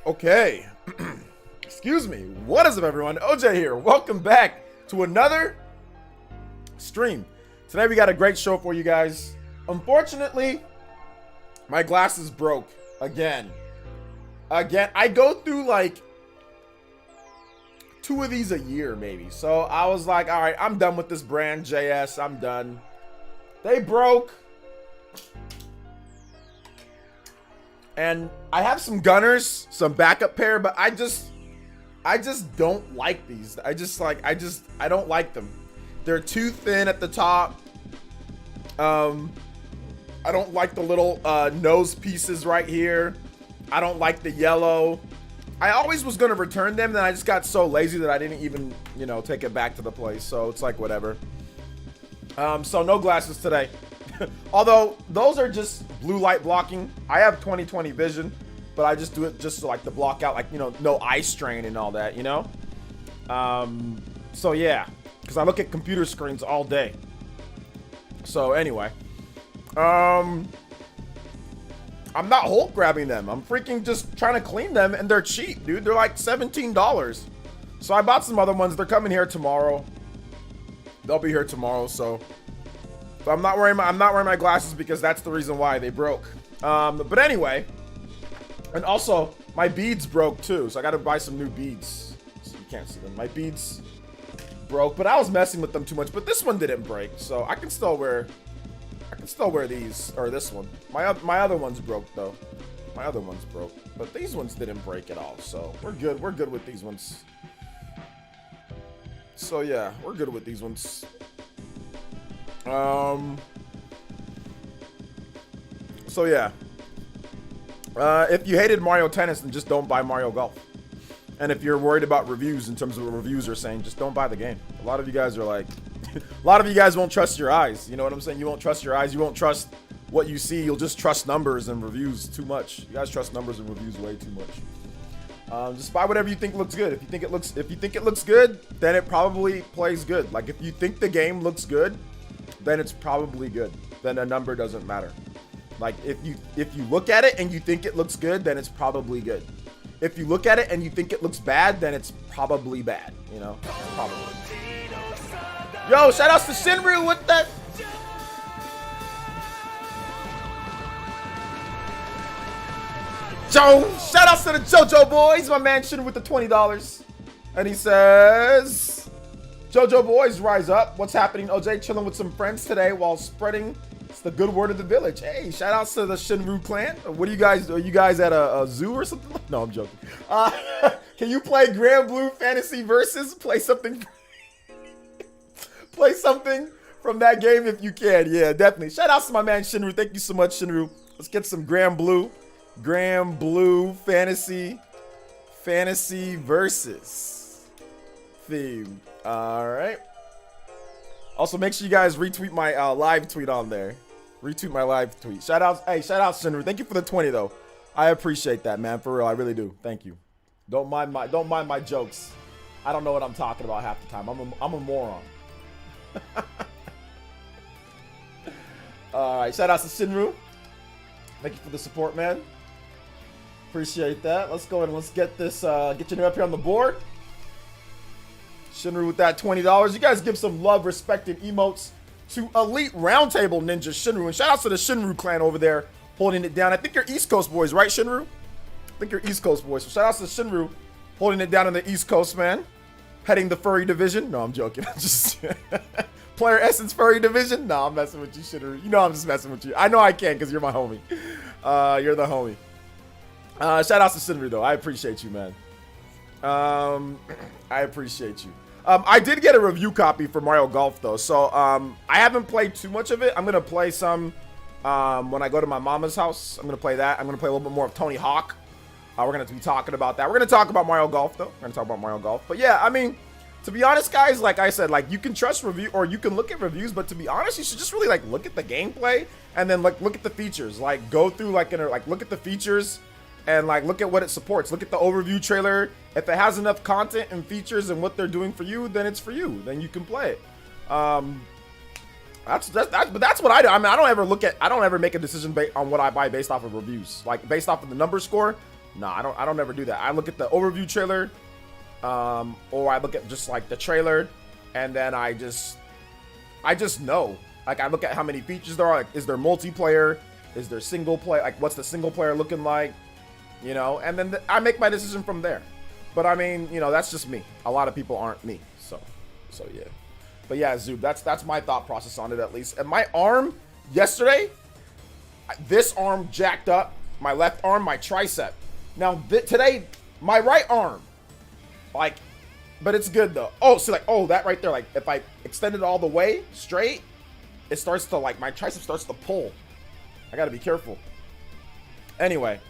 Okay. Excuse me. What is up, everyone? OJ here. Welcome back to another stream. Today we got a great show for you guys. Unfortunately, my glasses broke again. I go through like 2 of these a year maybe. So I was like, all right, I'm done with this brand JS. I'm done. They broke. And I have some Gunners, some backup pair, but I just don't like these. I don't like them. They're too thin at the top. I don't like the little nose pieces right here. I don't like the yellow. I always was gonna return them, then I just got so lazy that I didn't even, take it back to the place. So it's like whatever. So no glasses today. Although those are just blue light blocking. I have 20/20 vision, but I just do it just to, like, to block out, like, no eye strain and all that, So yeah, because I look at computer screens all day. So anyway, I'm not Hulk grabbing them. I'm freaking just trying to clean them, and they're cheap, dude. They're like $17. So I bought some other ones. They're coming here tomorrow. They'll be here tomorrow. So I'm not wearing my glasses because that's the reason why they broke. But anyway, and also my beads broke too, so I got to buy some new beads. So you can't see them. My beads broke, but I was messing with them too much. But this one didn't break, so I can still wear these, or this one. My other ones broke though. My other ones broke, but these ones didn't break at all. So we're good. We're good with these ones. So yeah, we're good with these ones. So yeah, if you hated Mario Tennis, then just don't buy Mario Golf. And if you're worried about reviews in terms of what reviews are saying, just don't buy the game. A lot of you guys are like, a lot of you guys won't trust your eyes. You know what I'm saying? You won't trust your eyes. You won't trust what you see. You'll just trust numbers and reviews too much. You guys trust numbers and reviews way too much. Just buy whatever you think looks good. If you think it looks good, then it probably plays good. Like if you think the game looks good, then it's probably good. Then a number doesn't matter. Like if you look at it and you think it looks good, then it's probably good. If you look at it and you think it looks bad, then it's probably bad. Probably. Yo, shout outs to Shinryu with that. Shout outs to the JoJo boys. My man Shinryu with the $20, and he says, JoJo boys, rise up. What's happening? OJ chilling with some friends today while spreading the good word of the village. Hey, shout outs to the Shinryu clan. What are you guys at a zoo or something? No, I'm joking. Can you play Grand Blue Fantasy Versus? Play something from that game if you can. Yeah, definitely. Shout outs to my man Shinryu. Thank you so much, Shinryu. Let's get some Grand Blue Fantasy Versus theme. All right. Also, make sure you guys retweet my live tweet on there. Retweet my live tweet. Shout out Shinru. Thank you for the 20 though. I appreciate that, man. For real, I really do. Thank you. Don't mind my jokes. I don't know what I'm talking about half the time. I'm a moron. All right. Shout out to Shinru. Thank you for the support, man. Appreciate that. Let's go ahead and let's get this. Get your name up here on the board. Shinru with that $20. You guys give some love, respect, and emotes to Elite Roundtable Ninja Shinru. And shout out to the Shinru clan over there holding it down. I think you're East Coast boys, right, Shinru? I think you're East Coast boys. So shout out to Shinru holding it down in the East Coast, man. Heading the furry division. No, I'm joking. I'm just PlayerEssence furry division. No, I'm messing with you, Shinru. You know I'm just messing with you. I know I can because you're my homie. You're the homie. Shout out to Shinru, though. I appreciate you, man. I appreciate you. I did get a review copy for Mario Golf though, so I haven't played too much of it. I'm gonna play some when I go to my mama's house. I'm gonna play that. I'm gonna play a little bit more of Tony Hawk. We're gonna be talking about that. We're gonna talk about Mario Golf though. We're gonna talk about Mario Golf. But yeah, I mean, to be honest, guys, like I said, like you can trust review or you can look at reviews, but to be honest, you should just really like look at the gameplay and then like look at the features. Like go through like look at the features. And like look at what it supports. Look at the overview trailer. If it has enough content and features and what they're doing for you, then it's for you. Then you can play it. But that's what I do. I mean, I don't ever make a decision on what I buy based off of reviews. Like based off of the number score. No, I don't ever do that. I look at the overview trailer, or I look at just like the trailer, and then I just know. Like, I look at how many features there are. Like, is there multiplayer? Is there single player? Like, what's the single player looking like? You know, and then I make my decision from there. But I mean, you know, that's just me. A lot of people aren't me. So yeah. But yeah, Zoob, that's my thought process on it, at least. And my arm yesterday, this arm jacked up, my left arm, my tricep. Now today, my right arm, like, but it's good though. Oh, so like, oh, that right there, like, if I extend it all the way straight, it starts to, like, my tricep starts to pull. I gotta be careful. Anyway,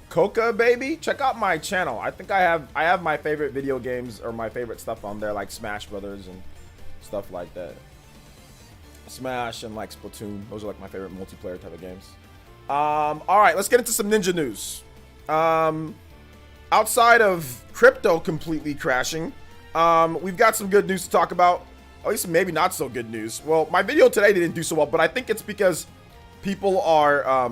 Coca baby, check out my channel. I think I have my favorite video games or my favorite stuff on there, like Smash Brothers and stuff like that. Smash and like Splatoon, those are like my favorite multiplayer type of games. All right, let's get into some ninja news. Outside of crypto completely crashing, we've got some good news to talk about. At least maybe not so good news. Well, my video today didn't do so well, but I think it's because people are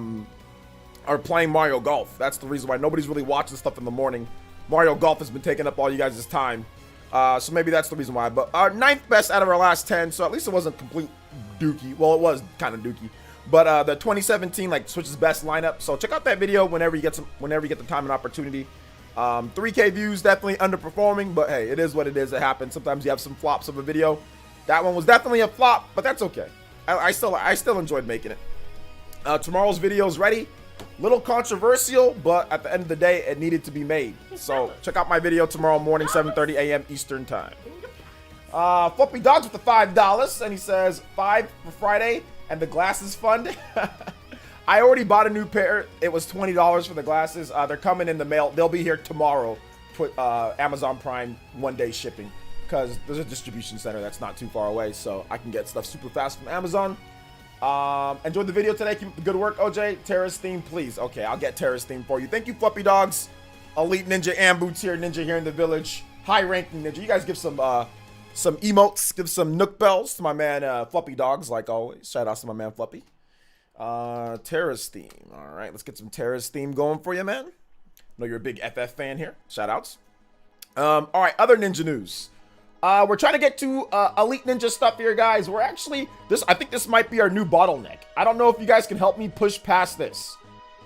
playing Mario Golf. That's the reason why nobody's really watching stuff in the morning. Mario Golf has been taking up all you guys' time. So maybe that's the reason why. But our 9th best out of our last 10, so at least it wasn't complete dookie. Well, it was kind of dookie. But the 2017 like Switch's best lineup. So check out that video whenever you get the time and opportunity. 3K views, definitely underperforming, but hey, it is what it is. It happens. Sometimes you have some flops of a video. That one was definitely a flop, but that's okay. I still enjoyed making it. Tomorrow's video is ready. Little controversial, but at the end of the day, it needed to be made. So check out my video tomorrow morning, 7:30 a.m. Eastern time. Fluffy Dogs with the $5, and he says 5 for Friday and the glasses fund. I already bought a new pair. It was $20 for the glasses. They're coming in the mail. They'll be here tomorrow. Put Amazon Prime 1-day shipping, because there's a distribution center that's not too far away, so I can get stuff super fast from Amazon. Enjoyed the video today. Keep up the good work, OJ. Terrorist theme, please. Okay, I'll get terrorist theme for you. Thank you, Fluffy Dogs. Elite Ninja and Boots here, Ninja here in the village. High-ranking Ninja. You guys give some emotes, give some nook bells to my man Fluffy Dogs, like always. Shout out to my man Fluffy. Terrorist theme. All right, let's get some terrorist theme going for you, man. I know you're a big FF fan here. Shout outs. All right, other ninja news. We're trying to get to Elite Ninja stuff here, guys. We're actually, I think this might be our new bottleneck. I don't know if you guys can help me push past this,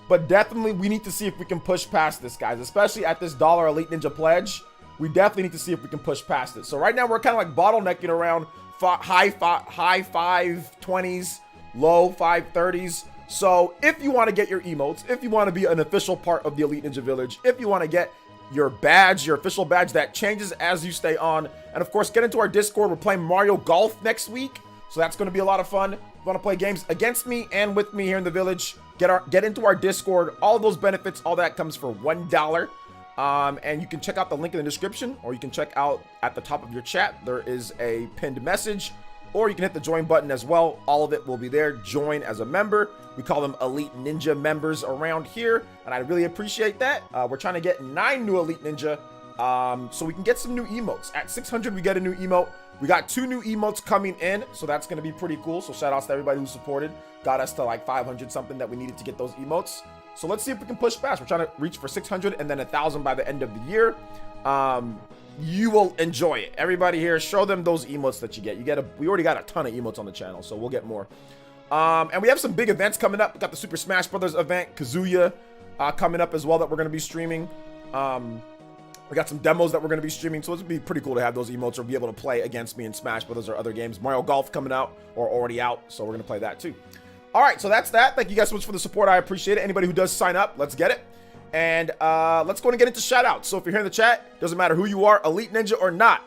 but definitely we need to see if we can push past this, guys, especially at this $1 Elite Ninja pledge. We definitely need to see if we can push past it. So right now we're kind of like bottlenecking around high 520s, low 530s. So if you want to get your emotes, if you want to be an official part of the Elite Ninja Village, if you want to get your badge, your official badge that changes as you stay on, and of course get into our Discord. We're playing Mario Golf next week, so that's going to be a lot of fun. If you want to play games against me and with me here in the village, get into our Discord. All those benefits, all that comes for $1. And you can check out the link in the description, or you can check out at the top of your chat. There is a pinned message, or you can hit the join button as well. All of it will be there. Join as a member. We call them Elite Ninja members around here, and I really appreciate that. We're trying to get 9 new Elite Ninja, so we can get some new emotes. At 600, we get a new emote. We got 2 new emotes coming in, so that's going to be pretty cool. So shout outs to everybody who supported. Got us to like 500 something that we needed to get those emotes. So let's see if we can push past. We're trying to reach for 600 and then 1,000 by the end of the year. You will enjoy it. Everybody here, show them those emotes that you get. We already got a ton of emotes on the channel, so we'll get more. And we have some big events coming up. We got the Super Smash Brothers event, Kazuya, coming up as well, that we're going to be streaming. We got some demos that we're going to be streaming, so it's going to be pretty cool to have those emotes or be able to play against me in Smash Brothers or other games. Mario Golf coming out or already out, so we're going to play that too. All right, so that's that. Thank you guys so much for the support. I appreciate it. Anybody who does sign up, let's get it. And let's go and get into shout outs. So if you're here in the chat, doesn't matter who you are, Elite Ninja or not,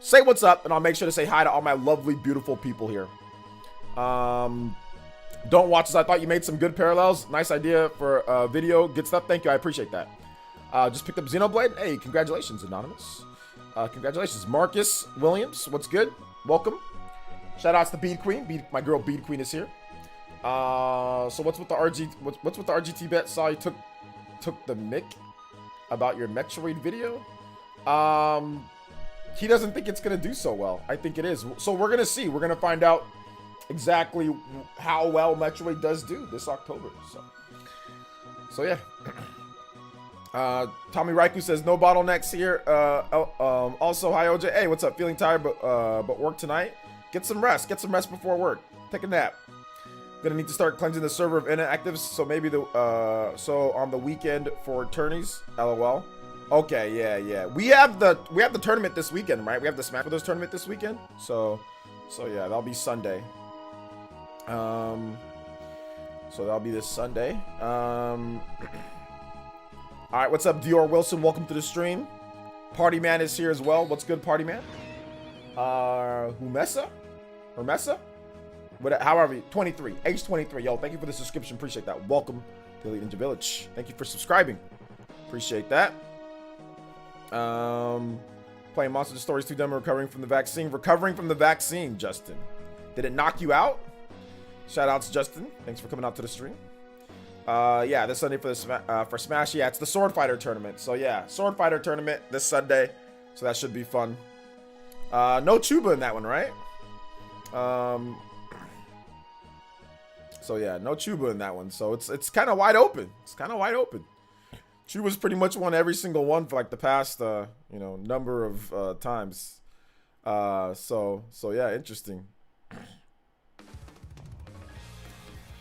say what's up, and I'll make sure to say hi to all my lovely, beautiful people here. Don't watch this. I thought you made some good parallels. Nice idea for a video. Good stuff. Thank you. I appreciate that. Just picked up Xenoblade. Hey, congratulations, Anonymous. Congratulations. Marcus Williams, what's good? Welcome. Shout outs to Bead Queen. My girl Bead Queen is here. So what's with the what's with the RGT bet? Saw you took the mic about your Metroid video. He doesn't think it's gonna do so well. I think it is. So we're gonna see. We're gonna find out exactly how well Metroid does do this October. So yeah. Tommy Raiku says no bottlenecks here. Also, hi OJ. Hey, what's up? Feeling tired, but work tonight. Get some rest. Get some rest before work. Take a nap. Gonna need to start cleansing the server of inactives. So maybe so on the weekend for tourneys. LOL. Okay, yeah. We have the tournament this weekend, right? We have the Smash Bros tournament this weekend. So yeah, that'll be Sunday. So that'll be this Sunday. All right, what's up, Dior Wilson? Welcome to the stream. Party Man is here as well. What's good, Party Man? Hermessa? However, 23, age 23. Yo, thank you for the subscription. Appreciate that. Welcome to Elite Ninja Village. Thank you for subscribing. Appreciate that. Playing Monster Stories 2 demo, recovering from the vaccine. Recovering from the vaccine, Justin. Did it knock you out? Shout outs, Justin. Thanks for coming out to the stream. Yeah, this Sunday for Smash. Yeah, it's the Sword Fighter tournament. So yeah, Sword Fighter tournament this Sunday. So that should be fun. No Chuba in that one, right? So yeah, no Chuba in that one. So it's kind of wide open. Chuba's pretty much won every single one for like the past number of times. So yeah, interesting.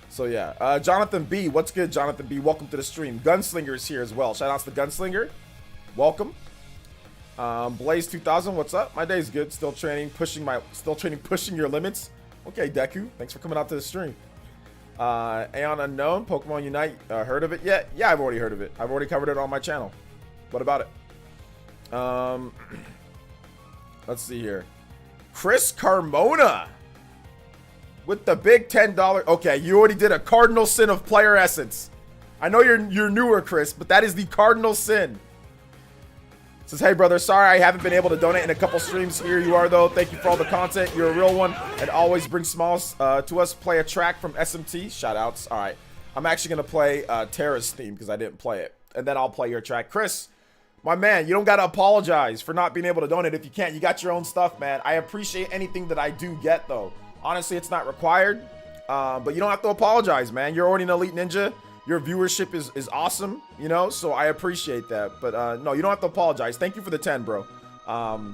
So yeah, Jonathan B, what's good, Jonathan B? Welcome to the stream. Gunslinger's here as well. Shout outs to Gunslinger. Welcome. Blaze 2000, what's up? My day's good. Still training, pushing your limits. Okay, Deku, thanks for coming out to the stream. Aeon Unknown, Pokemon Unite, heard of it yet? Yeah, I've already heard of it. I've already covered it on my channel. What about it? Let's see here. Chris Carmona with the big $10. Okay, you already did a cardinal sin of player essence. I know you're newer, Chris, but that is the cardinal sin. Says, hey brother, sorry I haven't been able to donate in a couple streams. Here you are though. Thank you for all the content. You're a real one and always bring smiles to us. Play a track from SMT. Shout outs. All right, I'm actually gonna play Terra's theme because I didn't play it, and then I'll play your track. Chris, my man, you don't gotta apologize for not being able to donate if you can't. You got your own stuff, man. I appreciate anything that I do get though. Honestly, it's not required, but you don't have to apologize, man. You're already an elite ninja. Your viewership is awesome, so I appreciate that. But no, you don't have to apologize. Thank you for the 10, bro.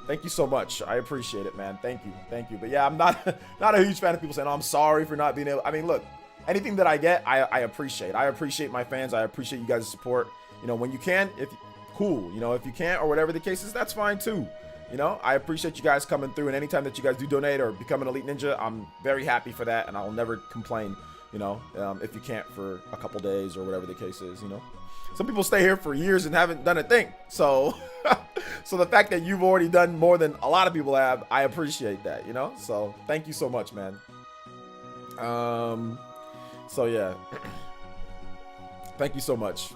Thank you so much. I appreciate it, man. Thank you. But yeah, I'm not a huge fan of people saying, oh, I'm sorry for not being able. I mean, look, anything that I get, I appreciate. I appreciate my fans. I appreciate you guys' support. When you can, cool. If you can't or whatever the case is, that's fine too. I appreciate you guys coming through, and anytime that you guys do donate or become an elite ninja, I'm very happy for that, and I'll never complain. If you can't for a couple days or whatever the case is, some people stay here for years and haven't done a thing. So, so the fact that you've already done more than a lot of people have, I appreciate that, so thank you so much, man. So yeah, thank you so much.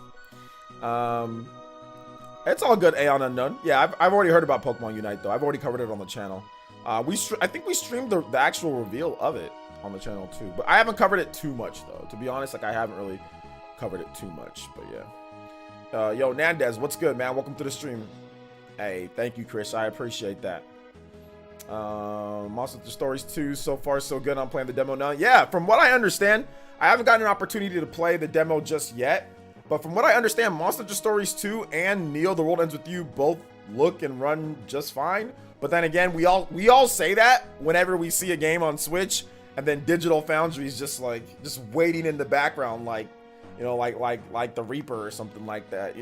It's all good, Aeon Unknown. Yeah, I've already heard about Pokemon Unite though. I've already covered it on the channel. I think we streamed the actual reveal of it on the channel too, but I haven't covered it too much though, to be honest. Like, I haven't really covered it too much, but yeah. Yo, Nandez, what's good, man? Welcome to the stream. Hey, thank you, Chris. I appreciate that. Monster Stories 2, so far so good. I'm playing the demo now. Yeah, from what I understand, I haven't gotten an opportunity to play the demo just yet, but from what I understand, Monster Stories 2 and Neo The World Ends With You both look and run just fine. But then again, we all say that whenever we see a game on Switch, and then Digital Foundry is just waiting in the background, like the Reaper or something like that,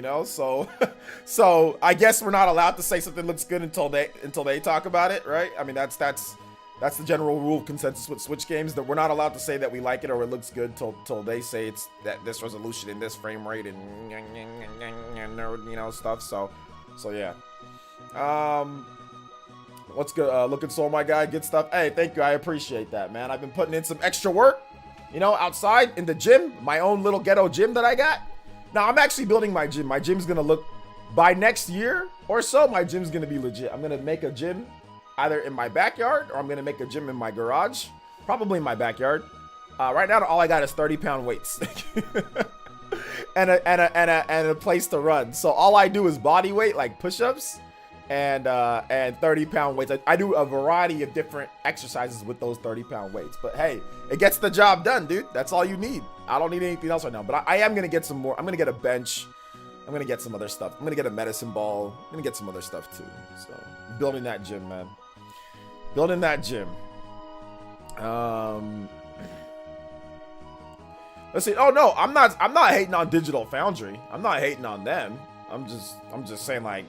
So I guess we're not allowed to say something looks good until they talk about it, right? I mean, that's the general rule of consensus with Switch games, that we're not allowed to say that we like it or it looks good till they say it's that this resolution and this frame rate and stuff. So yeah. What's good? Looking Soul, my guy. Good stuff. Hey, thank you. I appreciate that, man. I've been putting in some extra work, outside in the gym, my own little ghetto gym that I got. Now, I'm actually building my gym. My gym's going to look, by next year or so, my gym's going to be legit. I'm going to make a gym either in my backyard or I'm going to make a gym in my garage, probably in my backyard. Right now, all I got is 30-pound weights and a place to run. So all I do is body weight, like push-ups, and 30-pound weights. I do a variety of different exercises with those 30-pound weights. But hey, it gets the job done, dude. That's all you need. I don't need anything else right now. But I am gonna get some more. I'm gonna get a bench. I'm gonna get some other stuff. I'm gonna get a medicine ball. I'm gonna get some other stuff too. So building that gym, man. Building that gym. Let's see. Oh no, I'm not hating on Digital Foundry. I'm not hating on them. I'm just saying, like,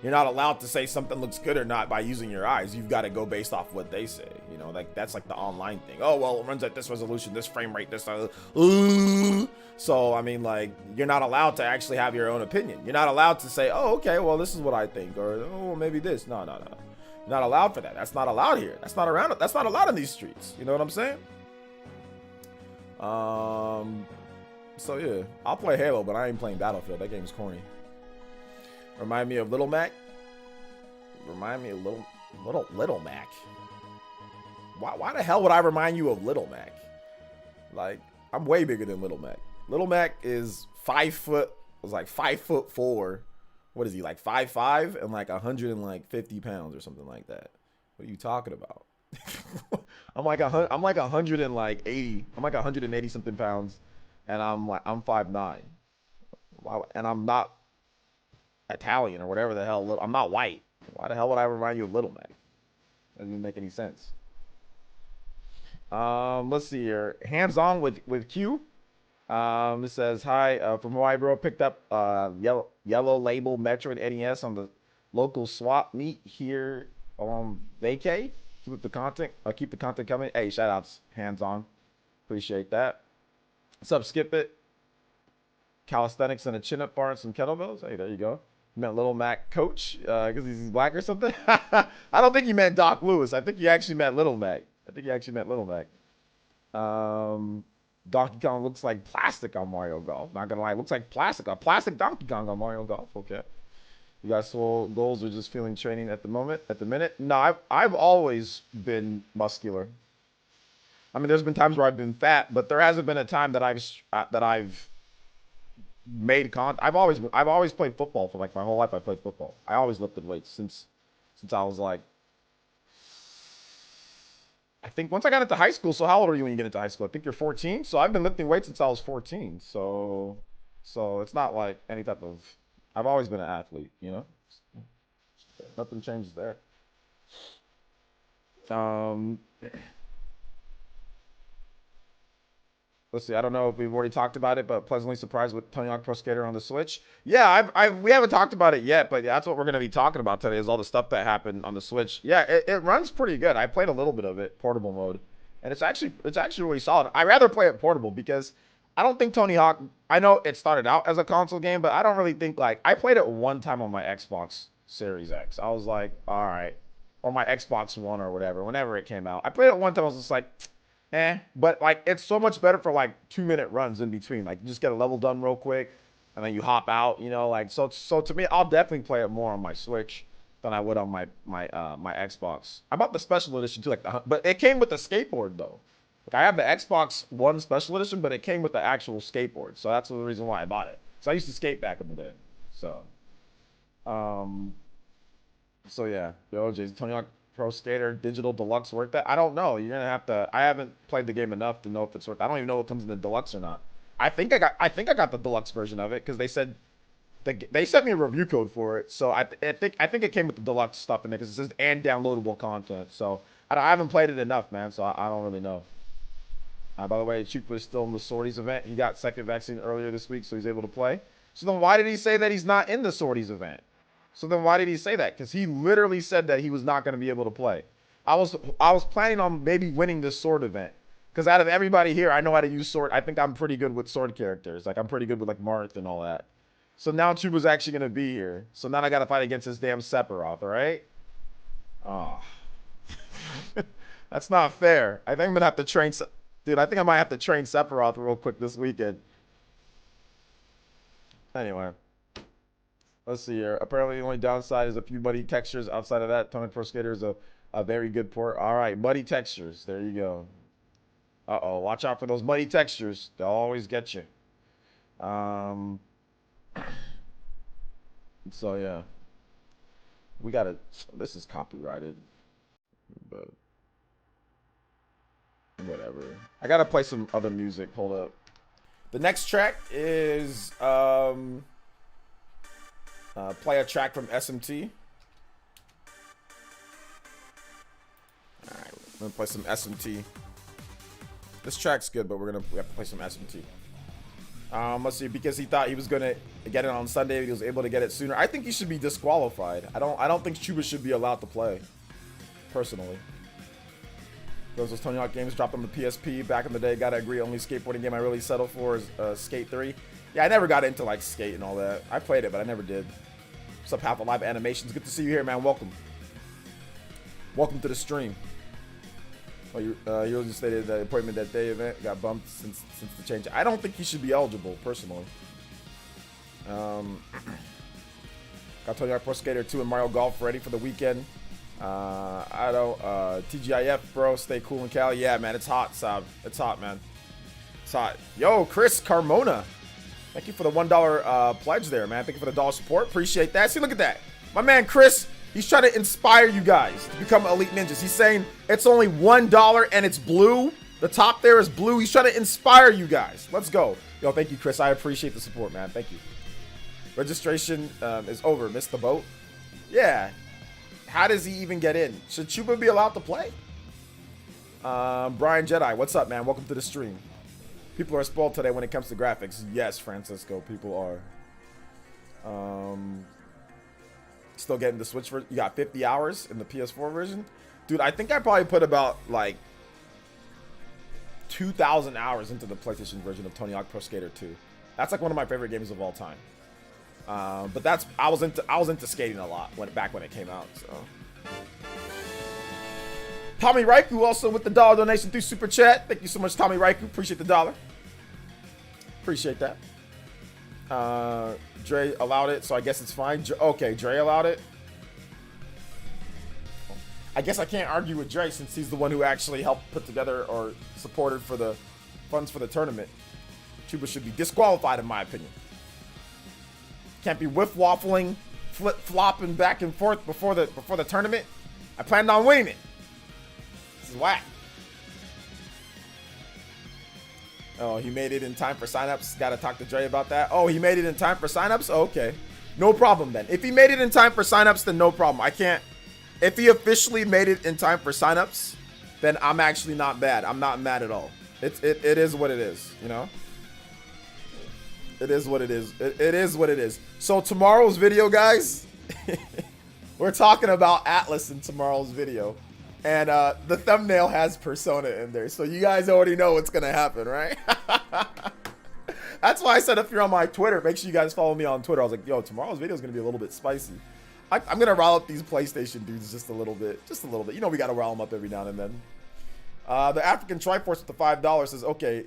you're not allowed to say something looks good or not by using your eyes. You've got to go based off what they say. You know, like that's like the online thing. Oh well, it runs at this resolution, this frame rate, this. So I mean, like, you're not allowed to actually have your own opinion. You're not allowed to say, oh okay, well this is what I think, or oh maybe this. No. You're not allowed for that. That's not allowed here. That's not around. That's not allowed in these streets. You know what I'm saying? So yeah, I'll play Halo, but I ain't playing Battlefield. That game's corny. Remind me of Little Mac. Remind me of Little Mac. Why the hell would I remind you of Little Mac? Like, I'm way bigger than Little Mac. Little Mac is 5 foot. Was like 5'4". What is he, like 5'5" and like 150 pounds or something like that? What are you talking about? I'm like 180. I'm like 180 something pounds, and I'm 5'9". Wow, and I'm not Italian or whatever the hell. I'm not white. Why the hell would I remind you of Little Mac? Doesn't even make any sense. Let's see here. Hands on with Q. It says, hi, from Hawaii, bro. Picked up yellow label Metroid NES on the local swap meet here on vacay. Keep the content coming. Hey, shout outs, hands on. Appreciate that. What's up, Skip It? Calisthenics and a chin up bar and some kettlebells. Hey, there you go. You meant Little Mac coach because he's black or something? I don't think you meant Doc Lewis. I think you actually meant Little Mac. Donkey Kong looks like plastic on Mario Golf. Not gonna lie, looks like plastic. A plastic Donkey Kong on Mario Golf. Okay. You guys swole goals are just feeling training at the minute? No, I've always been muscular. I mean, there's been times where I've been fat, but there hasn't been a time that I've made I've always played football for like my whole life. I played football. I always lifted weights since I was like, I think once I got into high school. So how old are you when you get into high school? I think you're 14. So I've been lifting weights since I was 14. So it's not like any type of. I've always been an athlete, you know. Nothing changes there. Let's see. I don't know if we've already talked about it, but pleasantly surprised with Tony Hawk Pro Skater on the Switch. Yeah, we haven't talked about it yet, but that's what we're gonna be talking about today. Is all the stuff that happened on the Switch. Yeah, it runs pretty good. I played a little bit of it, portable mode, and it's actually really solid. I rather play it portable because I don't think Tony Hawk. I know it started out as a console game, but I don't really think like I played it one time on my Xbox Series X. I was like, all right, or my Xbox One or whatever. Whenever it came out, I played it one time. I was just like, eh. But like, it's so much better for like 2-minute runs in between. Like, you just get a level done real quick, and then you hop out. You know, like so to me, I'll definitely play it more on my Switch than I would on my Xbox. I bought the special edition too, but it came with the skateboard though. Like, I have the Xbox One Special Edition, but it came with the actual skateboard. So that's the reason why I bought it. So I used to skate back in the day. So yeah. Yo, Jay's Tony Hawk Pro Skater Digital Deluxe worth that? I don't know. You're gonna have to. I haven't played the game enough to know if it's worth. I don't even know what comes in the deluxe or not. I think I got the deluxe version of it because they said they sent me a review code for it. So I think it came with the deluxe stuff in it because it says and downloadable content. So I haven't played it enough, man. So I don't really know. By the way, Chupa is still in the sorties event. He got second vaccine earlier this week, so he's able to play. So then why did he say that he's not in the sorties event? So then why did he say that? Because he literally said that he was not going to be able to play. I was planning on maybe winning this sword event. Because out of everybody here, I know how to use sword. I think I'm pretty good with sword characters. Like, I'm pretty good with, like, Marth and all that. So now Chupa's actually going to be here. So now I got to fight against this damn Sephiroth, all right? Oh. That's not fair. I think I'm going to have to train... Dude, I think I might have to train Sephiroth real quick this weekend. Anyway. Let's see here. Apparently the only downside is a few muddy textures. Outside of that, Tony Pro Skater is a very good port. All right, muddy textures. There you go. Uh-oh, watch out for those muddy textures. They'll always get you. So, yeah. We gotta. This is copyrighted, but whatever. I gotta play some other music. Hold up. The next track is play a track from SMT. All right, I'm gonna play some SMT. This track's good, but we have to play some SMT. Let's see, because he thought he was gonna get it on Sunday, he was able to get it sooner. I think he should be disqualified. I don't think Chuba should be allowed to play, personally. Those Tony Hawk games dropped on the PSP back in the day. Gotta agree, only skateboarding game I really settled for is Skate 3. Yeah, I never got into like Skate and all that. I played it, but I never did. What's up, Half Alive Animations? Good to see you here, man. Welcome. Welcome to the stream. Oh, you just stated the appointment that day event got bumped since the change. I don't think he should be eligible, personally. Got Tony Hawk Pro Skater 2 and Mario Golf ready for the weekend. I don't. TGIF, bro. Stay cool in Cali. Yeah, man. It's hot, Sab. It's hot, man. It's hot. Yo, Chris Carmona. Thank you for the $1 pledge there, man. Thank you for the dollar support. Appreciate that. See, look at that. My man, Chris, he's trying to inspire you guys to become elite ninjas. He's saying it's only $1 and it's blue. The top there is blue. He's trying to inspire you guys. Let's go. Yo, thank you, Chris. I appreciate the support, man. Thank you. Registration is over. Missed the boat. Yeah. How does he even get in? Should Chuba be allowed to play? Brian Jedi, what's up, man? Welcome to the stream. People are spoiled today when it comes to graphics. Yes, Francisco, people are. Still getting the Switch version. You got 50 hours in the PS4 version? Dude, I think I probably put about, like, 2,000 hours into the PlayStation version of Tony Hawk Pro Skater 2. That's, like, one of my favorite games of all time. But that's I was into skating a lot back when it came out. So Tommy Raiku also with the $1 donation through Super Chat. Thank you so much, Tommy Raiku. Appreciate the $1. Appreciate that. Dre allowed it, so I guess it's fine. Okay, Dre allowed it. I guess I can't argue with Dre since he's the one who actually helped put together or supported for the funds for the tournament. Chuba should be disqualified in my opinion. Can't be whiff waffling, flip flopping back and forth before the tournament. I planned on winning it. This is whack. Oh, he made it in time for signups. Got to talk to Dre about that. Oh, he made it in time for signups. Oh, okay, no problem then. If he made it in time for signups, then no problem. I can't. If he officially made it in time for signups, then I'm actually not mad. I'm not mad at all. It is what it is. You know. It is what it is. It is what it is. So tomorrow's video, guys, we're talking about Atlas in tomorrow's video. And the thumbnail has Persona in there. So you guys already know what's going to happen, right? That's why I said if you're on my Twitter, make sure you guys follow me on Twitter. I was like, yo, tomorrow's video is going to be a little bit spicy. I'm going to rile up these PlayStation dudes just a little bit. Just a little bit. You know we got to rile them up every now and then. The African Triforce with the $5 says, okay,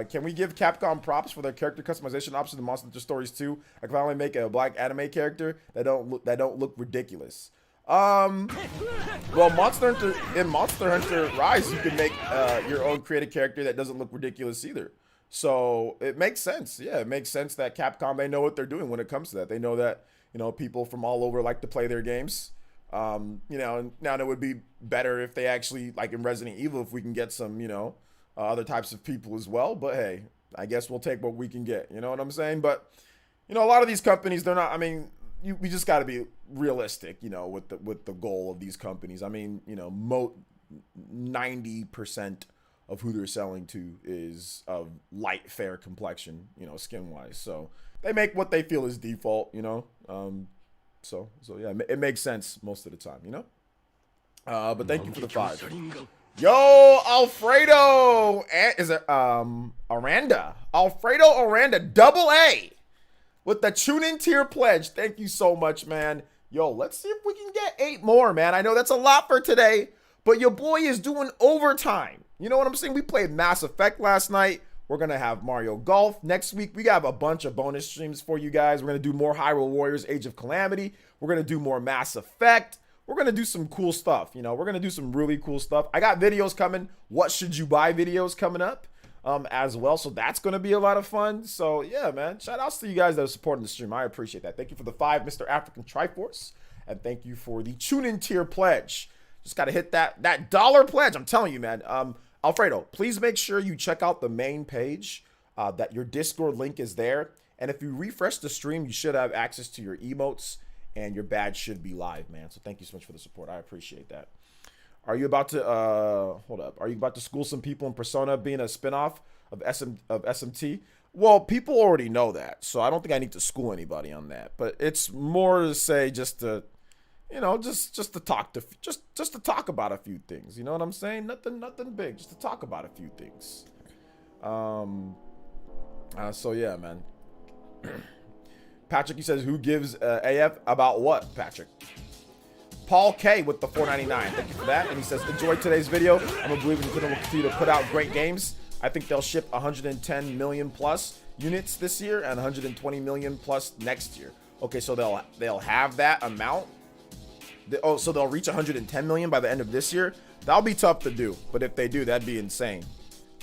can we give Capcom props for their character customization option in Monster Hunter Stories 2? I can finally make a black anime character that don't look ridiculous. Well, in Monster Hunter Rise, you can make your own created character that doesn't look ridiculous either. So it makes sense. Yeah, it makes sense that Capcom, they know what they're doing when it comes to that. They know that, you know, people from all over like to play their games. You know, now it would be better if they actually, like in Resident Evil, if we can get some, you know, other types of people as well. But hey, I guess we'll take what we can get. You know what I'm saying? But, you know, a lot of these companies, they're not, I mean, we just got to be realistic, you know, with the goal of these companies. I mean, you know, 90% of who they're selling to is of light, fair complexion, you know, skin-wise. So they make what they feel is default, you know. So yeah, it makes sense most of the time, you know. But thank you for the 5. Yo, Alfredo, is it Aranda? Alfredo Aranda, double A, with the tune-in tier pledge. Thank you so much, man. Yo, let's see if we can get 8 more, man. I know that's a lot for today, but your boy is doing overtime. You know what I'm saying? We played Mass Effect last night. We're going to have Mario Golf next week. We have a bunch of bonus streams for you guys. We're going to do more Hyrule Warriors Age of Calamity. We're going to do more Mass Effect. We're going to do some cool stuff. You know, we're going to do some really cool stuff. I got videos coming. What should you buy videos coming up? as well. So that's going to be a lot of fun. So yeah, man, shout outs to you guys that are supporting the stream. I appreciate that. Thank you for the 5, Mr. African Triforce. And thank you for the tune-in tier pledge. Just got to hit that dollar pledge. I'm telling you, man. Alfredo, please make sure you check out the main page, that your Discord link is there. And if you refresh the stream, you should have access to your emotes and your badge should be live, man. So thank you so much for the support. I appreciate that. Are you about to, hold up. Are you about to school some people in Persona being a spinoff of SMT? Well, people already know that. So I don't think I need to school anybody on that. But it's more to say just to, you know, just to talk to, just to talk about a few things. You know what I'm saying? Nothing big. Just to talk about a few things. So yeah, man. Patrick, he says, who gives AF about what, Patrick? Paul K with the $4.99. Thank you for that. And he says, enjoy today's video. I'm a believer Nintendo will continue to put out great games. I think they'll ship 110 million plus units this year and 120 million plus next year. Okay, so they'll have that amount. So they'll reach 110 million by the end of this year. That'll be tough to do, but if they do, that'd be insane.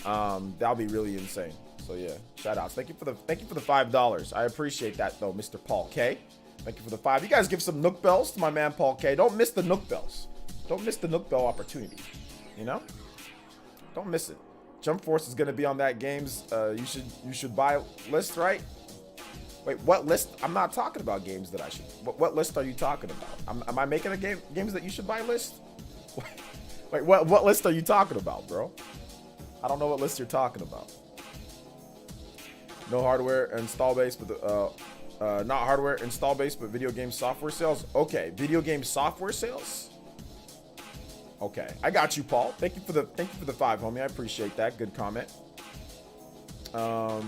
That'll be really insane. So yeah, shout outs. Thank you for the $5. I appreciate that though, Mr. Paul K. Thank you for the 5. You guys give some Nook Bells to my man Paul K. Don't miss the Nook Bells. Don't miss the Nook Bell opportunity. You know? Don't miss it. Jump Force is gonna be on that games. You should buy list, right? Wait, what list? I'm not talking about games that I should. What list are you talking about? Am I making a games that you should buy list? Wait, what list are you talking about, bro? I don't know what list you're talking about. No hardware install base, but not hardware install base, but video game software sales. Okay, video game software sales. Okay, I got you, Paul. Thank you for the 5, homie. I appreciate that. Good comment. But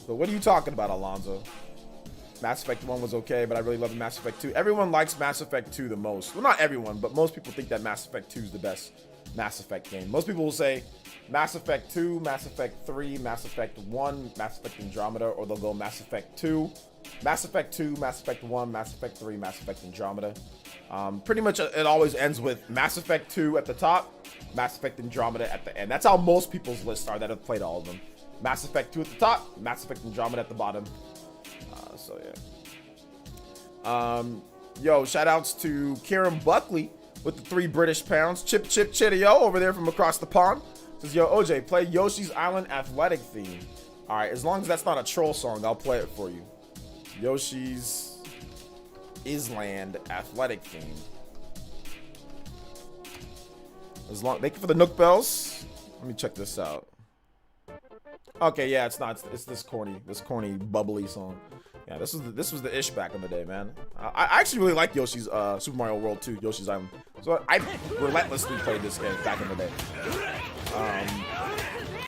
what are you talking about, Alonzo? Mass Effect 1 was okay, but I really love Mass Effect 2. Everyone likes Mass Effect 2 the most. Well, not everyone, but most people think that Mass Effect 2 is the best Mass Effect game. Most people will say Mass Effect 2, Mass Effect 3, Mass Effect 1, Mass Effect Andromeda, or they'll go Mass Effect 2, Mass Effect 2, Mass Effect 1, Mass Effect 3, Mass Effect Andromeda. Pretty much it always ends with Mass Effect 2 at the top, Mass Effect Andromeda at the end. That's how most people's lists are that have played all of them. Mass Effect 2 at the top, Mass Effect Andromeda at the bottom. So yeah. Yo, shout outs to Kieran Buckley with the 3 British pounds. Chip Chitty-O over there from across the pond. Says, yo, OJ, play Yoshi's Island Athletic theme. All right, as long as that's not a troll song, I'll play it for you. Yoshi's Island Athletic theme. Thank you for the Nook Bells. Let me check this out. Okay, yeah, it's not. It's this corny bubbly song. Yeah, this was the ish back in the day, man. I actually really like Yoshi's Super Mario World 2, Yoshi's Island. So I relentlessly played this game back in the day.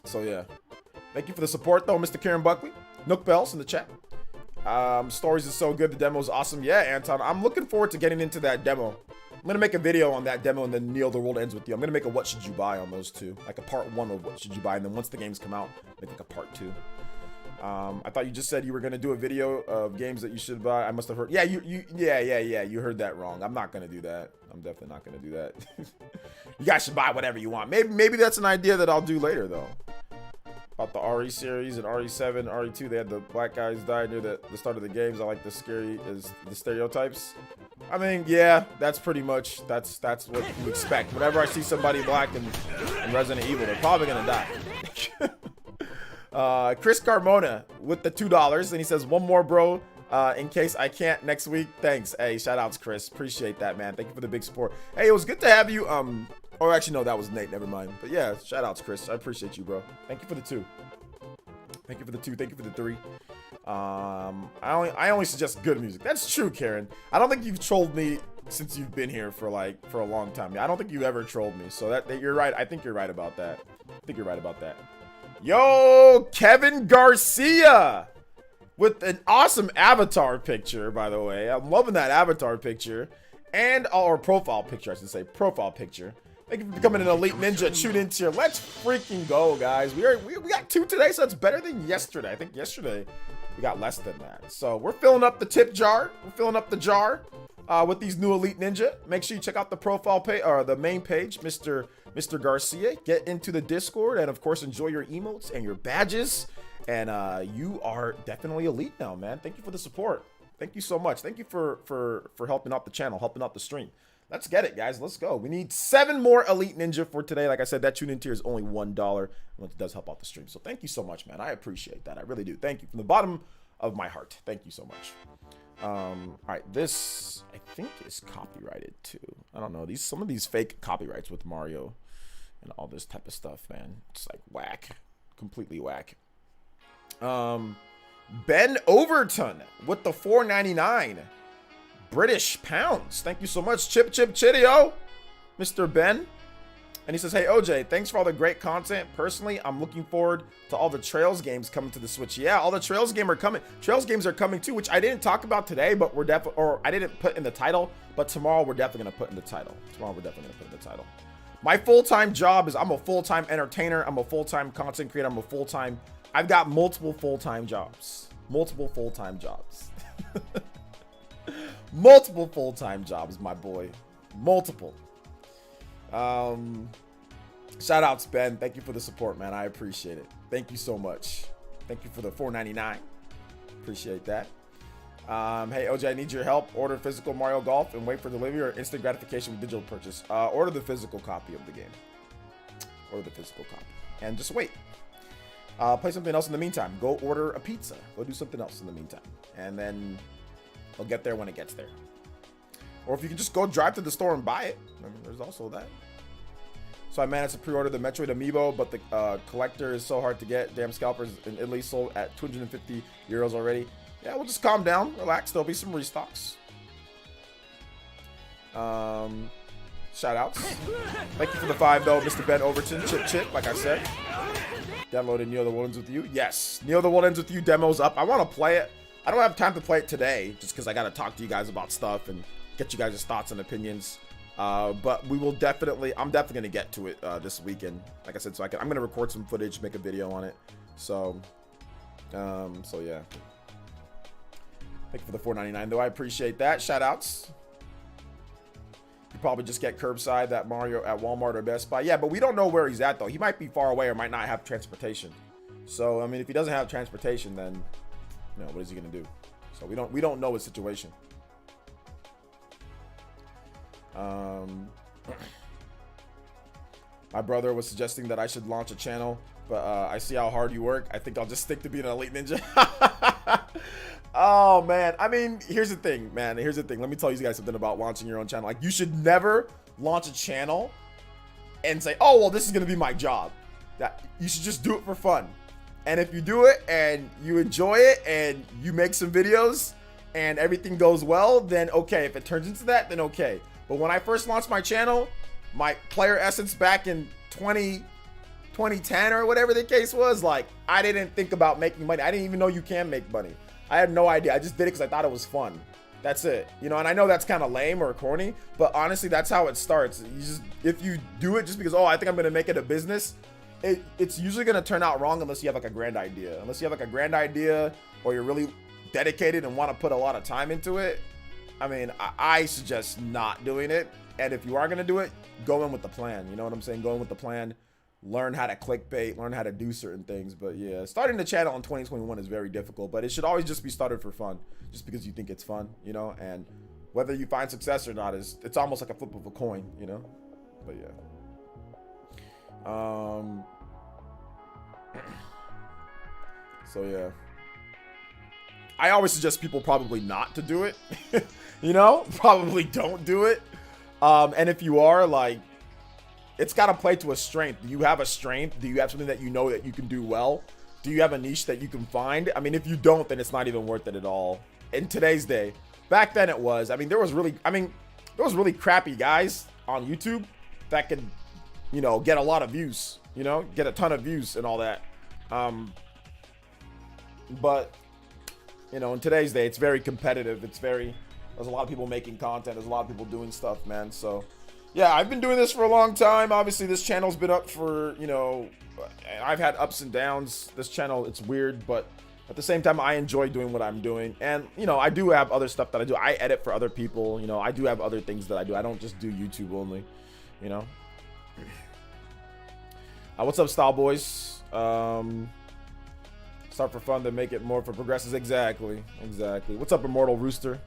So yeah. Thank you for the support though, Mr. Kieran Buckley. Nook Bells in the chat. Stories is so good. The demo is awesome. Yeah, Anton. I'm looking forward to getting into that demo. I'm going to make a video on that demo and then Neil, the world ends with you. I'm going to make a what should you buy on those two. Like a part 1 of what should you buy. And then once the games come out, make like a part 2. I thought you just said you were going to do a video of games that you should buy. I must have heard. Yeah, you heard that wrong. I'm not going to do that. I'm definitely not going to do that. You guys should buy whatever you want. Maybe that's an idea that I'll do later though. About the RE series and RE7, RE2, they had the black guys die near the start of the games. I like the stereotypes. I mean, yeah, that's pretty much that's what you expect. Whenever I see somebody black in Resident Evil, they're probably gonna die. Chris Carmona with the $2, and he says, one more, bro, in case I can't next week. Thanks. Hey, shout outs, Chris. Appreciate that, man. Thank you for the big support. Hey, it was good to have you. Or actually, no, that was Nate. Never mind. But yeah, shout outs, Chris. I appreciate you, bro. Thank you for the 2. Thank you for the 2. Thank you for the 3. I only suggest good music. That's true, Karen. I don't think you've trolled me since you've been here for a long time. I don't think you ever trolled me. So that you're right. I think you're right about that. Yo, Kevin Garcia with an awesome avatar picture, by the way. I'm loving that avatar picture. Or profile picture, I should say. Profile picture. Thank you for becoming an elite ninja. Tune in tier. Let's freaking go, guys. We got 2 today, so that's better than yesterday. I think yesterday we got less than that. So we're filling up the tip jar. We're filling up the jar. with these new Elite Ninja. Make sure you check out the profile page or the main page, Mr. Garcia. Get into the Discord and of course enjoy your emotes and your badges. And you are definitely elite now, man. Thank you for the support. Thank you so much. Thank you for helping out the channel, helping out the stream. Let's get it, guys. Let's go. We need 7 more Elite Ninja for today. Like I said, that tune-in tier is only $1, and it does help out the stream. So thank you so much, man. I appreciate that. I really do. Thank you from the bottom of my heart. Thank you so much. All right, this I think is copyrighted too. I don't know. Some of these fake copyrights with Mario and all this type of stuff, man. It's like whack, completely whack. Ben Overton with the $4.99 British pounds. Thank you so much, Chip Chitio, Mr. Ben. And he says, hey, OJ, thanks for all the great content. Personally, I'm looking forward to all the Trails games coming to the Switch. Yeah, all the Trails games are coming. Trails games are coming too, which I didn't talk about today, but we're definitely, or I didn't put in the title, but tomorrow we're definitely going to put in the title. My full-time job is I'm a full-time entertainer. I'm a full-time content creator. I'm a full-time, I've got multiple full-time jobs. Multiple full-time jobs, my boy. Multiple. Shout outs, Ben. Thank you for the support, man. I appreciate it. Thank you so much. Thank you for the $4.99. Appreciate that. Hey, OJ, I need your help. Order physical Mario Golf and wait for delivery or instant gratification with digital purchase. Order the physical copy of the game. Order the physical copy. And just wait. Play something else in the meantime. Go order a pizza. Go do something else in the meantime. And then it'll get there when it gets there. Or if you can just go drive to the store and buy it. I mean, there's also that. So I managed to pre-order the Metroid Amiibo, but the collector is so hard to get. Damn scalpers in Italy sold at 250 euros already. Yeah, we'll just calm down, relax. There'll be some restocks. Shout outs. Thank you for the 5 though, Mr. Ben Overton. Chip, like I said. Downloaded Neo the World Ends With You. Yes, Neo the World Ends With You demo's up. I want to play it. I don't have time to play it today, just because I got to talk to you guys about stuff and get you guys' thoughts and opinions. But we will definitely, I'm definitely going to get to it this weekend. Like I said, so I'm going to record some footage, make a video on it. So yeah. Thank you for the $4.99 though. I appreciate that. Shout outs. You probably just get curbside that Mario at Walmart or Best Buy. Yeah, but we don't know where he's at though. He might be far away or might not have transportation. So, I mean, if he doesn't have transportation, then, you know, what is he going to do? So we don't know his situation. My brother was suggesting that I should launch a channel, but I see how hard you work. I think I'll just stick to being an Elite Ninja. Oh man, I mean, here's the thing, man. Here's the thing. Let me tell you guys something about launching your own channel. Like, you should never launch a channel and say, oh well, this is gonna be my job. That you should just do it for fun. And if you do it and you enjoy it and you make some videos and everything goes well, then okay. If it turns into that, then okay. But when I first launched my channel, my PlayerEssence back in 2010 or whatever the case was, like, I didn't think about making money. I didn't even know you can make money. I had no idea. I just did it because I thought it was fun. That's it. You know, and I know that's kind of lame or corny, but honestly, that's how it starts. You just, if you do it just because, oh, I think I'm going to make it a business, it's usually going to turn out wrong unless you have like a grand idea. Unless you have like a grand idea or you're really dedicated and want to put a lot of time into it. I mean, I suggest not doing it. And if you are going to do it, go in with the plan. You know what I'm saying? Go in with the plan. Learn how to clickbait, learn how to do certain things. But yeah, starting the channel in 2021 is very difficult, but it should always just be started for fun, just because you think it's fun, you know. And whether you find success or not, it's almost like a flip of a coin, you know. But yeah, so yeah, I always suggest people probably not to do it. You know, probably don't do it. And if you are, like, it's got to play to a strength. Do you have a strength? Do you have something that you know that you can do well? Do you have a niche that you can find? I mean, if you don't, then it's not even worth it at all. In today's day, back then it was. I mean, there was really crappy guys on YouTube that could, you know, get a lot of views, you know, get a ton of views and all that. But, you know, in today's day, it's very competitive. There's a lot of people making content. There's a lot of people doing stuff, man. So yeah, I've been doing this for a long time. Obviously, this channel's been up for, you know, I've had ups and downs. This channel, it's weird, but at the same time, I enjoy doing what I'm doing. And, you know, I do have other stuff that I do. I edit for other people. You know, I do have other things that I do. I don't just do YouTube only, you know. What's up, Style Boys? Start for fun, then make it more for progressives. Exactly. What's up, Immortal Rooster?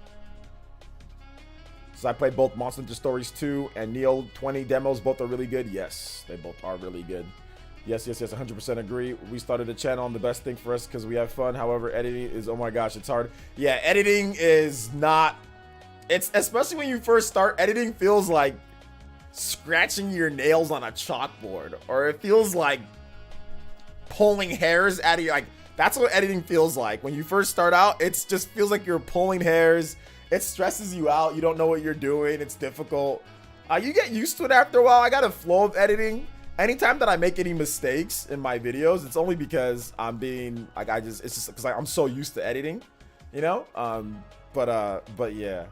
So I played both Monster Hunter Stories 2 and Neo 20 demos. Both are really good. Yes, they both are really good. Yes, 100% agree. We started the channel on the best thing for us because we have fun. However, editing is, oh my gosh, it's hard. Yeah, editing is not, it's, especially when you first start, editing feels like scratching your nails on a chalkboard, or it feels like pulling hairs out of your, like, that's what editing feels like. When you first start out, it just feels like you're pulling hairs. It stresses you out. You don't know what you're doing. It's difficult. You get used to it after a while. I got a flow of editing. Anytime that I make any mistakes in my videos, it's only because I'm being like, it's just because I'm so used to editing, you know. But yeah,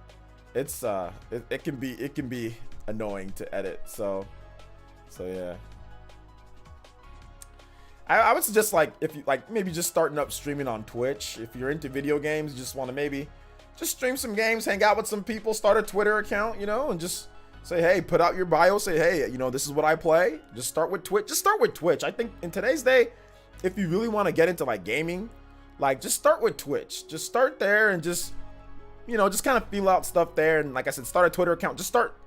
it's it can be annoying to edit. So yeah. I would suggest, like, if you like, maybe just starting up streaming on Twitch. If you're into video games, you just want to maybe just stream some games, hang out with some people, start a Twitter account, you know, and just say, hey, put out your bio, say, hey, you know, this is what I play. Just start with Twitch. Just start with Twitch. I think in today's day, if you really want to get into like gaming, like, just start with Twitch. Just start there and just, you know, just kind of feel out stuff there. And like I said, start a Twitter account. Just start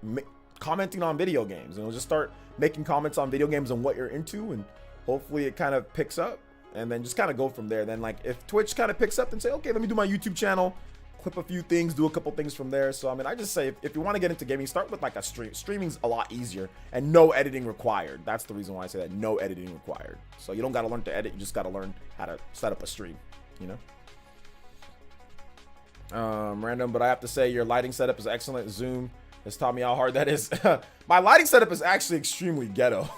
commenting on video games, you know, just start making comments on video games and what you're into, and hopefully it kind of picks up, and then just kind of go from there. Then, like, if Twitch kind of picks up, then say, okay, let me do my YouTube channel, clip a few things, do a couple things from there. So I mean, I just say, if you want to get into gaming, start with like a stream. Streaming's a lot easier and no editing required. That's the reason why I say that, no editing required. So you don't got to learn to edit, you just got to learn how to set up a stream, you know. Random, but I have to say your lighting setup is excellent. Zoom has taught me how hard that is. My lighting setup is actually extremely ghetto.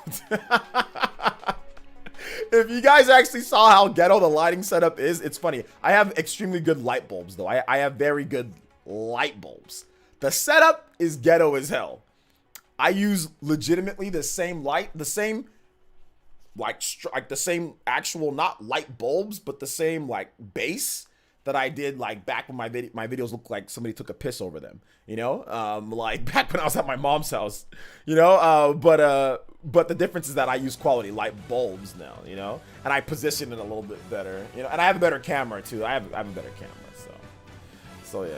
If you guys actually saw how ghetto the lighting setup is, it's funny. I have extremely good light bulbs, though. I have very good light bulbs. The setup is ghetto as hell. I use legitimately the same light, the same, like the same actual, not light bulbs, but the same, like, base that I did, like, back when my videos looked like somebody took a piss over them, you know, like back when I was at my mom's house, you know, but the difference is that I use quality light bulbs now, you know, and I position it a little bit better, you know, and I have a better camera too. I have a better camera, so yeah.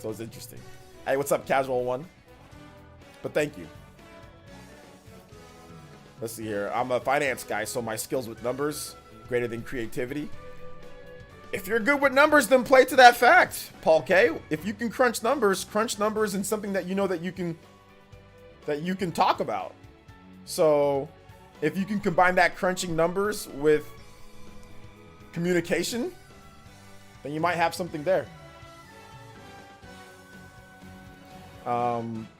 So it's interesting. Hey, what's up, Casual One? But thank you. Let's see here. I'm a finance guy, so my skills with numbers greater than creativity. If you're good with numbers, then play to that fact, Paul K. If you can crunch numbers in something that you know that you can talk about. So if you can combine that crunching numbers with communication, then you might have something there.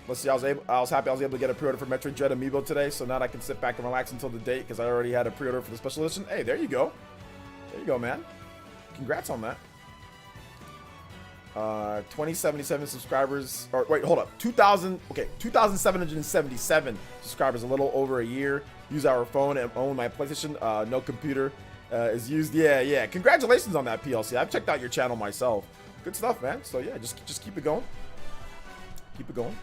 Let's see. I was happy I was able to get a pre-order for Metroid Dread Amiibo today, so now I can sit back and relax until the date because I already had a pre-order for the special edition. Hey, there you go. There you go, man. Congrats on that. 2077 subscribers. Or wait, hold up. 2,777 subscribers. A little over a year. Use our phone and own my PlayStation. No computer is used. Yeah. Congratulations on that, PLC. I've checked out your channel myself. Good stuff, man. So yeah, just keep it going. Keep it going.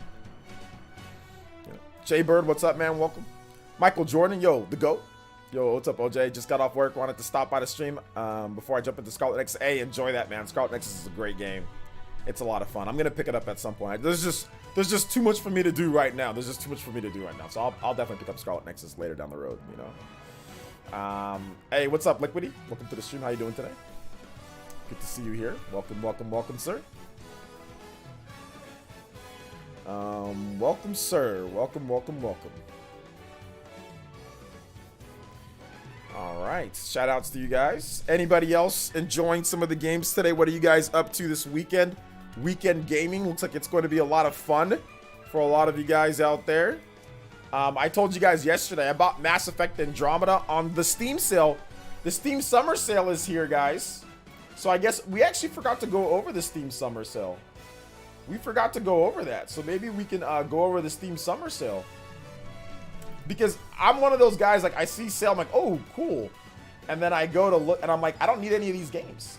Yeah. Jay Bird, what's up, man? Welcome. Michael Jordan, yo, the GOAT. Yo, what's up, OJ? Just got off work. Wanted to stop by the stream before I jump into Scarlet Nexus. Hey, enjoy that, man. Scarlet Nexus is a great game. It's a lot of fun. I'm gonna pick it up at some point. There's just too much for me to do right now. So I'll definitely pick up Scarlet Nexus later down the road. You know. Hey, what's up, Liquidy? Welcome to the stream. How you doing today? Good to see you here. Welcome, sir. Welcome, sir. Welcome. All right. Shout outs to you guys. Anybody else enjoying some of the games today? What are you guys up to this weekend? Weekend gaming. Looks like it's going to be a lot of fun for a lot of you guys out there. I told you guys yesterday I bought Mass Effect Andromeda on the Steam sale. The Steam Summer Sale is here, guys. So I guess we actually forgot to go over the Steam Summer Sale. We forgot to go over that, so maybe we can go over the Steam Summer Sale. Because I'm one of those guys, like, I see sale, I'm like, oh, cool. And then I go to look, and I'm like, I don't need any of these games.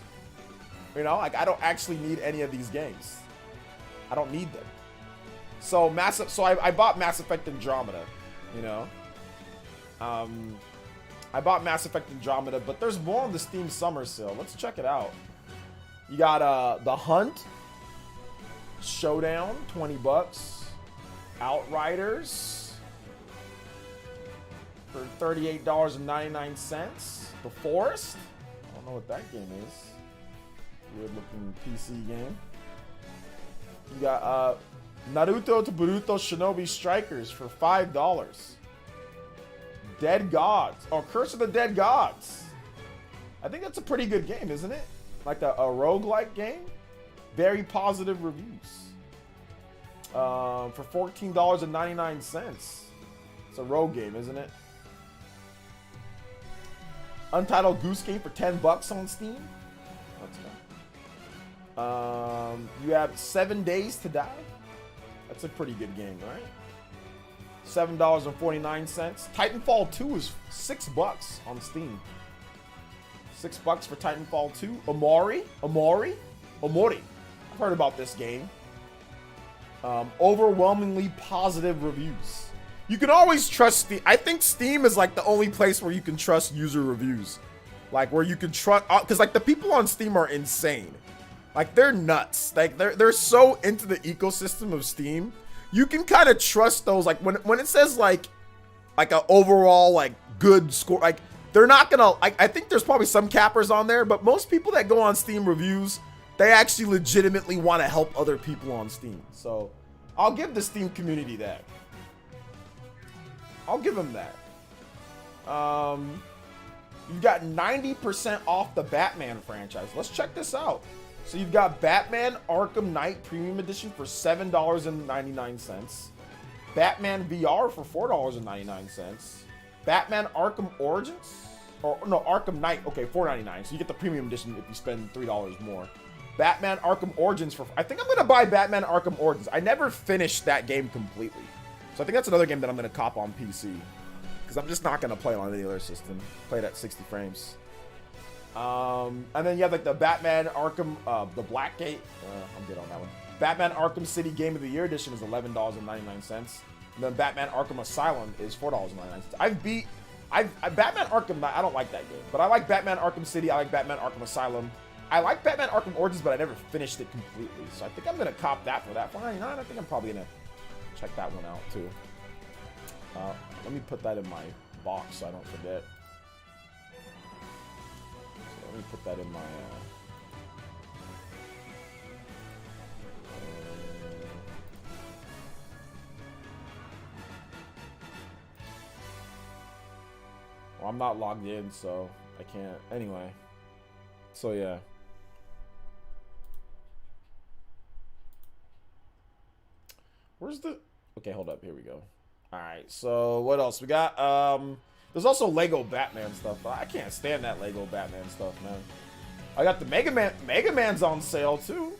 You know, like I don't actually need any of these games. I don't need them. So I bought Mass Effect Andromeda, you know. I bought Mass Effect Andromeda, but there's more on the Steam Summer Sale. Let's check it out. You got The Hunt, Showdown, $20. Outriders for $38.99. The Forest. I don't know what that game is. Weird looking PC game. You got Naruto to Boruto Shinobi Strikers for $5. Dead Gods. Oh, Curse of the Dead Gods. I think that's a pretty good game, isn't it? Like a roguelike game. Very positive reviews. For $14.99. It's a rogue game, isn't it? Untitled Goose Game for $10 on Steam. That's fine. You have 7 Days to Die. That's a pretty good game, right? $7.49. Titanfall 2 is $6 on Steam. $6 for Titanfall 2. Omori. I've heard about this game. Overwhelmingly positive reviews. You can always trust Steam. I think Steam is like the only place where you can trust user reviews. Like where you can trust, because like the people on Steam are insane. Like they're nuts. Like they're so into the ecosystem of Steam. You can kind of trust those. Like when it says like a overall like good score, like they're not gonna. I think there's probably some cappers on there, but most people that go on Steam reviews, they actually legitimately want to help other people on Steam. So I'll give the Steam community that. I'll give them that. You've got 90% off the Batman franchise. Let's check this out. So you've got Batman Arkham Knight Premium Edition for $7.99. Batman VR for $4.99. Batman Arkham Origins, or no, Arkham Knight, okay, $4.99. So you get the Premium Edition if you spend $3 more. Batman Arkham Origins for, I think I'm gonna buy Batman Arkham Origins. I never finished that game completely. So I think that's another game that I'm gonna cop on PC. Because I'm just not gonna play it on any other system. Play it at 60 frames. And then you have like the Batman Arkham, the Blackgate. I'm good on that one. Batman Arkham City Game of the Year Edition is $11.99. And then Batman Arkham Asylum is $4.99. Batman Arkham, I don't like that game. But I like Batman Arkham City, I like Batman Arkham Asylum. I like Batman Arkham Origins, but I never finished it completely. So I think I'm gonna cop that for that. $4.99, I think I'm probably gonna check that one out too. Let me put that in my box so I don't forget. So let me put that in my well, I'm not logged in, so I can't. Anyway, so yeah. Where's the... Okay, hold up. Here we go. Alright, so what else? We got, there's also Lego Batman stuff. I can't stand that Lego Batman stuff, man. I got the Mega Man. Mega Man's on sale, too.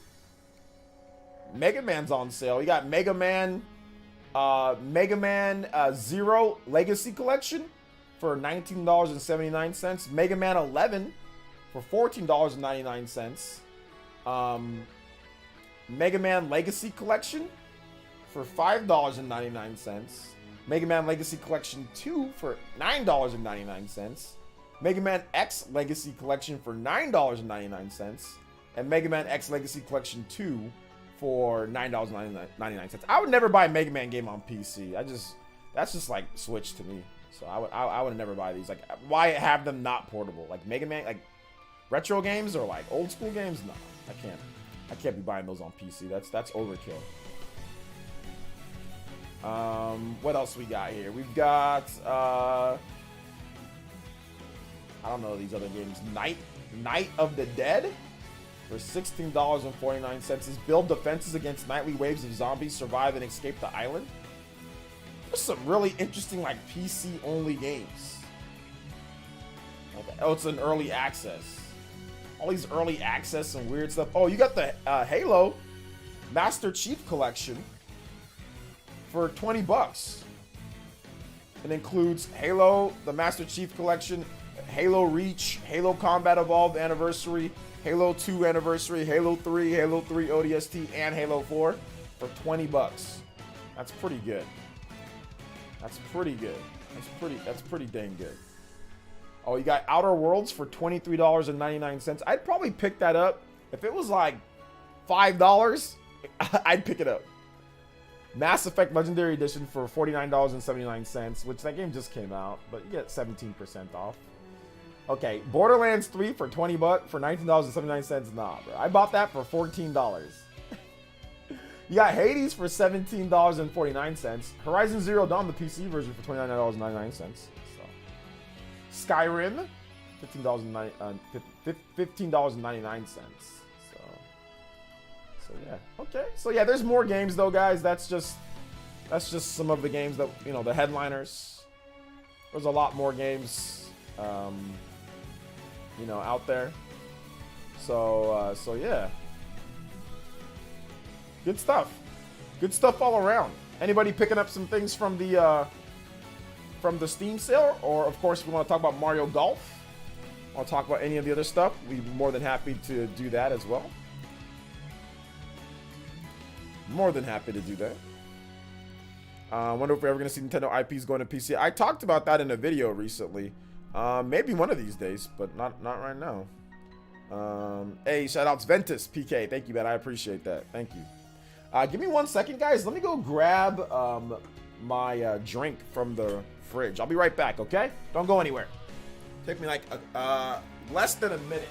Mega Man's on sale. You got Mega Man Zero Legacy Collection for $19.79. Mega Man 11 for $14.99. Mega Man Legacy Collection for $5.99. Mega Man Legacy Collection 2 for $9.99. Mega Man X Legacy Collection for $9.99. And Mega Man X Legacy Collection 2 for $9.99. I would never buy a Mega Man game on PC. That's just like Switch to me. So I would never buy these. Like, why have them not portable? Like Mega Man, like retro games or like old school games? No, I can't be buying those on PC. That's overkill. What else we got here? We've got I don't know these other games. Night of the Dead for $16.49. Is build defenses against nightly waves of zombies, survive and escape the island. There's some really interesting like PC only games. Okay. Oh, it's an early access. All these early access and weird stuff. Oh, you got the Halo Master Chief Collection for $20. It includes Halo, the Master Chief Collection. Halo Reach, Halo Combat Evolved Anniversary, Halo 2 Anniversary, Halo 3 ODST, and Halo 4 for 20 bucks. That's pretty good. That's pretty good. That's pretty dang good. Oh, you got Outer Worlds for $23.99. I'd probably pick that up. If it was like $5, I'd pick it up. Mass Effect Legendary Edition for $49.79, which that game just came out, but you get 17% off. Okay, Borderlands 3 for 20 bucks for $19.79. Nah, bro. I bought that for $14. You got Hades for $17.49. Horizon Zero Dawn, the PC version, for $29.99. So, Skyrim, $15.99. So yeah. Okay. So yeah, there's more games though, guys. That's just some of the games that, you know, the headliners. There's a lot more games, you know, out there. So yeah. Good stuff. Good stuff all around. Anybody picking up some things from the Steam sale? Or, of course, if we want to talk about Mario Golf, want to talk about any of the other stuff, we'd be more than happy to do that as well. More than happy to do that. I wonder if we're ever going to see Nintendo IPs going to PC. I talked about that in a video recently. Maybe one of these days, but not right now. Hey, shout-outs Ventus, PK. Thank you, man. I appreciate that. Thank you. Give me 1 second, guys. Let me go grab my drink from the fridge. I'll be right back, okay? Don't go anywhere. Take me like less than a minute.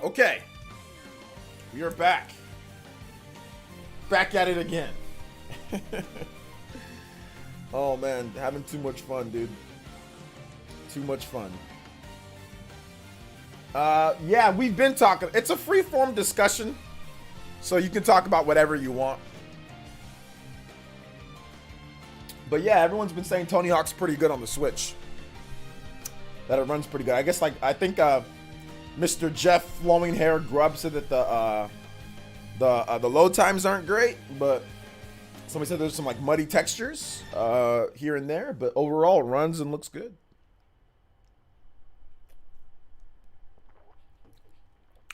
Okay, we are back. Back at it again. Oh man, having too much fun, dude. Too much fun. Yeah, we've been talking. It's a free-form discussion, so you can talk about whatever you want. But yeah, everyone's been saying Tony Hawk's pretty good on the Switch. That it runs pretty good. I guess, like, I think Mr. Jeff Flowing Hair Grub said that the load times aren't great, but somebody said there's some like muddy textures here and there, but overall it runs and looks good.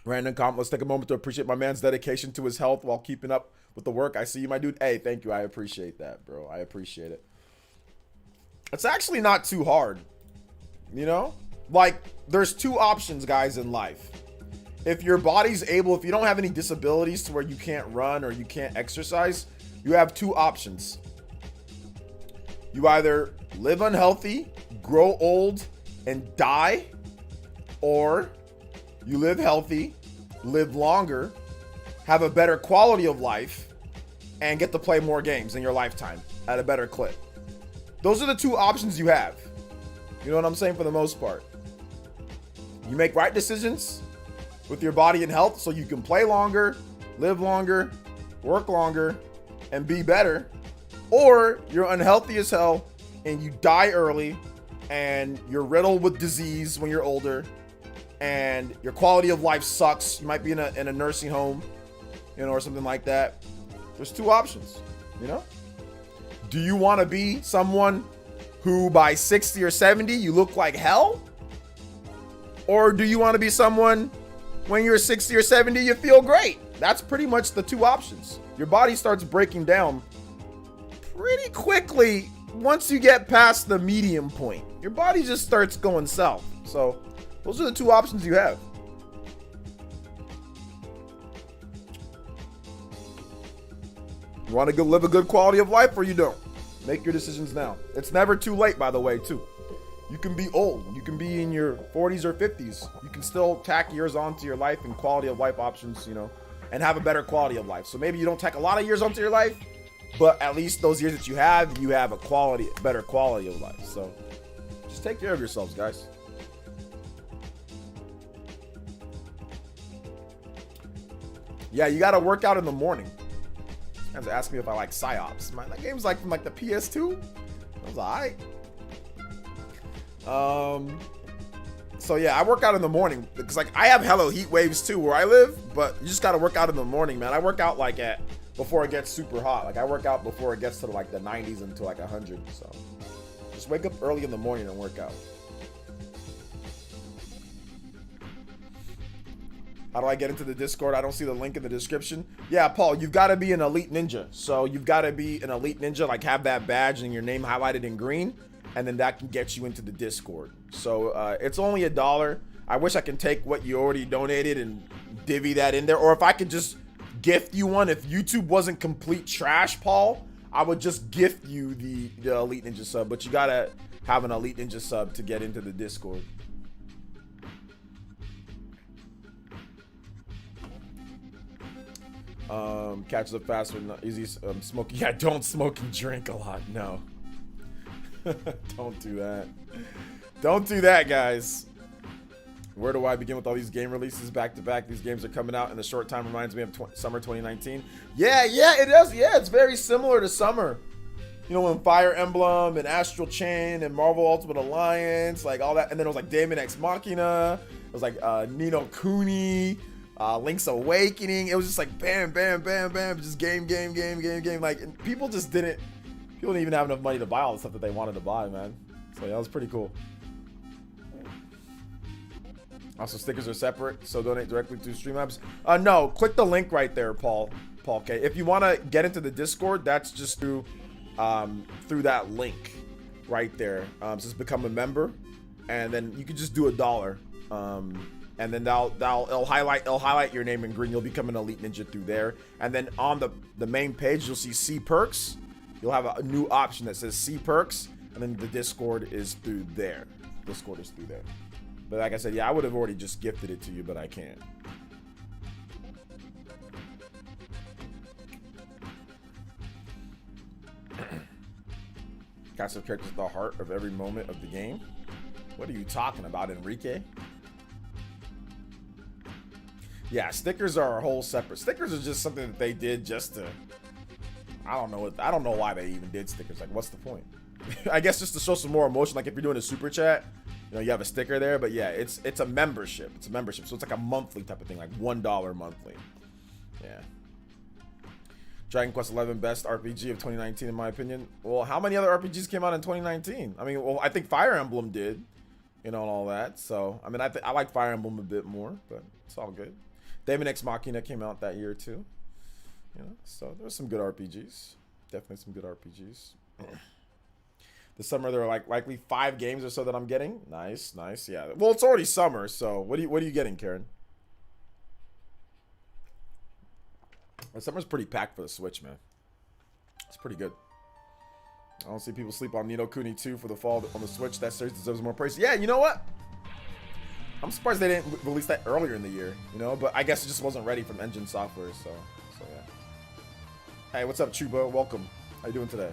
Random comment. Let's take a moment to appreciate my man's dedication to his health while keeping up with the work. I see you, my dude. Hey, thank you. I appreciate that, bro. I appreciate it. It's actually not too hard, you know? Like, there's two options, guys, in life. If your body's able, if you don't have any disabilities to where you can't run or you can't exercise, you have two options. You either live unhealthy, grow old, and die, or you live healthy, live longer, have a better quality of life, and get to play more games in your lifetime at a better clip. Those are the two options you have. You know what I'm saying? For the most part. You make right decisions with your body and health so you can play longer, live longer, work longer, and be better. Or you're unhealthy as hell and you die early and you're riddled with disease when you're older and your quality of life sucks. You might be in a nursing home, you know, or something like that. There's two options, you know? Do you want to be someone who by 60 or 70 you look like hell? Or do you want to be someone when you're 60 or 70 you feel great? That's pretty much the two options. Your body starts breaking down pretty quickly once you get past the medium point. Your body just starts going south. So those are the two options you have. You want to go live a good quality of life or you don't? Make your decisions now. It's never too late, by the way, too. You can be old. You can be in your 40s or 50s. You can still tack years onto your life and quality of life options, you know, and have a better quality of life. So maybe you don't tack a lot of years onto your life, but at least those years that you have a better quality of life. So just take care of yourselves, guys. Yeah, you gotta work out in the morning. Guys asked me if I like Psyops. Man, that game's like from like the PS2. I was alright. So yeah, I work out in the morning because like I have hello heat waves too where I live, but you just gotta work out in the morning, man. I work out like before it gets super hot. Like I work out before it gets to like the 90s and to like 100. So just wake up early in the morning and work out. How do I get into the Discord? I don't see the link in the description. Yeah, Paul, you've got to be an elite ninja. So you've got to be an elite ninja, like have that badge and your name highlighted in green, and then that can get you into the Discord. So it's only $1. I wish I can take what you already donated and divvy that in there, or if I could just gift you one. If YouTube wasn't complete trash, Paul, I would just gift you the elite ninja sub. But you gotta have an elite ninja sub to get into the Discord. Catches up faster, not easy. Smoking. Yeah, don't smoke and drink a lot. No. Don't do that. Don't do that, guys. Where do I begin with all these game releases back to back? These games are coming out in the short time. Reminds me of summer 2019. Yeah, it does. Yeah, it's very similar to summer. You know, when Fire Emblem and Astral Chain and Marvel Ultimate Alliance, like all that. And then it was like Daemon X Machina. It was like Ni no Kuni. Link's Awakening. It was just like bam, bam, bam, bam. Just game. Like, and people didn't even have enough money to buy all the stuff that they wanted to buy, man. So yeah, that was pretty cool. Also, stickers are separate, so donate directly to stream apps. No, click the link right there, Paul K. If you want to get into the Discord, that's just through that link right there. So just become a member, and then you can just do $1. And then it'll highlight your name in green. You'll become an elite ninja through there. And then on the main page, you'll see C perks. You'll have a new option that says C perks, and then the Discord is through there. Discord is through there. But like I said, yeah, I would have already just gifted it to you, but I can't. Cast of characters at the heart of every moment of the game. What are you talking about, Enrique? Yeah, stickers are a whole separate. Stickers are just something that they did just to. I don't know why they even did stickers. Like, what's the point? I guess just to show some more emotion. Like if you're doing a super chat, you know, you have a sticker there. But yeah, it's a membership. It's a membership, so it's like a monthly type of thing, like $1 monthly. Yeah. Dragon Quest XI best RPG of 2019 in my opinion. Well, how many other RPGs came out in 2019? I mean, well, I think Fire Emblem did, you know, and all that. So I mean, I like Fire Emblem a bit more, but it's all good. Daemon X Machina came out that year too. You know, so there's some good RPGs. Definitely some good RPGs. This summer there are like likely 5 games or so that I'm getting. Nice. Yeah. Well, it's already summer, so what are you getting, Karen? The summer's pretty packed for the Switch, man. It's pretty good. I don't see people sleep on Ni no Kuni 2 for the fall on the Switch. That series deserves more praise. Yeah, you know what? I'm surprised they didn't release that earlier in the year, you know, but I guess it just wasn't ready from Engine Software, so yeah. Hey, what's up, Chuba? Welcome. How you doing today?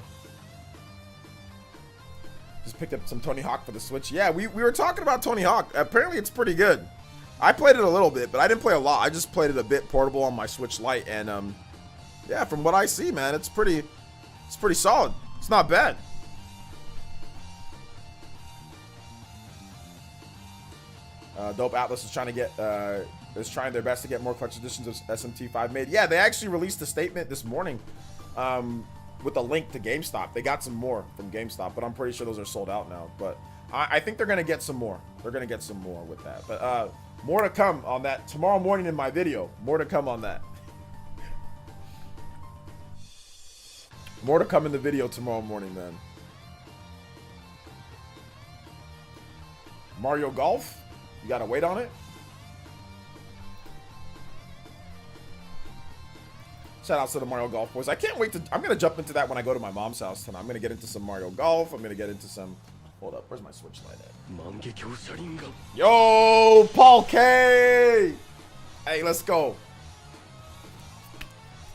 Just picked up some Tony Hawk for the Switch. Yeah, we were talking about Tony Hawk. Apparently it's pretty good. I played it a little bit, but I didn't play a lot. I just played it a bit portable on my Switch Lite, and yeah, from what I see, man, it's pretty solid. It's not bad. Dope Atlas is trying their best to get more collector's editions of SMT5 made. Yeah, they actually released a statement this morning with a link to GameStop. They got some more from GameStop, but I'm pretty sure those are sold out now. But I think they're going to get some more. They're going to get some more with that. But more to come on that tomorrow morning in my video. More to come on that. More to come in the video tomorrow morning, man. Mario Golf? You gotta wait on it? Shout out to the Mario Golf boys. I can't wait to... I'm gonna jump into that when I go to my mom's house tonight. I'm gonna get into some Mario Golf. I'm gonna get into some... Hold up. Where's my Switch Lite at? Yo, Paul K! Hey, let's go.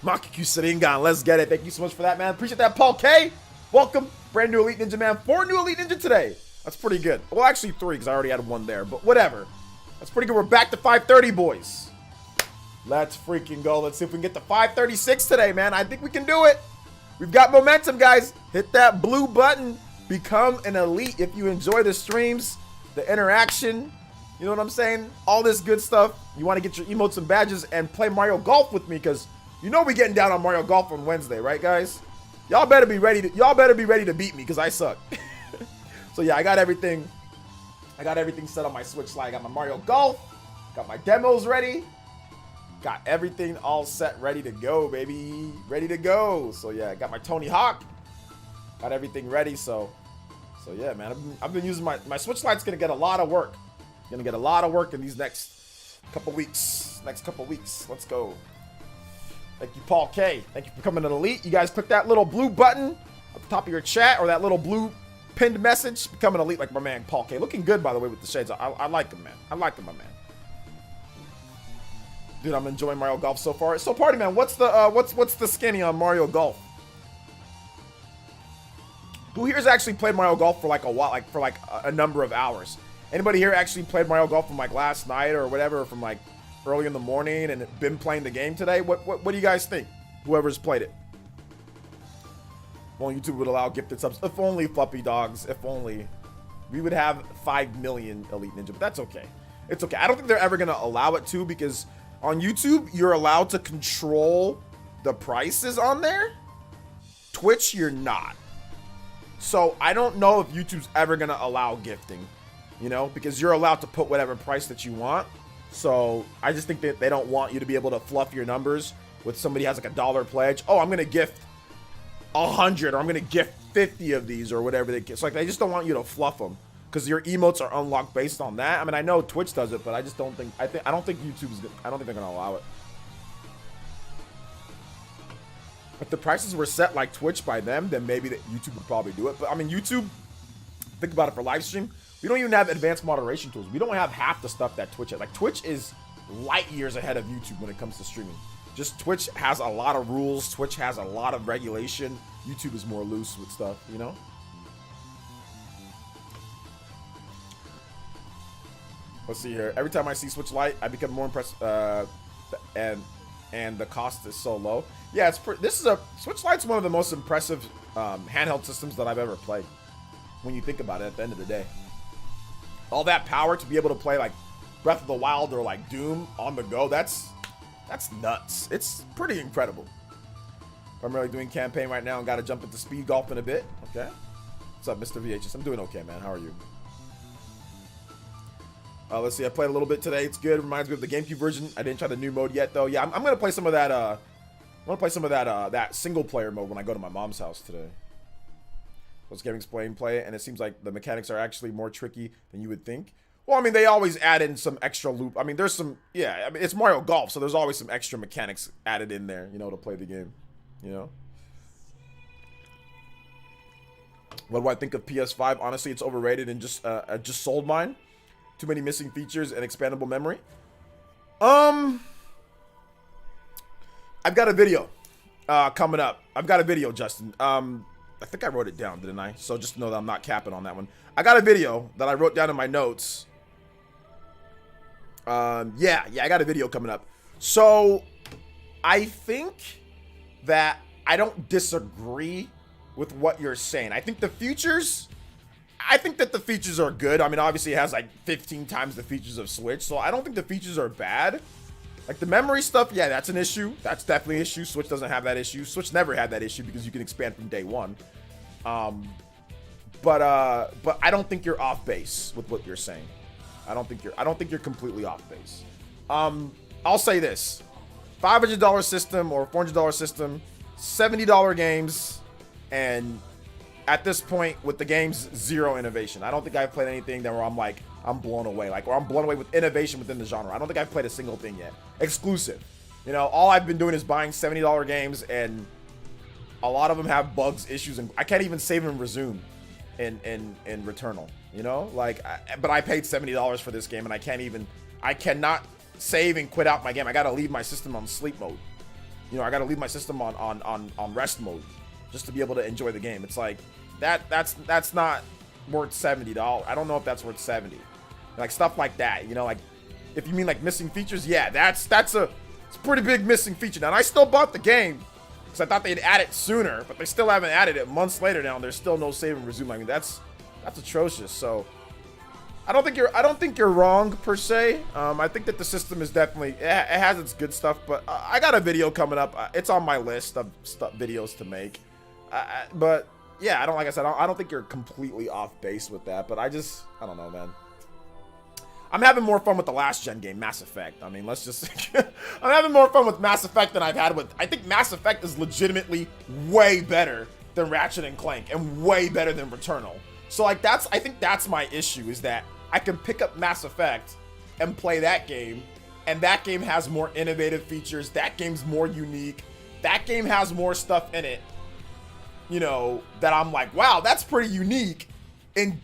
Mangekyo Sharingan. Let's get it. Thank you so much for that, man. Appreciate that, Paul K. Welcome. Brand new Elite Ninja, man. 4 new Elite Ninja today. That's pretty good. Well, actually 3 because I already had 1 there, but whatever. That's pretty good. We're back to 530, boys. Let's freaking go. Let's see if we can get to 536 today, man. I think we can do it. We've got momentum, guys. Hit that blue button. Become an elite if you enjoy the streams, the interaction. You know what I'm saying? All this good stuff. You want to get your emotes and badges and play Mario Golf with me, because you know we getting down on Mario Golf on Wednesday, right, guys? Y'all better be ready to beat me, because I suck. So yeah, I got everything set on my Switch Lite. I got my Mario Golf, got my demos ready, got everything all set, ready to go, baby. Ready to go. So yeah, I got my Tony Hawk, got everything ready. So yeah, man, I've been using my Switch Lite's gonna get a lot of work. Gonna get a lot of work in these next couple weeks. Let's go. Thank you, Paul K. Thank you for becoming an elite. You guys click that little blue button at the top of your chat, or that little blue pinned message. Become an elite like my man Paul K. Looking good, by the way, with the shades. I like him, man. I like him, my man. Dude, I'm enjoying Mario Golf so far. So, party man, what's the skinny on Mario Golf? Who here's actually played Mario Golf for like a while, like for like a number of hours? Anybody here actually played Mario Golf from like last night or whatever, from like early in the morning, and been playing the game today? What do you guys think? Whoever's played it. Well, YouTube would allow gifted subs. If only, Fluffy Dogs. If only. We would have 5 million Elite Ninja, but that's okay. It's okay. I don't think they're ever gonna allow it to, because on YouTube you're allowed to control the prices on there. Twitch, you're not. So I don't know if YouTube's ever gonna allow gifting, you know, because you're allowed to put whatever price that you want. So I just think that they don't want you to be able to fluff your numbers with somebody has like $1 pledge. Oh, I'm gonna gift 100, or I'm gonna gift 50 of these, or whatever they get. So like, they just don't want you to fluff them, because your emotes are unlocked based on that. I mean, I know Twitch does it, but I just don't think I don't think they're gonna allow it. If the prices were set like Twitch by them, then maybe YouTube would probably do it. But I mean, YouTube, think about it, for live stream, we don't even have advanced moderation tools. We don't have half the stuff that Twitch has. Like, Twitch is light years ahead of YouTube when it comes to streaming. Just Twitch has a lot of rules. Twitch has a lot of regulation. YouTube is more loose with stuff, you know? Let's see here. Every time I see Switch Lite, I become more impressed. And the cost is so low. Yeah, Switch Lite's one of the most impressive handheld systems that I've ever played. When you think about it, at the end of the day, all that power to be able to play like Breath of the Wild or like Doom on the go, that's nuts. It's pretty incredible. I'm really doing campaign right now and got to jump into speed golf in a bit. Okay. What's up, Mr. VHS? I'm doing okay, man. How are you? Let's see. I played a little bit today. It's good. Reminds me of the GameCube version. I didn't try the new mode yet, though. Yeah, I'm gonna play some of that. I'm gonna play some of that single player mode when I go to my mom's house today. Let's Gaming Explain play it, and it seems like the mechanics are actually more tricky than you would think. Well, I mean, they always add in some extra loop. I mean, there's some, yeah, I mean, it's Mario Golf, so there's always some extra mechanics added in there, you know, to play the game, you know? What do I think of PS5? Honestly, it's overrated and I just sold mine. Too many missing features and expandable memory. I've got a video coming up. I've got a video, Justin. I think I wrote it down, didn't I? So just know that I'm not capping on that one. I got a video that I wrote down in my notes. Yeah, I got a video coming up. So I think that I don't disagree with what you're saying. I think that the features are good. I mean, obviously it has like 15 times the features of Switch, so I don't think the features are bad. Like the memory stuff, yeah, that's an issue. That's definitely an issue. Switch doesn't have that issue. Switch never had that issue because you can expand from day one. But I don't think you're off base with what you're saying. I don't think you're completely off base. I'll say this: $500 system or $400 system, $70 games, and at this point with the games, zero innovation. I don't think I've played anything that where I'm blown away, or I'm blown away with innovation within the genre. I don't think I've played a single thing yet. Exclusive. You know, all I've been doing is buying $70 games, and a lot of them have bugs, issues, and I can't even save and resume in Returnal. You know, but I paid $70 for this game, and I cannot save and quit out my game. I gotta leave my system on sleep mode. You know, I gotta leave my system on rest mode just to be able to enjoy the game. It's like that's not worth $70. I don't know if that's worth 70. Like stuff like that, you know, like if you mean like missing features, yeah, that's It's a pretty big missing feature. Now, and I still bought the game because I thought they'd add it sooner, but they still haven't added it. Months later now, and there's still no save and resume. I mean, that's atrocious. So I don't think you're wrong per se. I think that the system is definitely, it has its good stuff, but I got a video coming up. It's on my list of videos to make. But yeah, like I said, I don't think you're completely off base with that, but I don't know, man. I'm having more fun with the last gen game, Mass Effect. I mean, let's just, I'm having more fun with Mass Effect than I've had with, I think Mass Effect is legitimately way better than Ratchet and Clank and way better than Returnal. So like I think that's my issue, is that I can pick up Mass Effect and play that game, and that game has more innovative features. That game's more unique. That game has more stuff in it, you know, that I'm like, wow, that's pretty unique in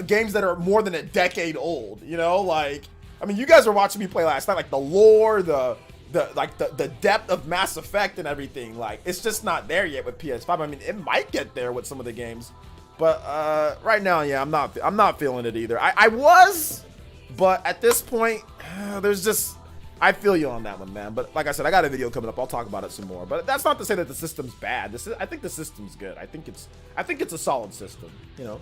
games that are more than a decade old, you know? Like, I mean, you guys were watching me play last night, like the lore, the depth of Mass Effect and everything. Like, it's just not there yet with PS5. I mean, it might get there with some of the games, but right now, yeah, I'm not feeling it either. I was, but at this point, there's just, I feel you on that one, man. But like I said, I got a video coming up. I'll talk about it some more. But that's not to say that the system's bad. I think the system's good. I think it's a solid system, you know.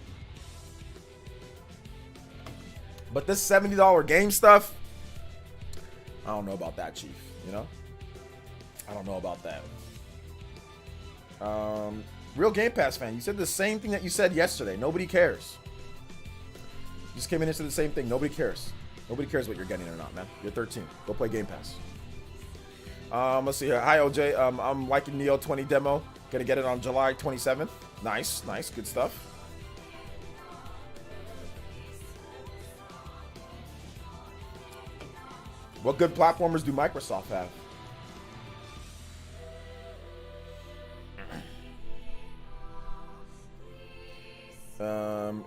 But this $70 game stuff, I don't know about that, Chief, you know? I don't know about that. Real Game Pass fan, you said the same thing that you said yesterday. Nobody cares. You just came in and said the same thing. Nobody cares. Nobody cares what you're getting or not, man. You're 13. Go play Game Pass. Let's see here. Hi, OJ. I'm liking Neo 20 demo. Gonna get it on July 27th. Nice. Good stuff. What good platformers do Microsoft have?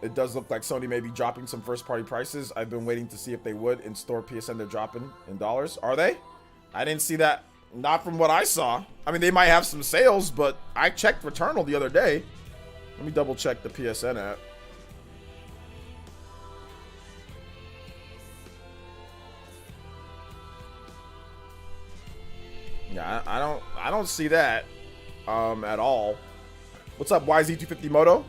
It does look like Sony may be dropping some first-party prices. I've been waiting to see if they would. In-store PSN, they're dropping in dollars. Are they? I didn't see that. Not from what I saw. I mean, they might have some sales, but I checked Returnal the other day. Let me double-check the PSN app. Yeah, I don't see that at all. What's up, YZ250 Moto?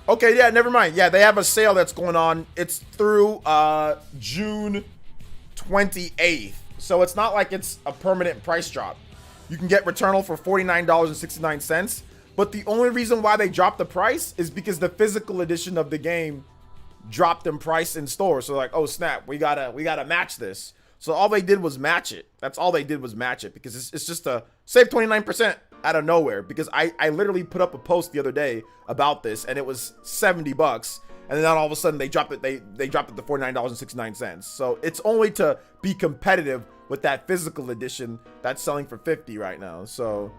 Okay, yeah, never mind. Yeah, they have a sale that's going on. It's through June 28th. So it's not like it's a permanent price drop. You can get Returnal for $49.69. But the only reason why they dropped the price is because the physical edition of the game dropped in price in store. So like, oh snap, we gotta match this. So all they did was match it. That's all they did was match it, because it's just a save 29% out of nowhere. Because I literally put up a post the other day about this, and it was $70, and then all of a sudden they dropped it. They dropped it to $49.69. So it's only to be competitive with that physical edition that's selling for $50 right now. So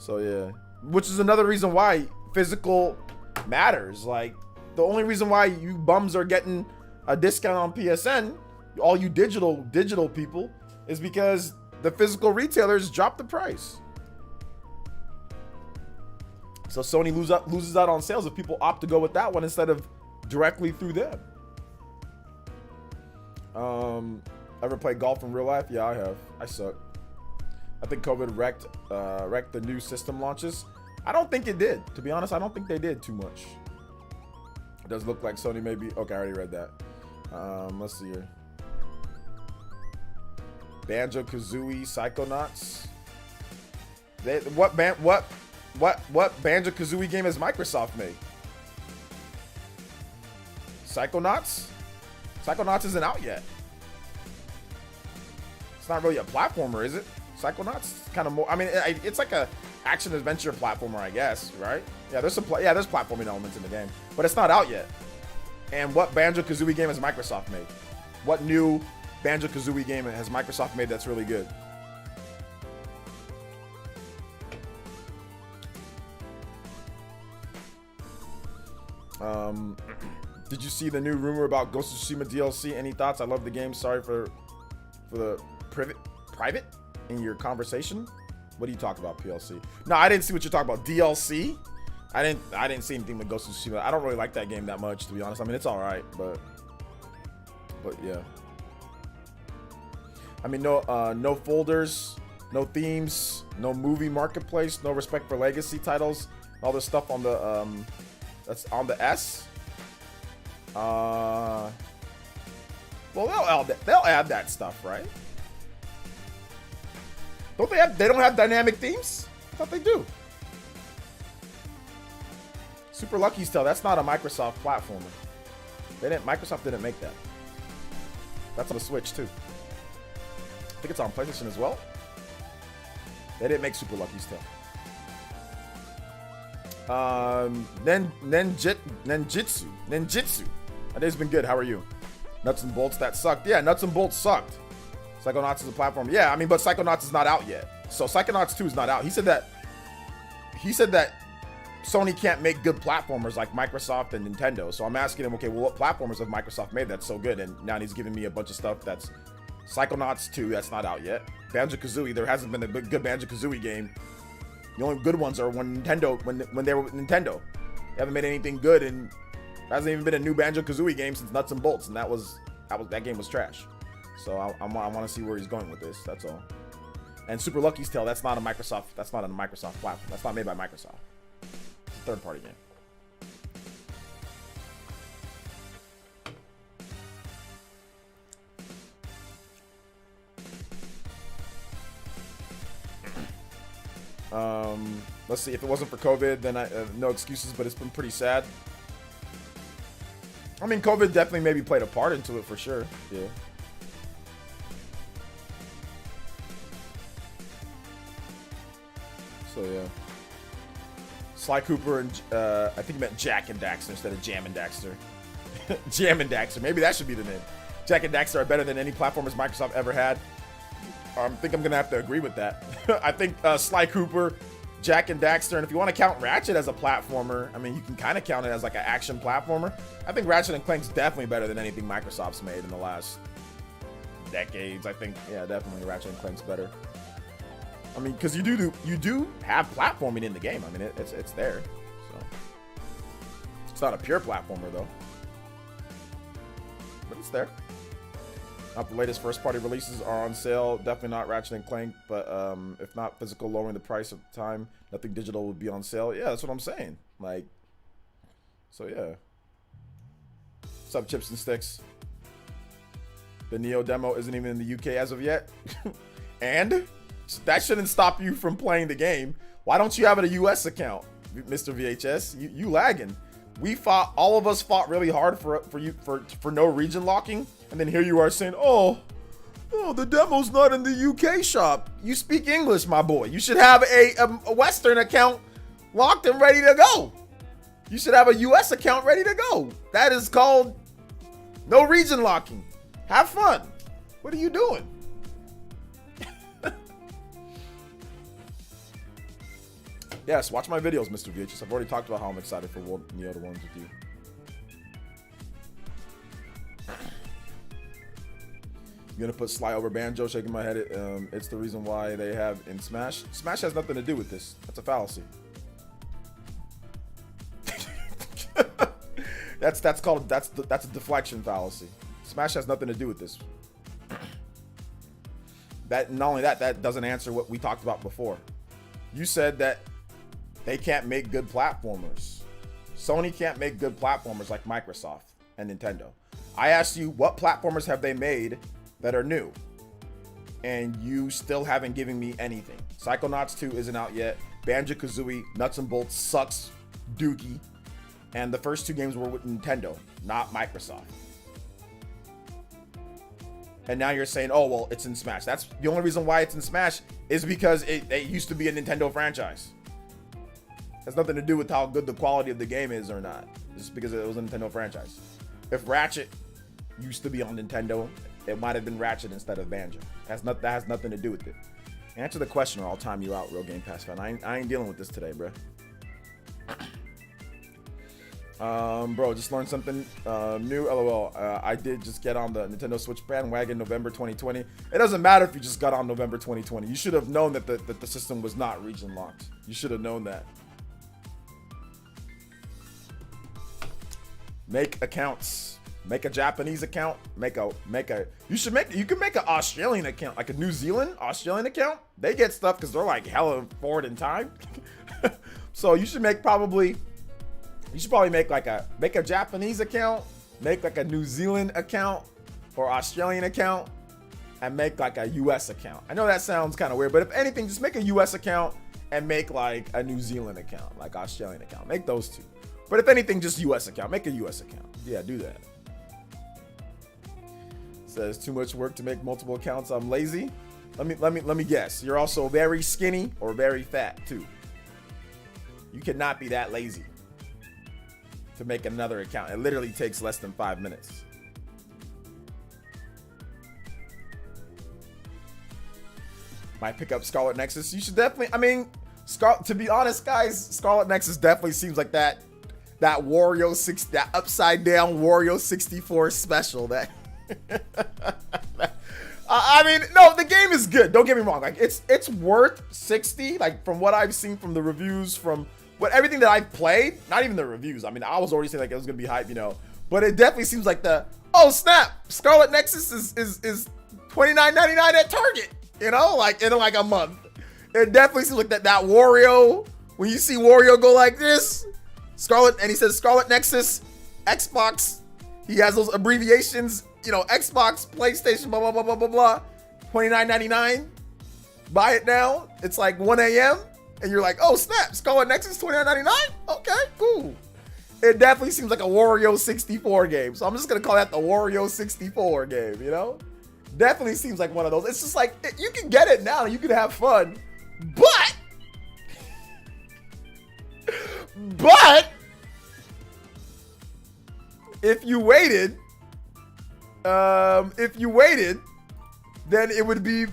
yeah, which is another reason why physical matters. Like, the only reason why you bums are getting a discount on PSN, all you digital people, is because the physical retailers drop the price. So Sony loses out on sales if people opt to go with that one instead of directly through them. Ever play golf in real life? Yeah, I have. I suck. I think COVID wrecked the new system launches. I don't think it did. To be honest, I don't think they did too much. It does look like Sony maybe. Okay, I already read that. Let's see here. Banjo-Kazooie Psychonauts. What Banjo-Kazooie game has Microsoft made? Psychonauts? Psychonauts isn't out yet. It's not really a platformer, is it? Psychonauts kind of more. I mean, it's like a action adventure platformer, I guess, right? Yeah, there's there's platforming elements in the game, but it's not out yet. And what Banjo-Kazooie game has Microsoft made? What new Banjo-Kazooie game has Microsoft made that's really good? Did you see the new rumor about Ghost of Tsushima DLC? Any thoughts? I love the game. Sorry for the private in your conversation. What do you talk about, PLC? No, I didn't see what you're talking about. DLC? I didn't see anything with Ghost of Tsushima. I don't really like that game that much, to be honest. I mean, it's all right, but yeah. I mean, no folders, no themes, no movie marketplace, no respect for legacy titles, all this stuff on the that's on the S. Well, they'll add that stuff, right? Don't they have? They don't have dynamic themes? I thought they do. Super Lucky's Tale. That's not a Microsoft platformer. Microsoft didn't make that. That's on the Switch too. I think it's on PlayStation as well. They didn't make Super Lucky's Tale. Ninjitsu. That day's been good. How are you? Nuts and Bolts, that sucked. Yeah, Nuts and Bolts sucked. Psychonauts is a platform. Yeah, I mean, but Psychonauts is not out yet. So Psychonauts 2 is not out. He said that Sony can't make good platformers like Microsoft and Nintendo. So I'm asking him, okay, well, what platformers have Microsoft made that's so good? And now he's giving me a bunch of stuff that's Psychonauts 2, that's not out yet. Banjo-Kazooie, there hasn't been a good Banjo-Kazooie game. The only good ones are when they were with Nintendo. They haven't made anything good, and there hasn't even been a new Banjo-Kazooie game since Nuts and Bolts, and that game was trash. So I want to see where he's going with this. That's all. And Super Lucky's Tale, that's not a Microsoft. That's not a Microsoft platform. That's not made by Microsoft. It's a third-party game. Let's see. If it wasn't for COVID, then no excuses. But it's been pretty sad. I mean, COVID definitely maybe played a part into it for sure. Yeah. So yeah. Sly Cooper and I think he meant Jack and Daxter instead of Jam and Daxter. Jam and Daxter. Maybe that should be the name. Jack and Daxter are better than any platformers Microsoft ever had. I think I'm gonna have to agree with that. I think Sly Cooper, Jack and Daxter, and if you want to count Ratchet as a platformer, I mean, you can kind of count it as like an action platformer. I think Ratchet and Clank's definitely better than anything Microsoft's made in the last decades. I think, yeah, definitely Ratchet and Clank's better. I mean, because you do have platforming in the game. I mean, it's there. So it's not a pure platformer though, but it's there. Not the latest first-party releases are on sale. Definitely not Ratchet and Clank, but if not physical, lowering the price of time, nothing digital would be on sale. Yeah, that's what I'm saying. Like, so yeah. What's up, Chips and Sticks? The Neo demo isn't even in the UK as of yet. And that shouldn't stop you from playing the game. Why don't you have a US account, Mr. VHS? You lagging. All of us fought really hard for no region locking, and then here you are saying, oh, the demo's not in the UK shop. You speak English, my boy. You should have a Western account locked and ready to go. You should have a US account ready to go. That is called no region locking. Have fun. What are you doing? Yes, watch my videos, Mr. VHS. I've already talked about how I'm excited for Neo the ones with you. You're gonna put Sly over Banjo, shaking my head. It's the reason why they have in Smash. Smash has nothing to do with this. That's a fallacy. that's a deflection fallacy. Smash has nothing to do with this. That not only that doesn't answer what we talked about before. You said that they can't make good platformers. Sony can't make good platformers like Microsoft and Nintendo. I asked you, what platformers have they made that are new? And you still haven't given me anything. Psychonauts 2 isn't out yet. Banjo-Kazooie, Nuts and Bolts sucks dookie. And the first two games were with Nintendo, not Microsoft. And now you're saying, oh, well, it's in Smash. That's the only reason why it's in Smash is because it used to be a Nintendo franchise. Has nothing to do with how good the quality of the game is or not. It's just because it was a Nintendo franchise. If Ratchet used to be on Nintendo, it might have been Ratchet instead of Banjo. That has nothing to do with it. Answer the question or I'll time you out, Real Game Pass fan. I ain't dealing with this today, bro. Bro, just learned something new. LOL. I did just get on the Nintendo Switch bandwagon November 2020. It doesn't matter if you just got on November 2020. You should have known that the system was not region locked. You should have known that. Make accounts. Make a Japanese account. You can make an Australian account, like a New Zealand, Australian account. They get stuff because they're like hella forward in time. So you should probably make a Japanese account, make like a New Zealand account or Australian account, and make like a US account. I know that sounds kind of weird, but if anything, just make a US account and make like a New Zealand account, like Australian account. Make those two. But if anything, just US account. Make a US account. Yeah, do that. Says too much work to make multiple accounts. I'm lazy. Let me guess. You're also very skinny or very fat too. You cannot be that lazy to make another account. It literally takes less than 5 minutes. Might pick up Scarlet Nexus. You should definitely, I mean, to be honest, guys, Scarlet Nexus definitely seems like that Wario 6, that upside down Wario 64 special. That I mean, no, the game is good. Don't get me wrong. Like it's worth 60. Like from what I've seen from the reviews, from everything that I've played, not even the reviews. I mean, I was already saying like it was gonna be hype, you know. But it definitely seems like oh snap, Scarlet Nexus is $29.99 at Target. You know, like in like a month. It definitely seems like that Wario, when you see Wario go like this, Scarlet, and he says Scarlet Nexus, Xbox, he has those abbreviations, you know, Xbox, PlayStation, blah, blah, blah, blah, blah, blah, $29.99. Buy it now. It's like 1 a.m. and you're like, oh snap, Scarlet Nexus, $29.99? Okay, cool. It definitely seems like a Wario 64 game. So I'm just going to call that the Wario 64 game, you know? Definitely seems like one of those. It's just like, you can get it now. You can have fun. But if you waited, then it would be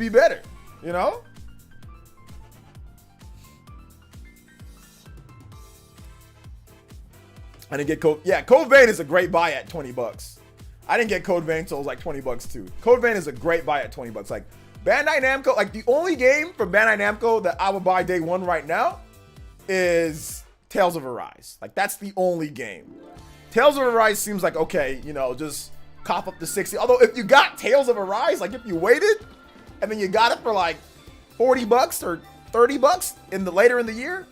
better, you know? I didn't get Code. Yeah, Code Vein is a great buy at $20. I didn't get Code Vein until it was like $20 too. Code Vein is a great buy at $20. Like Bandai Namco, like the only game from Bandai Namco that I would buy day one right now is Tales of Arise. Like that's the only game. Tales of Arise seems like, okay, you know, just cop up to 60. Although if you got Tales of Arise, like if you waited and then you got it for like $40 or $30 later in the year,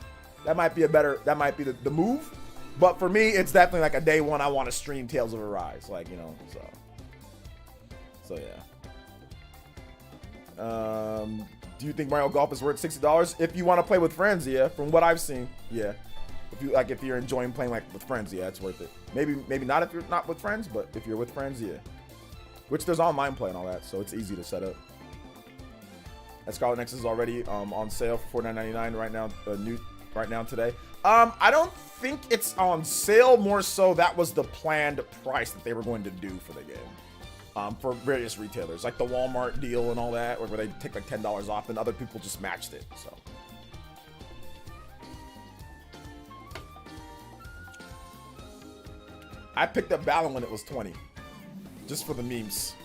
that might be the move. But for me, it's definitely like a day one. I want to stream Tales of Arise, like, you know, so yeah. Do you think Mario Golf is worth $60? If you want to play with friends, yeah. From what I've seen, yeah. If you're enjoying playing like with friends, yeah, it's worth it. Maybe not if you're not with friends, but if you're with friends, yeah. Which there's online play and all that, so it's easy to set up. That Scarlet Nexus is already on sale for $49.99 right now, right now today. I don't think it's on sale. More so, that was the planned price that they were going to do for the game. For various retailers, like the Walmart deal and all that, where they take like $10 off, and other people just matched it. So. I picked up Balan when it was 20, just for the memes.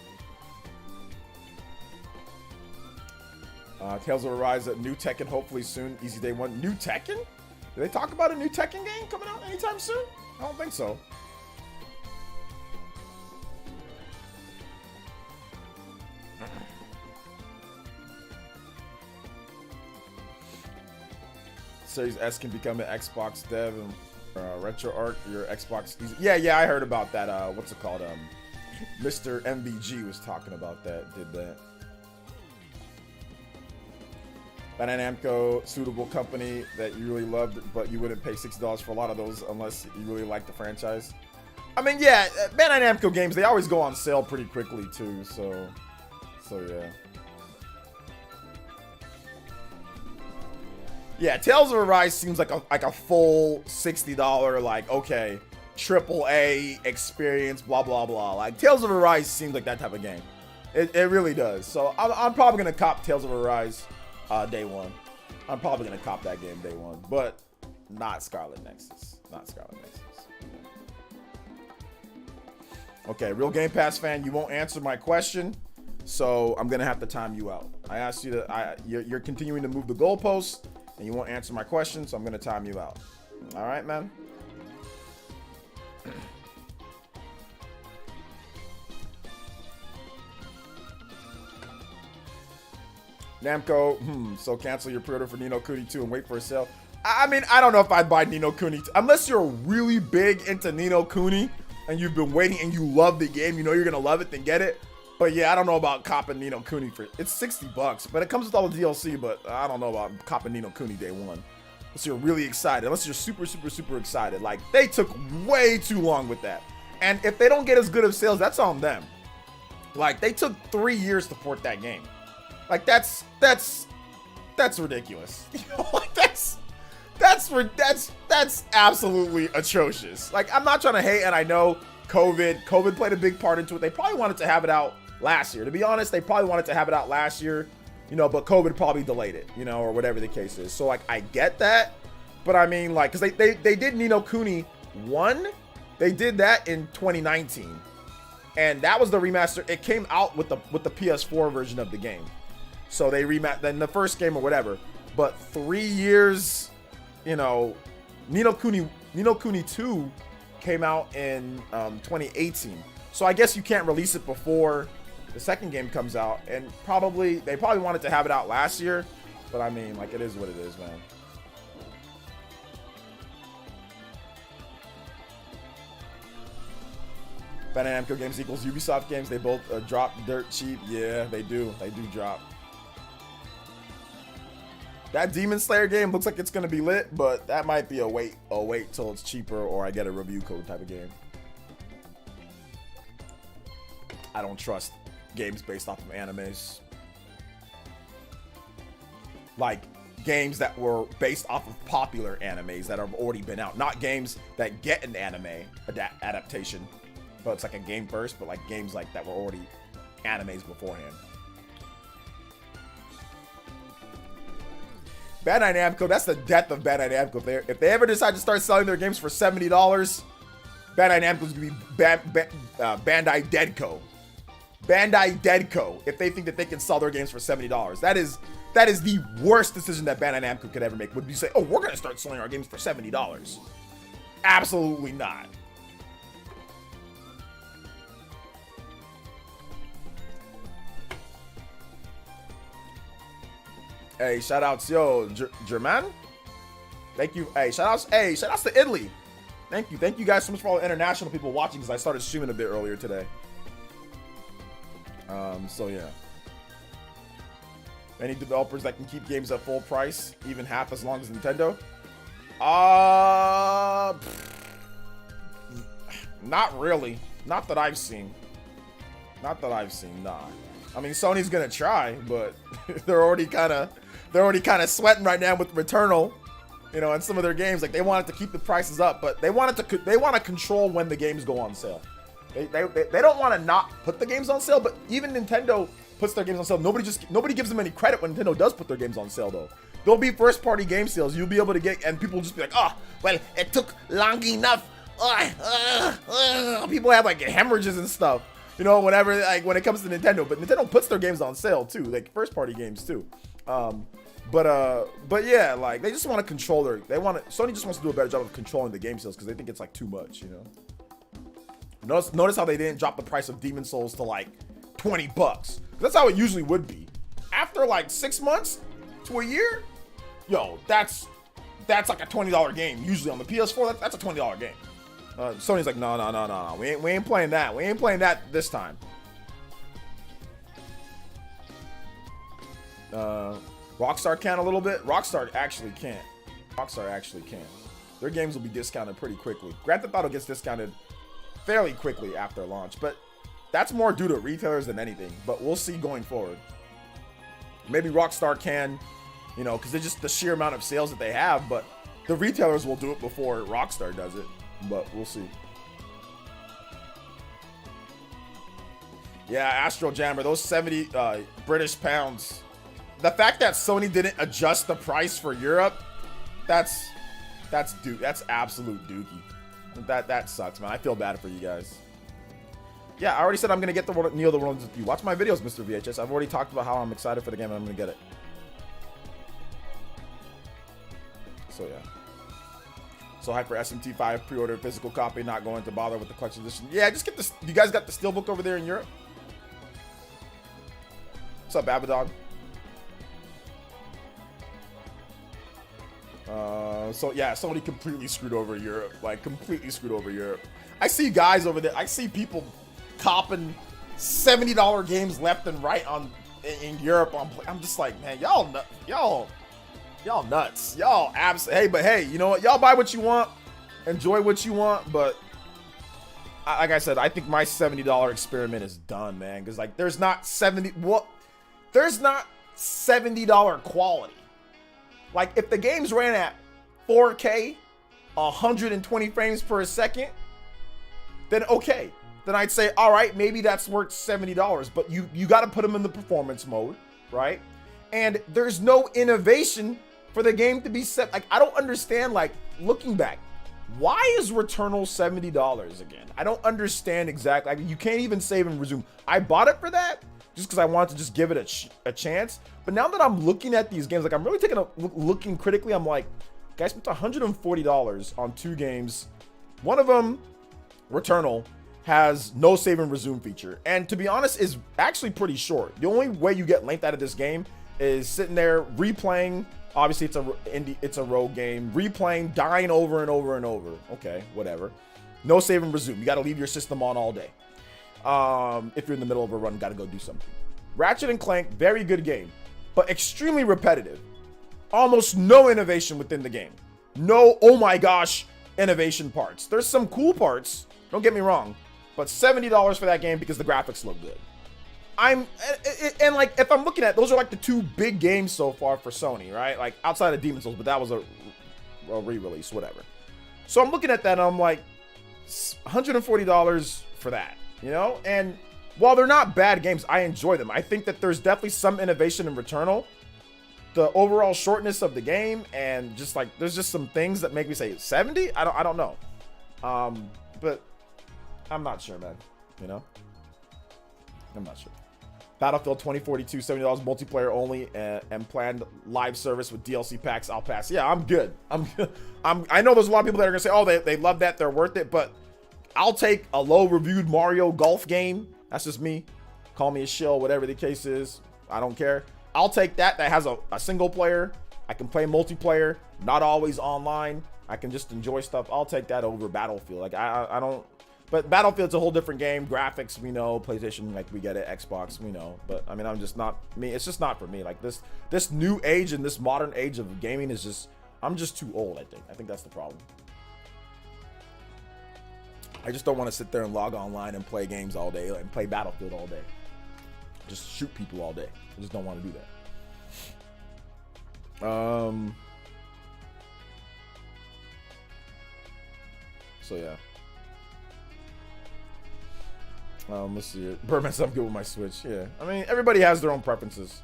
Tales of Arise, a new Tekken, hopefully soon. Easy day one. New Tekken? Did they talk about a new Tekken game coming out anytime soon? I don't think so. Series S can become an Xbox dev and RetroArch, your Xbox. Yeah, I heard about that. What's it called? Mr. MVG was talking about that. Did that. Bandai Namco, suitable company that you really loved, but you wouldn't pay $60 for a lot of those unless you really like the franchise. I mean, yeah, Bandai Namco games, they always go on sale pretty quickly too. So yeah. Yeah, Tales of Arise seems like a full $60, like, okay, AAA experience, blah, blah, blah. Like, Tales of Arise seems like that type of game. It really does. So I'm probably going to cop Tales of Arise day one. I'm probably going to cop that game day one, but not Scarlet Nexus. Not Scarlet Nexus. Okay, Real Game Pass fan, you won't answer my question, so I'm going to have to time you out. I asked you to, you're continuing to move the goalposts, and you won't answer my question, so I'm going to time you out. All right, man? Namco, so cancel your pre-order for Ni no Kuni 2 and wait for a sale. I mean, I don't know if I'd buy Ni no Kuni 2. Unless you're really big into Ni no Kuni and you've been waiting and you love the game, you know you're going to love it, then get it. But yeah, I don't know about copping Ni no Kuni for it's $60, but it comes with all the DLC, but I don't know about copping Ni no Kuni day one. Unless you're really excited, unless you're super, super, super excited. Like, they took way too long with that. And if they don't get as good of sales, that's on them. Like, they took 3 years to port that game. Like, that's ridiculous. You know, like, that's absolutely atrocious. Like, I'm not trying to hate, and I know COVID played a big part into it. They probably wanted to have it out last year. To be honest, they probably wanted to have it out last year, you know, but COVID probably delayed it, you know, or whatever the case is. So, like, I get that, but I mean, like, because they did Ni no Kuni 1, they did that in 2019, and that was the remaster. It came out with the PS4 version of the game, so they remastered then the first game or whatever. But 3 years, you know, Ni no Kuni 2 came out in 2018, so I guess you can't release it before the second game comes out, and they probably wanted to have it out last year, but I mean, like, it is what it is, man. Bandai Namco games equals Ubisoft games. They both drop dirt cheap. Yeah, they do. They do drop. That Demon Slayer game looks like it's gonna be lit, but that might be a wait till it's cheaper or I get a review code type of game. I don't trust games based off of animes. Like, games that were based off of popular animes that have already been out. Not games that get an anime adaptation, but it's like a game first, but like games like that were already animes beforehand. Bandai Namco, that's the death of Bandai Namco. If they ever decide to start selling their games for $70, Bandai Namco's gonna be Bandai Deadco. Bandai Deadco, if they think that they can sell their games for $70. That is the worst decision that Bandai Namco could ever make. Would you say, oh, we're gonna start selling our games for $70? Absolutely not. Hey, shout outs, yo, German. Thank you. Hey, shout outs to Italy. Thank you guys so much for all the international people watching, because I started streaming a bit earlier today. So yeah. Any developers that can keep games at full price, even half as long as Nintendo? Not really. Not that I've seen. Nah. I mean, Sony's gonna try, but they're already kind of sweating right now with Returnal, you know, and some of their games. Like, they wanted to keep the prices up, but they want to control when the games go on sale. They don't want to not put the games on sale, but even Nintendo puts their games on sale. Nobody gives them any credit when Nintendo does put their games on sale, though. There'll be first party game sales you'll be able to get, and people will just be like, oh, well, it took long enough. People have like hemorrhages and stuff, you know, whenever, like, when it comes to Nintendo. But Nintendo puts their games on sale too, like first party games too. But yeah, like, they just want to control Sony just wants to do a better job of controlling the game sales, because they think it's like too much, you know. Notice how they didn't drop the price of Demon Souls to like $20. That's how it usually would be. After like 6 months to a year, yo, that's like a $20 game. Usually on the PS4, that's a $20 game. Sony's like, no. We ain't playing that. We ain't playing that this time. Rockstar can a little bit. Rockstar actually can't. Their games will be discounted pretty quickly. Grand Theft Auto gets discounted fairly quickly after launch, but that's more due to retailers than anything. But we'll see going forward. Maybe Rockstar can, you know, because it's just the sheer amount of sales that they have, but the retailers will do it before Rockstar does it. But we'll see. Yeah, Astro Jammer, those 70 British pounds. The fact that Sony didn't adjust the price for Europe, that's absolute dookie. That sucks, man. I feel bad for you guys. Yeah, I already said I'm gonna get the Neo the World with you. Watch my videos, Mr. VHS. I've already talked about how I'm excited for the game and I'm gonna get it. So yeah. So Hyper SMT5 pre-order physical copy, not going to bother with the collection edition. Yeah, just get this. You guys got the steelbook over there in Europe? What's up, Abadog? So yeah, Sony completely screwed over Europe. Like completely screwed over Europe. I see guys over there. I see people copping $70 games left and right in Europe. I'm just like, man, y'all nuts. Y'all hey, but hey, you know what? Y'all buy what you want, enjoy what you want. But like I said, I think my $70 experiment is done, man. Because like, there's not $70 quality. Like if the games ran at 4K, 120 frames per second, then okay. Then I'd say, all right, maybe that's worth $70. But you got to put them in the performance mode, right? And there's no innovation for the game to be set. Like, I don't understand, like, looking back, why is Returnal $70 again? I don't understand exactly. I mean, you can't even save and resume. I bought it for that just because I wanted to just give it a chance. But now that I'm looking at these games, like, I'm really taking a looking critically. I'm like, guys, spent $140 on 2 games. One of them, Returnal, has no save and resume feature, and to be honest, is actually pretty short. The only way you get length out of this game is sitting there replaying. Obviously, it's a rogue game. Replaying, dying over and over and over. Okay, whatever. No save and resume. You got to leave your system on all day. If you're in the middle of a run, got to go do something. Ratchet and Clank, very good game, but extremely repetitive. Almost no innovation within the game. No, oh my gosh, innovation parts. There's some cool parts. Don't get me wrong. But $70 for that game because the graphics look good. And like, if I'm looking at, those are like the 2 big games so far for Sony, right? Like outside of Demon's Souls, but that was a re-release, whatever. So I'm looking at that and I'm like, $140 for that, you know? And while they're not bad games, I enjoy them. I think that there's definitely some innovation in Returnal. The overall shortness of the game and just like, there's just some things that make me say 70. I don't know. But I'm not sure, man. You know? I'm not sure. Battlefield 2042, $70 multiplayer only, and planned live service with DLC packs. I'll pass. Yeah, I'm good. I know there's a lot of people that are gonna say, oh, they love that, they're worth it, but I'll take a low-reviewed Mario Golf game. That's just me. Call me a shill, whatever the case is. I don't care. I'll take that has a single player. I can play multiplayer, not always online. I can just enjoy stuff. I'll take that over Battlefield. Like I don't. But Battlefield's a whole different game. Graphics, we know. PlayStation, like we get it. Xbox, we know. But I mean, I'm just not me. It's just not for me. Like this new age and this modern age of gaming is just. I'm just too old. I think that's the problem. I just don't want to sit there and log online and play games all day and play Battlefield all day. Just shoot people all day. I just don't want to do that. So yeah. Let's see it. Birdman said I'm good with my Switch. Yeah. I mean, everybody has their own preferences.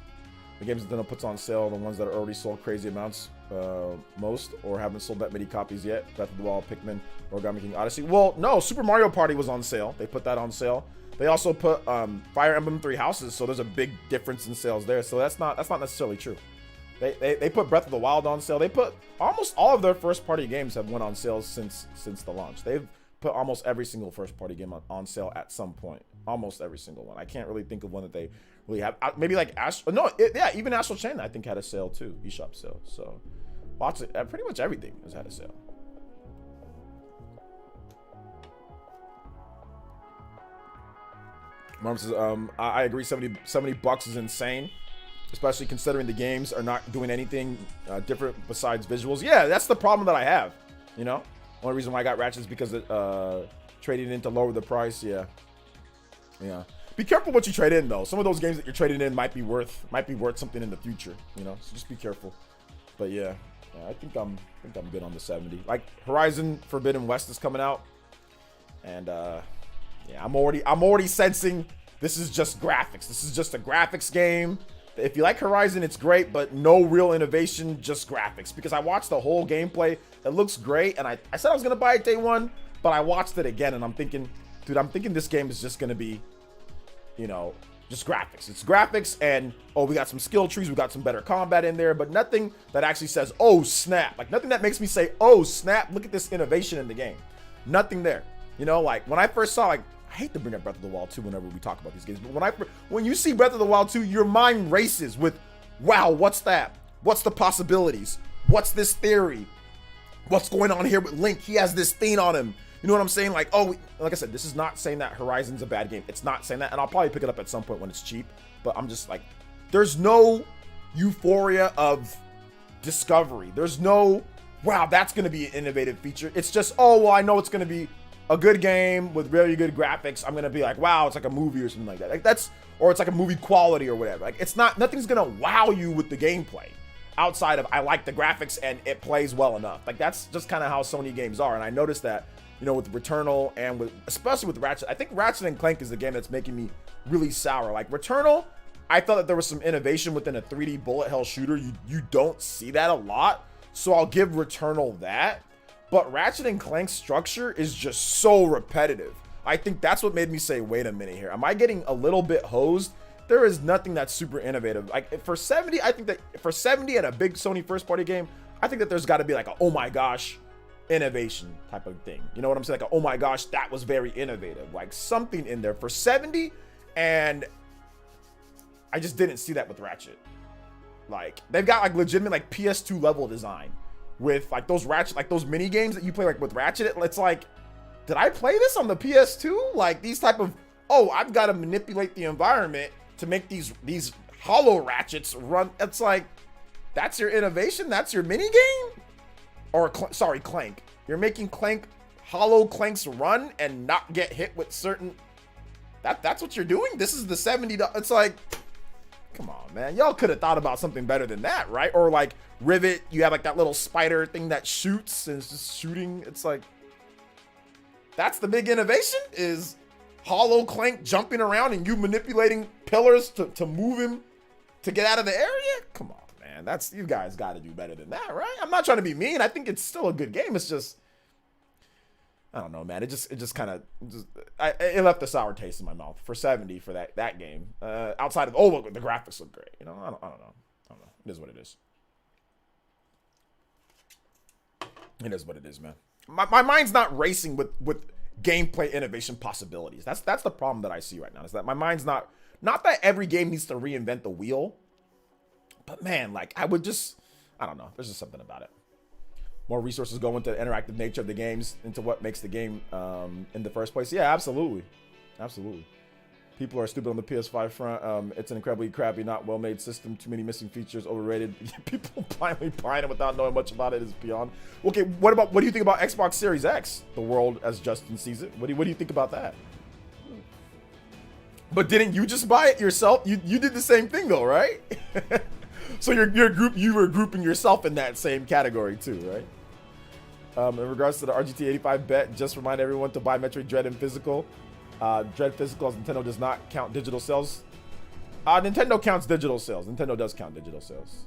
The games that Nintendo puts on sale, the ones that are already sold crazy amounts, most, or haven't sold that many copies yet. Breath of the Wild, Pikmin, Origami King Odyssey. Well, no, Super Mario Party was on sale. They put that on sale. They also put Fire Emblem 3 Houses, so there's a big difference in sales there. So that's not necessarily true. They put Breath of the Wild on sale. They put almost all of their first party games have went on sale since the launch. They've put almost every single first party game on sale at some point. Almost every single one. I can't really think of one that they really have. Maybe like even Astral Chain I think had a sale too, eShop sale. So lots of pretty much everything has had a sale. Mom says, I agree. 70 bucks is insane, especially considering the games are not doing anything different besides visuals. Yeah, that's the problem that I have. You know, only reason why I got Ratchet is because it trading in to lower the price. Yeah. Be careful what you trade in though. Some of those games that you're trading in might be worth something in the future. You know, so just be careful. But yeah, I think I'm good on the 70. Like Horizon Forbidden West is coming out, and yeah, I'm already sensing this is just graphics. This is just a graphics game. If you like Horizon, it's great, but no real innovation, just graphics. Because I watched the whole gameplay. It looks great, and I said I was gonna buy it day one, but I watched it again, and I'm thinking, dude, this game is just gonna be, you know, just graphics. It's graphics, and oh, we got some skill trees, we got some better combat in there, but nothing that actually says, oh snap. Like nothing that makes me say, oh snap, look at this innovation in the game. Nothing there. You know, like when I first saw, like, I hate to bring up Breath of the Wild 2 whenever we talk about these games, but when you see Breath of the Wild 2, your mind races with, wow, what's that? What's the possibilities? What's this theory? what's going on here with Link? He has this thing on him. You know what I'm saying? Like, oh, like I said, this is not saying that Horizon's a bad game. It's not saying that, and I'll probably pick it up at some point when it's cheap. But I'm just like, there's no euphoria of discovery. There's no, wow, that's going to be an innovative feature. It's just, oh, well, I know it's going to be a good game with really good graphics. I'm going to be like, wow, it's like a movie or something like that. Like that's, or it's like a movie quality or whatever. Like it's not, nothing's going to wow you with the gameplay outside of, I like the graphics and it plays well enough. Like that's just kind of how Sony games are. And I noticed that, you know, with Returnal and with, especially with Ratchet, I think Ratchet and Clank is the game that's making me really sour. Like Returnal, I thought that there was some innovation within a 3D bullet hell shooter. You don't see that a lot. So I'll give Returnal that. But Ratchet and Clank's structure is just so repetitive. I think that's what made me say, wait a minute here. Am I getting a little bit hosed? There is nothing that's super innovative. Like for 70, I think that for 70 at a big Sony first party game, I think that there's got to be like a, oh my gosh, innovation type of thing. You know what I'm saying? Like a, oh my gosh, that was very innovative. Like something in there for 70, and I just didn't see that with Ratchet. Like they've got like legitimate like PS2 level design with like those Ratchet, like those mini games that you play like with Ratchet. It's like, did I play this on the PS2? Like these type of, oh, I've got to manipulate the environment to make these hollow ratchets run. It's like, that's your innovation? That's your mini game? Or sorry, Clank. You're making hollow Clanks run and not get hit with certain, that's what you're doing? This is the $70. It's like, come on, man. Y'all could have thought about something better than that, right? Or like Rivet, you have like that little spider thing that shoots and it's just shooting. It's like, that's the big innovation, is hollow Clank jumping around and you manipulating pillars to move him to get out of the area? Come on, man. That's, you guys got to do better than that, right? I'm not trying to be mean. I think it's still a good game. It's just, I don't know, man. It just kind of, it left a sour taste in my mouth for 70 for that game. Outside of, oh, look, the graphics look great. You know, I don't know. It is what it is. It is what it is, man. My mind's not racing with gameplay innovation possibilities. That's the problem that I see right now. Is that my mind's not that every game needs to reinvent the wheel, but man, like I don't know. There's just something about it. More resources go into the interactive nature of the games, into what makes the game in the first place. Yeah, absolutely. People are stupid on the PS5 front. It's an incredibly crappy, not well-made system. Too many missing features, overrated. People blindly buying it without knowing much about it is beyond. Okay, what do you think about Xbox Series X? The world as Justin sees it. What do you think about that? But didn't you just buy it yourself? You did the same thing though, right? So you were grouping yourself in that same category too, right? In regards to the RGT 85 bet, just remind everyone to buy Metroid Dread in physical. Dread physical, as Nintendo does not count digital sales. Nintendo counts digital sales. Nintendo does count digital sales.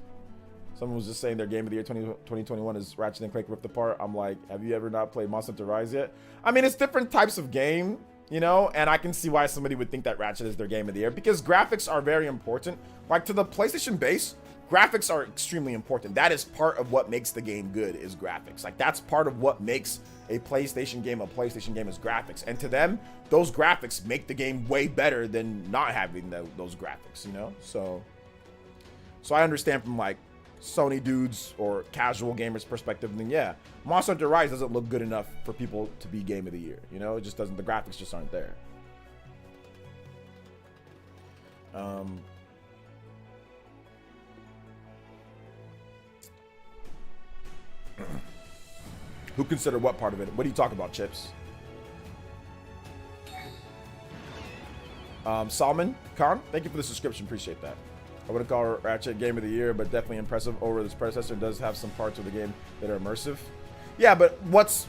Someone was just saying their game of the year 2021 is Ratchet and Clank Ripped Apart. I'm like, have you ever not played Monster Hunter Rise yet? I mean, it's different types of game, you know, and I can see why somebody would think that Ratchet is their game of the year, because graphics are very important. Like to the PlayStation base, graphics are extremely important. That is part of what makes the game good, is graphics. Like that's part of what makes a PlayStation game is graphics. And to them, those graphics make the game way better than not having those graphics, you know? So I understand from like Sony dudes or casual gamers perspective, and then yeah, Monster Hunter Rise doesn't look good enough for people to be game of the year, you know? It just doesn't, the graphics just aren't there. Who considered what part of it? What do you talk about, Chips? Salman Khan, thank you for the subscription. Appreciate that. I wouldn't call Ratchet Game of the Year, but definitely impressive over this predecessor. It does have some parts of the game that are immersive. Yeah, but what's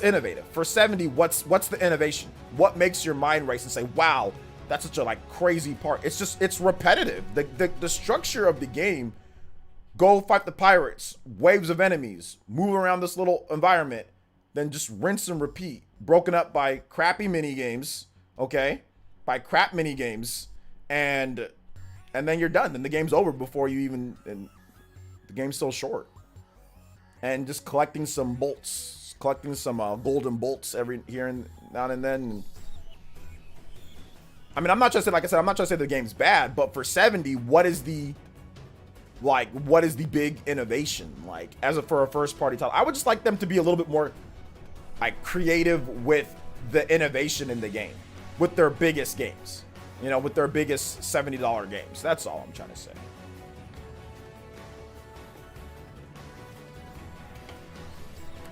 innovative? For 70, what's the innovation? What makes your mind race and say, wow, that's such a like crazy part? It's repetitive. The structure of the game. Go fight the pirates, waves of enemies, move around this little environment, then just rinse and repeat. Broken up by crappy mini games, okay? By crap mini games, and then you're done. Then the game's over before you even. And the game's so short. And just collecting some bolts, collecting some golden bolts every here and now and then. I mean, I'm not trying to say, like I said, I'm not trying to say the game's bad, but for 70, what is the like, what is the big innovation, like, for a first-party title? I would just like them to be a little bit more, like, creative with the innovation in the game, with their biggest games, you know, with their biggest $70 games. That's all I'm trying to say.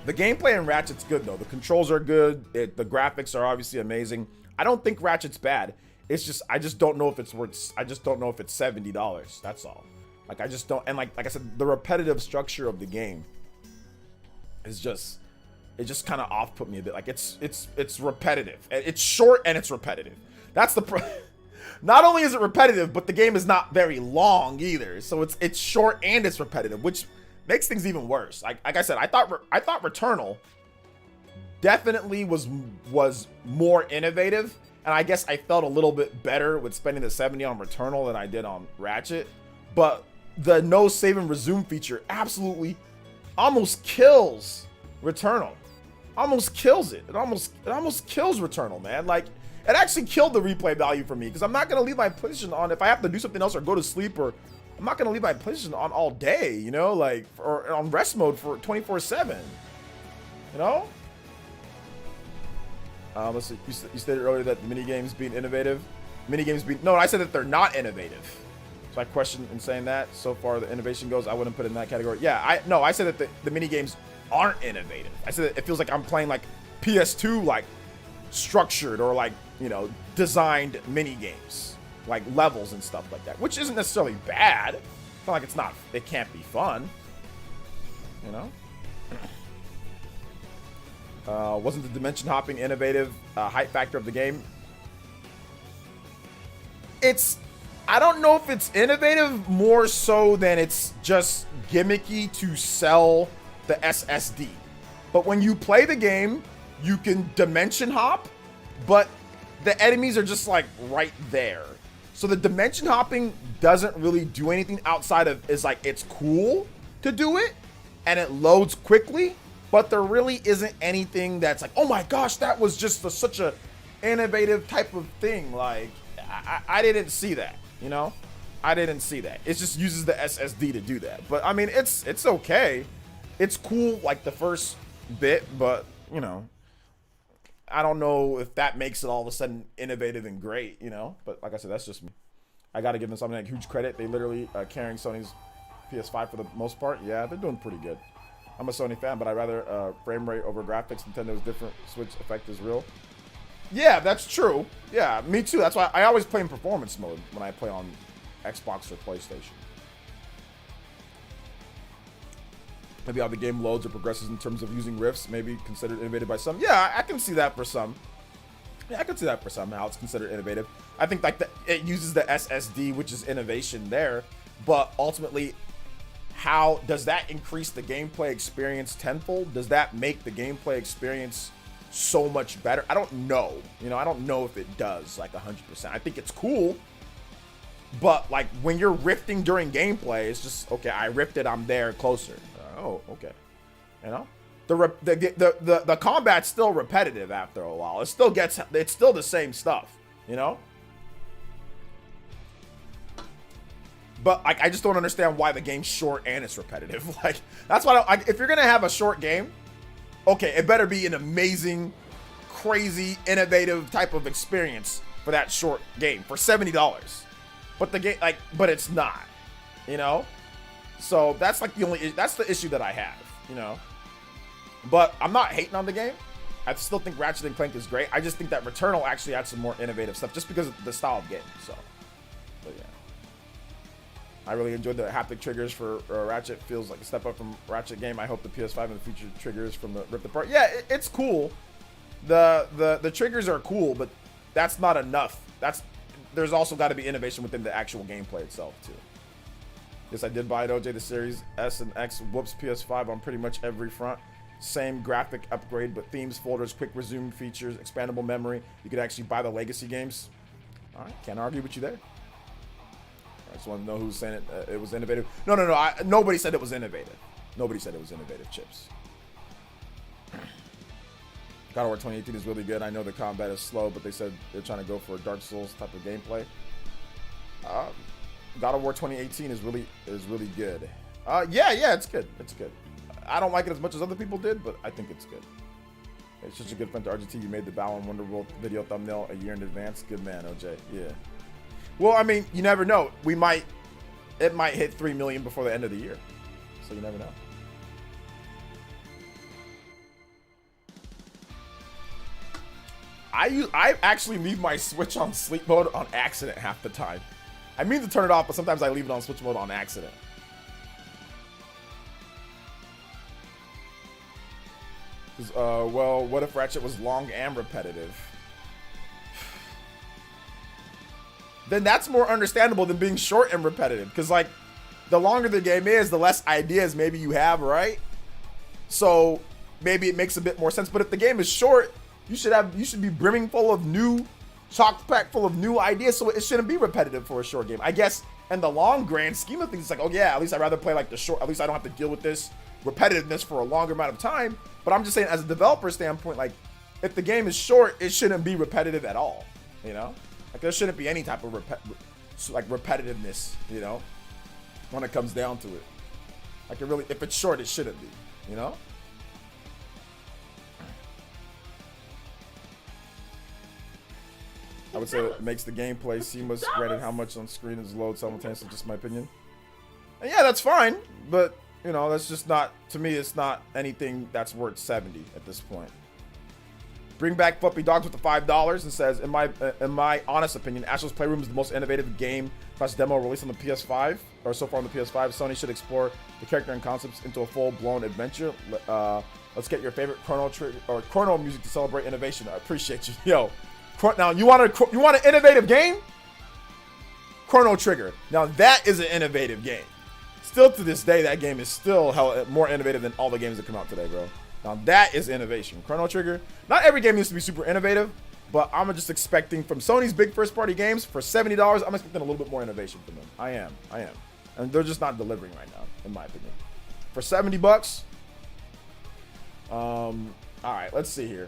The gameplay in Ratchet's good, though. The controls are good. The graphics are obviously amazing. I don't think Ratchet's bad. It's just, I just don't know if it's worth, I just don't know if it's $70. That's all. Like, I just don't, and like I said, the repetitive structure of the game is just, it just kind of off-put me a bit. Like, it's repetitive. It's short and it's repetitive. That's the not only is it repetitive, but the game is not very long either. So it's short and it's repetitive, which makes things even worse. Like I said, I thought Returnal definitely was more innovative, and I guess I felt a little bit better with spending the 70 on Returnal than I did on Ratchet. But the no save and resume feature absolutely almost kills Returnal. Almost kills it. It almost kills Returnal, man. Like, it actually killed the replay value for me, because I'm not gonna leave my PlayStation on if I have to do something else or go to sleep, or I'm not gonna leave my PlayStation on all day, you know, like, or on rest mode for 24/7, you know. Let's see. You stated earlier that the mini games being innovative. No, I said that they're not innovative. So I questioned in saying that. So far, the innovation goes, I wouldn't put it in that category. Yeah, I said that the mini games aren't innovative. I said that it feels like I'm playing like PS2, like structured or like, you know, designed mini games, like levels and stuff like that, which isn't necessarily bad. It's not like it can't be fun, you know. Wasn't the dimension hopping innovative hype factor of the game? I don't know if it's innovative, more so than it's just gimmicky to sell the SSD. But when you play the game, you can dimension hop, but the enemies are just like right there. So the dimension hopping doesn't really do anything outside of, it's cool to do it and it loads quickly, but there really isn't anything that's like, oh my gosh, that was just such a innovative type of thing. Like, I didn't see that, you know? I didn't see that. It just uses the SSD to do that. But I mean, it's okay. It's cool, like the first bit, but you know, I don't know if that makes it all of a sudden innovative and great, you know? But like I said, that's just me. I got to give them something like huge credit. They literally carrying Sony's PS5 for the most part. Yeah, they're doing pretty good. I'm a Sony fan, but I'd rather frame rate over graphics. Nintendo's different Switch effect is real. Yeah, that's true. Yeah, me too. That's why I always play in performance mode when I play on Xbox or PlayStation. Maybe how the game loads or progresses in terms of using rifts, maybe considered innovative by some. Yeah, I can see that for some. Yeah, I can see that for some, how it's considered innovative. I think like it uses the SSD, which is innovation there, but ultimately, how does that increase the gameplay experience tenfold? Does that make the gameplay experience so much better? I don't know. You know, I don't know if it does like 100%. I think it's cool, but like when you're rifting during gameplay, it's just okay. I rifted, I'm there, closer. Oh, okay. You know, the combat's still repetitive after a while. It's still the same stuff. You know. But like, I just don't understand why the game's short and it's repetitive. Like, that's why if you're gonna have a short game, okay, it better be an amazing, crazy, innovative type of experience for that short game for $70. But the game, but it's not, you know. So that's like that's the issue that I have, you know. But I'm not hating on the game. I still think Ratchet and Clank is great. I just think that Returnal actually had some more innovative stuff just because of the style of game. So, but yeah. I really enjoyed the haptic triggers for Ratchet. Feels like a step up from Ratchet game. I hope the PS5 and the future triggers from the Rift Apart. Yeah, it's cool. The triggers are cool, but that's not enough. There's also got to be innovation within the actual gameplay itself too. Yes, I did buy it, OJ. The Series S and X whoops PS5 on pretty much every front. Same graphic upgrade, but themes, folders, quick resume features, expandable memory. You could actually buy the legacy games. All right, can't argue with you there. I just want to know who's saying it was innovative. No. Nobody said it was innovative. Nobody said it was innovative, Chips. God of War 2018 is really good. I know the combat is slow, but they said they're trying to go for a Dark Souls type of gameplay. God of War 2018 is really good. Yeah, it's good. It's good. I don't like it as much as other people did, but I think it's good. It's such a good friend to RGT. You made the Balan Wonderworld video thumbnail a year in advance. Good man, OJ. Yeah. Well, I mean, you never know. It might hit 3 million before the end of the year. So you never know. I actually leave my Switch on sleep mode on accident half the time. I mean to turn it off, but sometimes I leave it on Switch mode on accident. Well, what if Ratchet was long and repetitive? Then that's more understandable than being short and repetitive. Because, like, the longer the game is, the less ideas maybe you have, right? So maybe it makes a bit more sense. But if the game is short, you should be brimming full of new, chock-packed full of new ideas. So it shouldn't be repetitive for a short game. I guess in the long grand scheme of things, it's like, oh yeah, at least I'd rather play like the short. At least I don't have to deal with this repetitiveness for a longer amount of time. But I'm just saying, as a developer standpoint, like, if the game is short, it shouldn't be repetitive at all, you know? Like, there shouldn't be any type of repetitiveness, you know, when it comes down to it. Like, it really, if it's short, it shouldn't be, you know? I would say it makes the gameplay seamless, granted how much on screen is load simultaneously, just my opinion. And yeah, that's fine, but, you know, that's just not, to me, it's not anything that's worth 70 at this point. Bring back Fluffy Dogs with the $5 and says, in my honest opinion, Astro's Playroom is the most innovative game / demo released on the PS5, or so far on the PS5. Sony should explore the character and concepts into a full-blown adventure. Let's get your favorite Chrono music to celebrate innovation. I appreciate you. Yo, now you want an innovative game? Chrono Trigger. Now that is an innovative game. Still to this day, that game is still more innovative than all the games that come out today, bro. Now that is innovation. Chrono Trigger. Not every game needs to be super innovative, but I'm just expecting from Sony's big first-party games for $70, I'm expecting a little bit more innovation from them. I am. And they're just not delivering right now, in my opinion. For $70, all right, let's see here.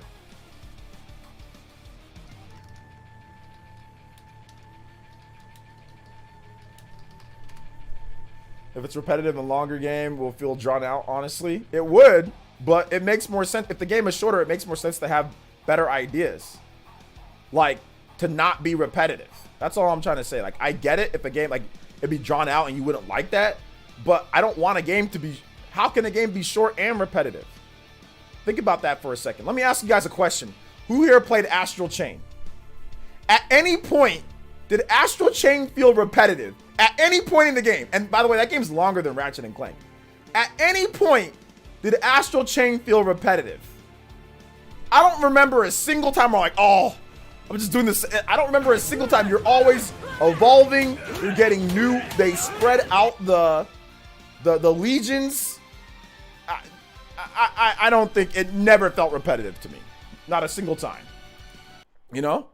If it's repetitive and longer game, will feel drawn out, honestly. It would, but it makes more sense. If the game is shorter, it makes more sense to have better ideas. Like, to not be repetitive. That's all I'm trying to say. Like, I get it if a game, like, it'd be drawn out and you wouldn't like that, but I don't want a game to be, how can a game be short and repetitive? Think about that for a second. Let me ask you guys a question. Who here played Astral Chain? At any point, did Astral Chain feel repetitive? At any point in the game, and by the way, that game's longer than Ratchet and Clank. At any point, did Astral Chain feel repetitive? I don't remember a single time where I'm like, oh, I'm just doing this. I don't remember a single time. You're always evolving. You're getting new. They spread out the legions. I don't think it never felt repetitive to me. Not a single time. You know?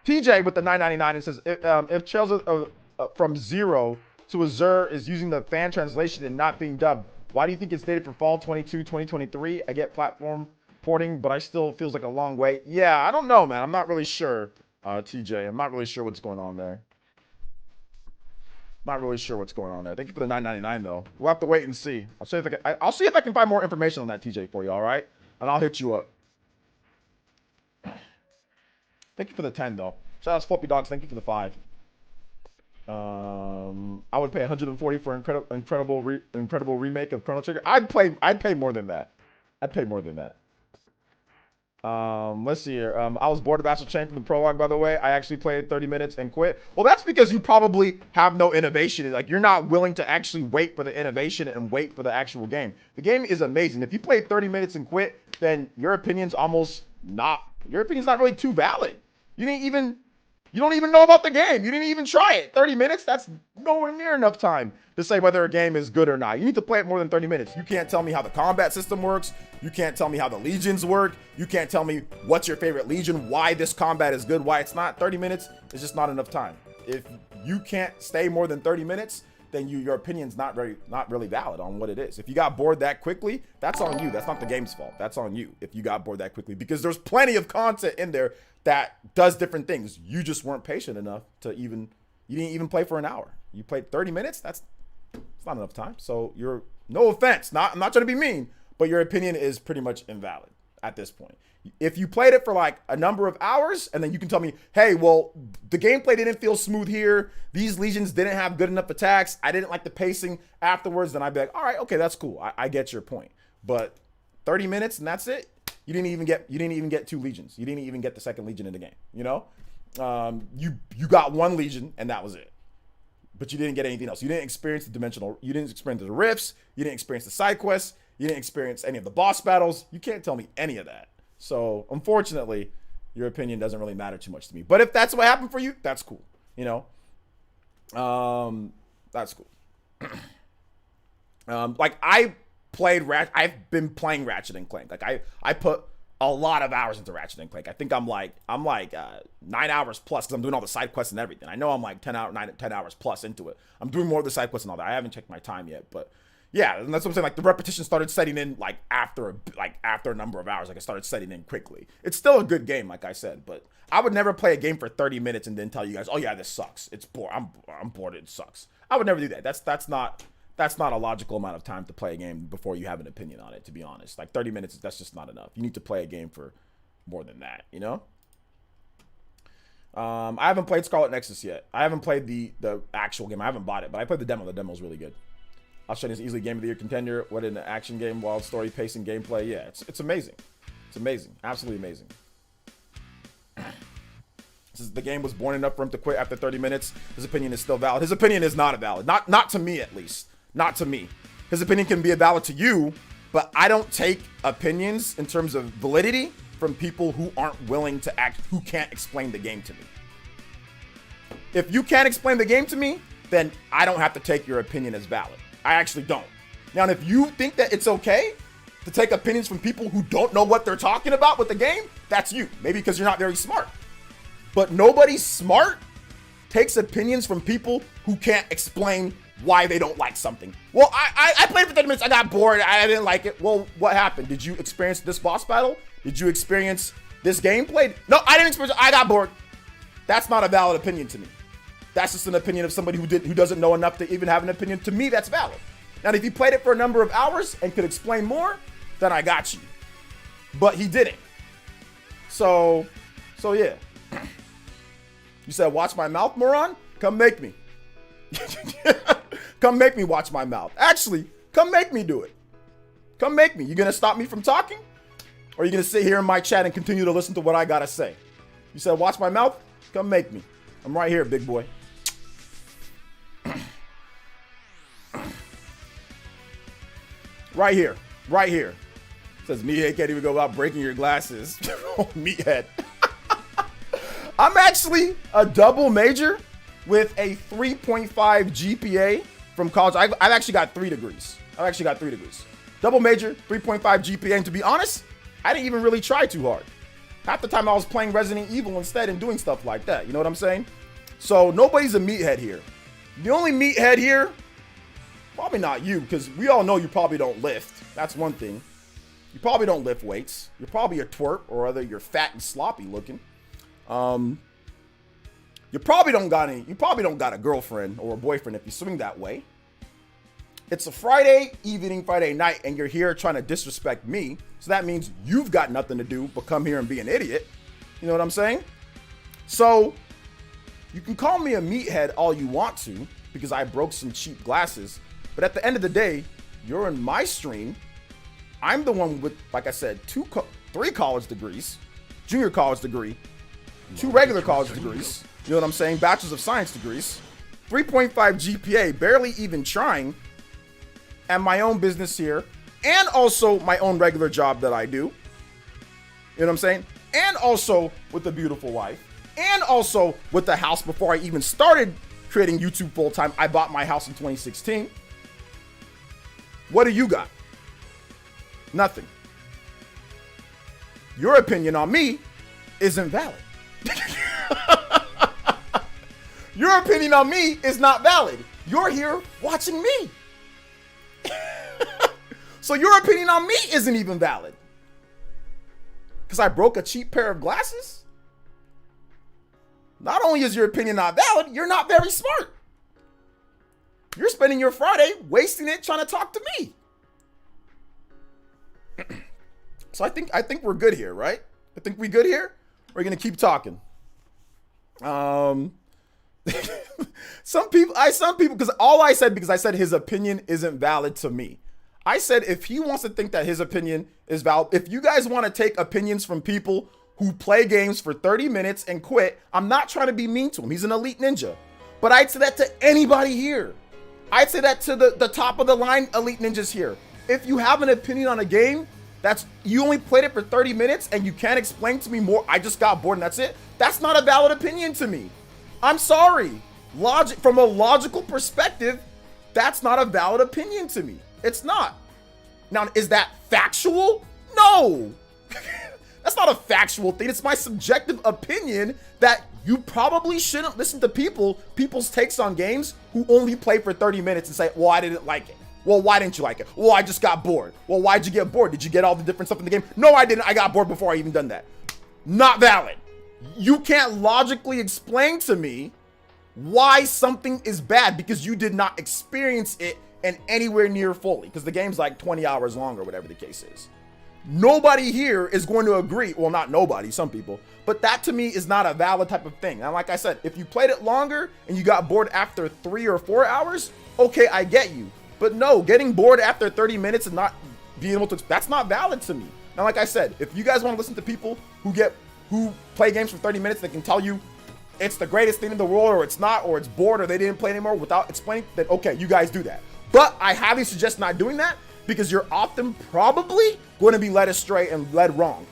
TJ with the $9.99, it says, if Trails from Zero to Azure is using the fan translation and not being dubbed, why do you think it's dated for fall 2023? I get platform porting, but I still feels like a long way. Yeah, I don't know, man. I'm not really sure, TJ. I'm not really sure what's going on there. Not really sure what's going on there. Thank you for the $9.99 though. We'll have to wait and see. I'll see if I can find more information on that, TJ, for you. All right, and I'll hit you up. Thank you for the 10 though. Shout out to Floppy Dogs. Thank you for the 5. I would pay 140 for incredible remake of Chrono Trigger. I'd pay more than that. I'd pay more than that. Let's see here. I was bored of Astral Chain from the prologue, by the way. I actually played 30 minutes and quit. Well, that's because you probably have no innovation. Like, you're not willing to actually wait for the innovation and wait for the actual game. The game is amazing. If you played 30 minutes and quit, then your opinion's not really too valid. You don't even know about the game. You didn't even try it. 30 minutes, that's nowhere near enough time to say whether a game is good or not. You need to play it more than 30 minutes. You can't tell me how the combat system works. You can't tell me how the legions work. You can't tell me what's your favorite legion, why this combat is good, why it's not. 30 minutes is just not enough time. If you can't stay more than 30 minutes, then your opinion's not really valid on what it is. If you got bored that quickly, that's on you. That's not the game's fault. That's on you if you got bored that quickly, because there's plenty of content in there that does different things. You just weren't patient enough to you didn't even play for an hour. You played 30 minutes. It's not enough time. So no offense. I'm not trying to be mean, but your opinion is pretty much invalid at this point. If you played it for like a number of hours and then you can tell me, hey, well, the gameplay didn't feel smooth here. These legions didn't have good enough attacks. I didn't like the pacing afterwards. Then I'd be like, all right, okay, that's cool. I get your point. But 30 minutes and that's it. You didn't even get 2 legions. You didn't even get the second legion in the game. You know, you got 1 legion and that was it. But you didn't get anything else. You didn't experience you didn't experience the rifts. You didn't experience the side quests. You didn't experience any of the boss battles. You can't tell me any of that. So unfortunately, your opinion doesn't really matter too much to me. But if that's what happened for you, that's cool. You know, that's cool. Like I've been playing Ratchet and Clank. Like I put a lot of hours into Ratchet and Clank. I think I'm like 9 hours plus because I'm doing all the side quests and everything. I know I'm like 10 hours plus into it. I'm doing more of the side quests and all that. I haven't checked my time yet, but yeah, and that's what I'm saying. Like the repetition started setting in like after a number of hours. Like it started setting in quickly. It's still a good game, like I said, but I would never play a game for 30 minutes and then tell you guys, oh yeah, this sucks. It's boring. I'm bored. It sucks. I would never do that. That's not a logical amount of time to play a game before you have an opinion on it, to be honest. Like 30 minutes, that's just not enough. You need to play a game for more than that, you know? I haven't played Scarlet Nexus yet. I haven't played the actual game. I haven't bought it, but I played the demo. The demo's really good. I'll show you this easily Game of the Year contender. What an action game, wild story, pacing, gameplay. Yeah, it's amazing. It's amazing. Absolutely amazing. The game was born enough for him to quit after 30 minutes. His opinion is still valid. His opinion is not valid. Not to me, at least. Not to me. His opinion can be valid to you, but I don't take opinions in terms of validity from people who aren't willing to who can't explain the game to me. If you can't explain the game to me, then I don't have to take your opinion as valid. I actually don't. Now, if you think that it's okay to take opinions from people who don't know what they're talking about with the game, that's you. Maybe because you're not very smart. But nobody smart takes opinions from people who can't explain why they don't like something. Well, I played for 30 minutes. I got bored. I didn't like it. Well, what happened? Did you experience this boss battle? Did you experience this gameplay? No, I didn't experience it. I got bored. That's not a valid opinion to me. That's just an opinion of somebody who doesn't know enough to even have an opinion. To me, that's valid. Now, if he played it for a number of hours and could explain more, then I got you. But he didn't. So yeah. You said, watch my mouth, moron? Come make me. Come make me watch my mouth. Actually, come make me do it. Come make me. You gonna stop me from talking? Or are you gonna sit here in my chat and continue to listen to what I gotta say? You said, watch my mouth? Come make me. I'm right here, big boy. Right here. Right here. It says, Meathead can't even go about breaking your glasses. Oh, Meathead. I'm actually a double major with a 3.5 GPA from college. I've actually got 3 degrees. Double major, 3.5 GPA. And to be honest, I didn't even really try too hard. Half the time I was playing Resident Evil instead and doing stuff like that. You know what I'm saying? So nobody's a meathead here. The only meathead here, probably not you, because we all know you probably don't lift. That's one thing. You probably don't lift weights. You're probably a twerp, or rather you're fat and sloppy looking. You probably don't got a girlfriend or a boyfriend if you swing that way. It's a Friday evening, Friday night, and you're here trying to disrespect me. So that means you've got nothing to do but come here and be an idiot. You know what I'm saying? So you can call me a meathead all you want to because I broke some cheap glasses. But at the end of the day, you're in my stream. I'm the one with, like I said, 3 college degrees, junior college degree, 2 regular college degrees. You know what I'm saying? Bachelor's of Science degrees, 3.5 GPA, barely even trying, and my own business here, and also my own regular job that I do. You know what I'm saying? And also with a beautiful wife, and also with the house before I even started creating YouTube full time. I bought my house in 2016. What do you got? Nothing. Your opinion on me isn't valid. Your opinion on me is not valid. You're here watching me. So your opinion on me isn't even valid. Because I broke a cheap pair of glasses? Not only is your opinion not valid, you're not very smart. You're spending your Friday wasting it trying to talk to me. So I think we're good here, right? I think we good here. We're gonna keep talking. Some people, because all I said, because I said his opinion isn't valid to me. I said if he wants to think that his opinion is valid, if you guys want to take opinions from people who play games for 30 minutes and quit, I'm not trying to be mean to him. He's an elite ninja. But I'd say that to anybody here. I'd say that to the top of the line elite ninjas here. If you have an opinion on a game that's you only played it for 30 minutes and you can't explain to me more, I just got bored and that's it, that's not a valid opinion to me. I'm sorry. From a logical perspective, that's not a valid opinion to me. It's not. Now, is that factual? No. That's not a factual thing. It's my subjective opinion that you probably shouldn't listen to people's takes on games who only play for 30 minutes and say, well, I didn't like it. Well, why didn't you like it? Well, I just got bored. Well, why'd you get bored? Did you get all the different stuff in the game? No, I didn't. I got bored before I even done that. Not valid. You can't logically explain to me why something is bad because you did not experience it and anywhere near fully, because the game's like 20 hours long or whatever the case is. Nobody here is going to agree. Well, not nobody, some people, but that to me is not a valid type of thing. And like I said, if you played it longer and you got bored after 3 or 4 hours, okay, I get you. But no, getting bored after 30 minutes and not being able to, that's not valid to me. And like I said, if you guys want to listen to people who play games for 30 minutes, they can tell you it's the greatest thing in the world, or it's not, or it's bored, or they didn't play anymore without explaining, then okay, you guys do that. But I highly suggest not doing that because you're often probably going to be led astray and led wrong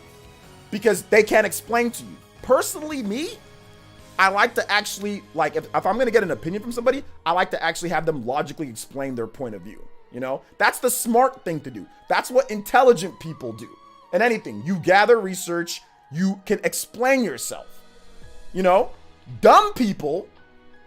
because they can't explain to you. Personally, me, I like to actually, like, if I'm going to get an opinion from somebody, I like to actually have them logically explain their point of view. You know, that's the smart thing to do. That's what intelligent people do. And anything, you gather research, you can explain yourself. You know, dumb people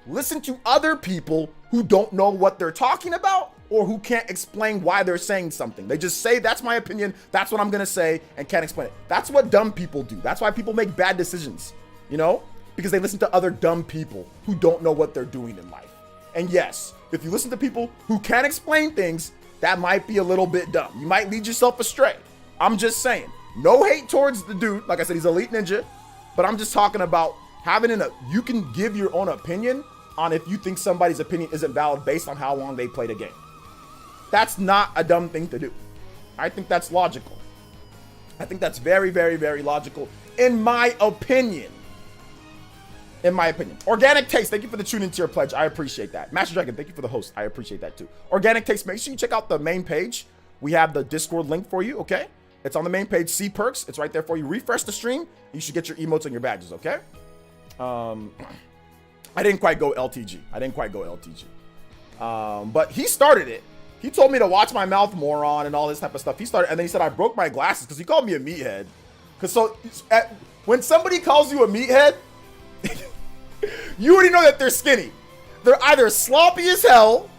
listen to other people who don't know what they're talking about or who can't explain why they're saying something. They just say, that's my opinion, that's what I'm gonna say, and can't explain it. That's what dumb people do. That's why people make bad decisions, you know? Because they listen to other dumb people who don't know what they're doing in life. And yes, if you listen to people who can't explain things, that might be a little bit dumb. You might lead yourself astray. I'm just saying, no hate towards the dude. Like I said, he's elite ninja, but I'm just talking about you can give your own opinion on if you think somebody's opinion isn't valid based on how long they played a game. That's not a dumb thing to do. I think that's logical. I think that's very, very, very logical in my opinion. In my opinion. Organic Taste, thank you for the tune into your pledge. I appreciate that. Master Dragon, thank you for the host. I appreciate that too. Organic Taste, make sure you check out the main page. We have the Discord link for you, okay? It's on the main page. See perks. It's right there for you. Refresh the stream. You should get your emotes and your badges, okay? I didn't quite go LTG. But he started it. He told me to watch my mouth more on and all this type of stuff. He started, and then he said I broke my glasses because he called me a meathead. When somebody calls you a meathead, you already know that they're skinny. They're either sloppy as hell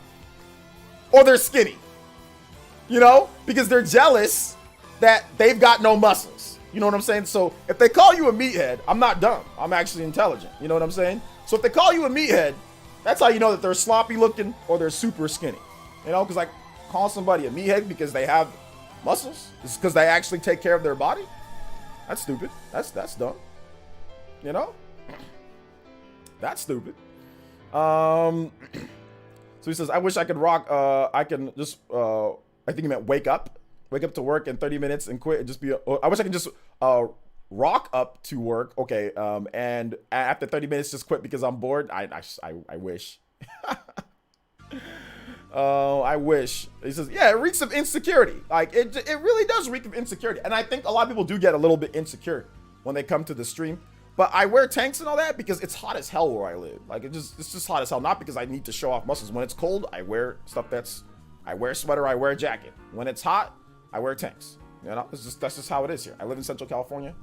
or they're skinny. You know, because they're jealous that they've got no muscles. You know what I'm saying? So if they call you a meathead, I'm not dumb. I'm actually intelligent. You know what I'm saying? So if they call you a meathead, that's how you know that they're sloppy looking or they're super skinny. You know, because like call somebody a meathead because they have muscles. It's because they actually take care of their body. That's stupid. That's dumb. You know? That's stupid. So he says, I wish I could rock. I can just, I think he meant wake up to work in 30 minutes and quit and just be, I wish I could just rock up to work. Okay. And after 30 minutes, just quit because I'm bored. I wish. I wish. He says, yeah, it reeks of insecurity. Like it really does reek of insecurity. And I think a lot of people do get a little bit insecure when they come to the stream. But I wear tanks and all that because it's hot as hell where I live. Like it's just hot as hell. Not because I need to show off muscles. When it's cold, I wear stuff I wear a sweater, I wear a jacket. When it's hot, I wear tanks. You know, that's just how it is here. I live in Central California.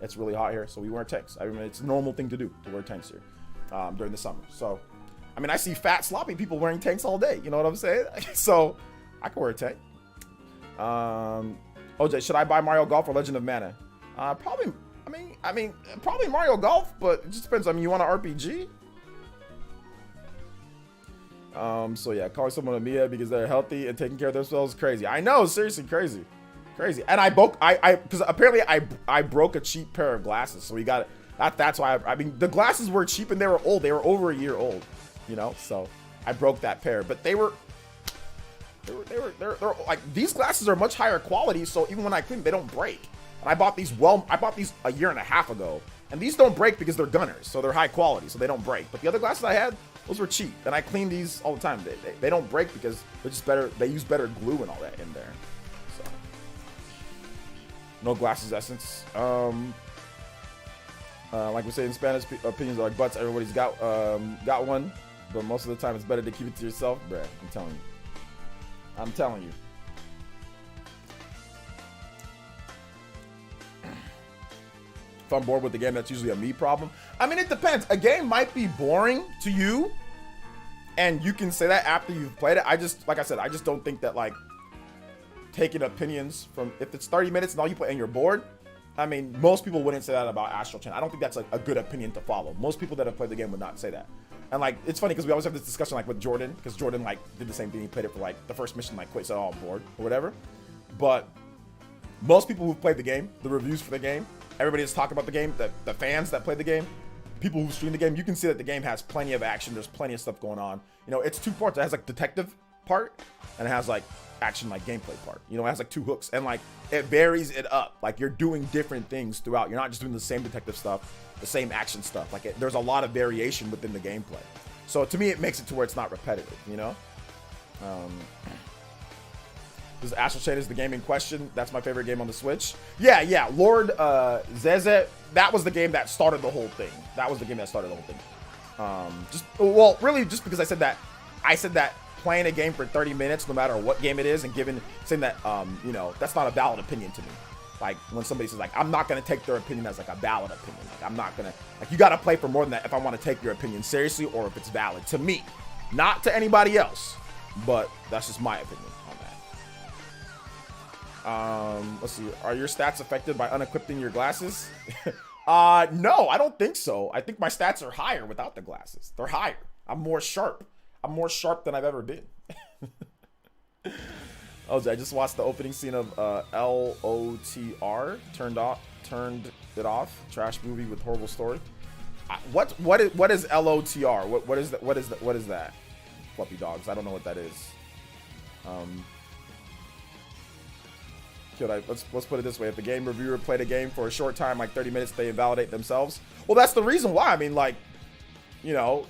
It's really hot here, so we wear tanks. I mean, it's a normal thing to do to wear tanks here during the summer. So I mean, I see fat, sloppy people wearing tanks all day. You know what I'm saying? So I can wear a tank. OJ, should I buy Mario Golf or Legend of Mana? Probably. I mean, probably Mario Golf, but it just depends. I mean, you want an RPG? So yeah, calling someone a Mia because they're healthy and taking care of themselves is crazy. I know, seriously, crazy. And because apparently I broke a cheap pair of glasses, so we got it. That's why I mean, the glasses were cheap and they were old. They were over a year old, you know. So I broke that pair, but they're like, these glasses are much higher quality. So even when I clean them, they don't break. And I bought these a year and a half ago, and these don't break because they're Gunners, so they're high quality, so they don't break. But the other glasses I had, those were cheap, and I clean these all the time. They don't break because they're just better. They use better glue and all that in there. So no glasses essence. Like we say in Spanish, opinions are like butts. Everybody's got one, but most of the time it's better to keep it to yourself. Bruh, I'm telling you. If I'm bored with the game, that's usually a me problem. I mean, it depends. A game might be boring to you, and you can say that after you've played it. Like I said, I just don't think that, like, taking opinions from, if it's 30 minutes and all you play and you're bored, I mean, most people wouldn't say that about Astral Chain. I don't think that's like a good opinion to follow. Most people that have played the game would not say that. And like, it's funny because we always have this discussion like with Jordan, because Jordan like did the same thing. He played it for like the first mission, like quit, said, oh, I'm bored or whatever. But most people who've played the game, the reviews for the game, everybody that's talking about the game, the fans that play the game, people who stream the game, you can see that the game has plenty of action. There's plenty of stuff going on. You know, it's two parts. It has like detective part and it has like action, like gameplay part. You know, it has like two hooks and like it varies it up. Like you're doing different things throughout. You're not just doing the same detective stuff, the same action stuff. Like there's a lot of variation within the gameplay. So to me, it makes it to where it's not repetitive, you know? This Astral Chain is the game in question. That's my favorite game on the Switch. Yeah. Lord Zeze, that was the game that started the whole thing. Just because I said that playing a game for 30 minutes, no matter what game it is, and saying that, you know, that's not a valid opinion to me. Like when somebody says like, I'm not going to take their opinion as like a valid opinion. Like I'm not going to, like, you got to play for more than that if I want to take your opinion seriously or if it's valid to me, not to anybody else. But that's just my opinion on that. Let's see. Are your stats affected by unequipping your glasses? No, I don't think so. I think my stats are higher without the glasses. They're higher. I'm more sharp than I've ever been. Oh, I just watched the opening scene of LOTR. Turned it off. Trash movie with horrible story. What is LOTR? What is that? Fluffy dogs. I don't know what that is. Let's put it this way. If the game reviewer played a game for a short time, like 30 minutes, they invalidate themselves. Well, that's the reason why. I mean, like, you know,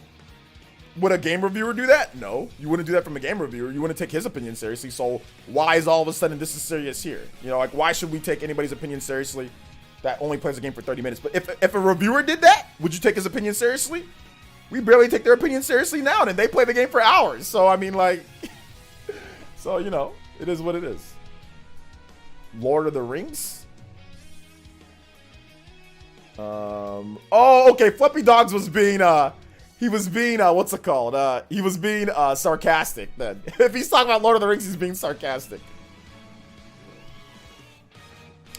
would a game reviewer do that? No, you wouldn't do that from a game reviewer. You wouldn't take his opinion seriously. So why is all of a sudden this is serious here? You know, like, why should we take anybody's opinion seriously that only plays a game for 30 minutes? But if a reviewer did that, would you take his opinion seriously? We barely take their opinion seriously now, and they play the game for hours. So, I mean, like, so, you know, it is what it is. Lord of the Rings? Oh, okay. Fluffy Dogs was being, he was being, what's it called? He was being, sarcastic then. If he's talking about Lord of the Rings, he's being sarcastic.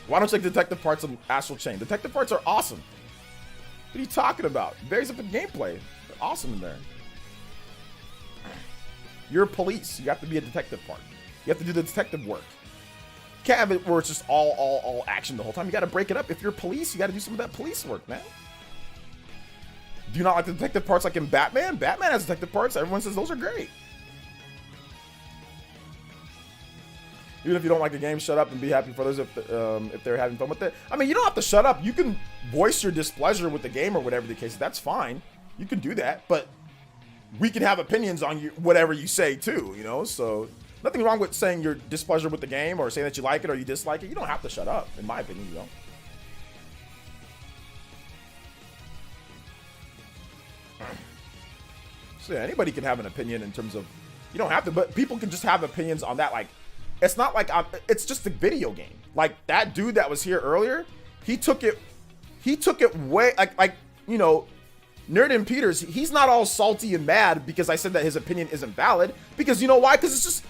Why don't you take detective parts of Astral Chain? Detective parts are awesome. What are you talking about? Varies up the gameplay. They're awesome in there. You're police. You have to be a detective part. You have to do the detective work. You can't have it where it's just all action the whole time. You got to break it up. If you're police, you got to do some of that police work, man. Do you not like the detective parts like in Batman? Batman has detective parts. Everyone says those are great. Even if you don't like the game, shut up and be happy for others if they're having fun with it. I mean, you don't have to shut up. You can voice your displeasure with the game or whatever the case. That's fine. You can do that. But we can have opinions on you, whatever you say too, you know? So nothing wrong with saying your displeasure with the game or saying that you like it or you dislike it. You don't have to shut up, in my opinion, you don't. So yeah, anybody can have an opinion in terms of, you don't have to, but people can just have opinions on that. Like, it's not like it's just a video game. Like that dude that was here earlier, he took it way like, you know, Nerd and Peters, he's not all salty and mad because I said that his opinion isn't valid. Because you know why? Because it's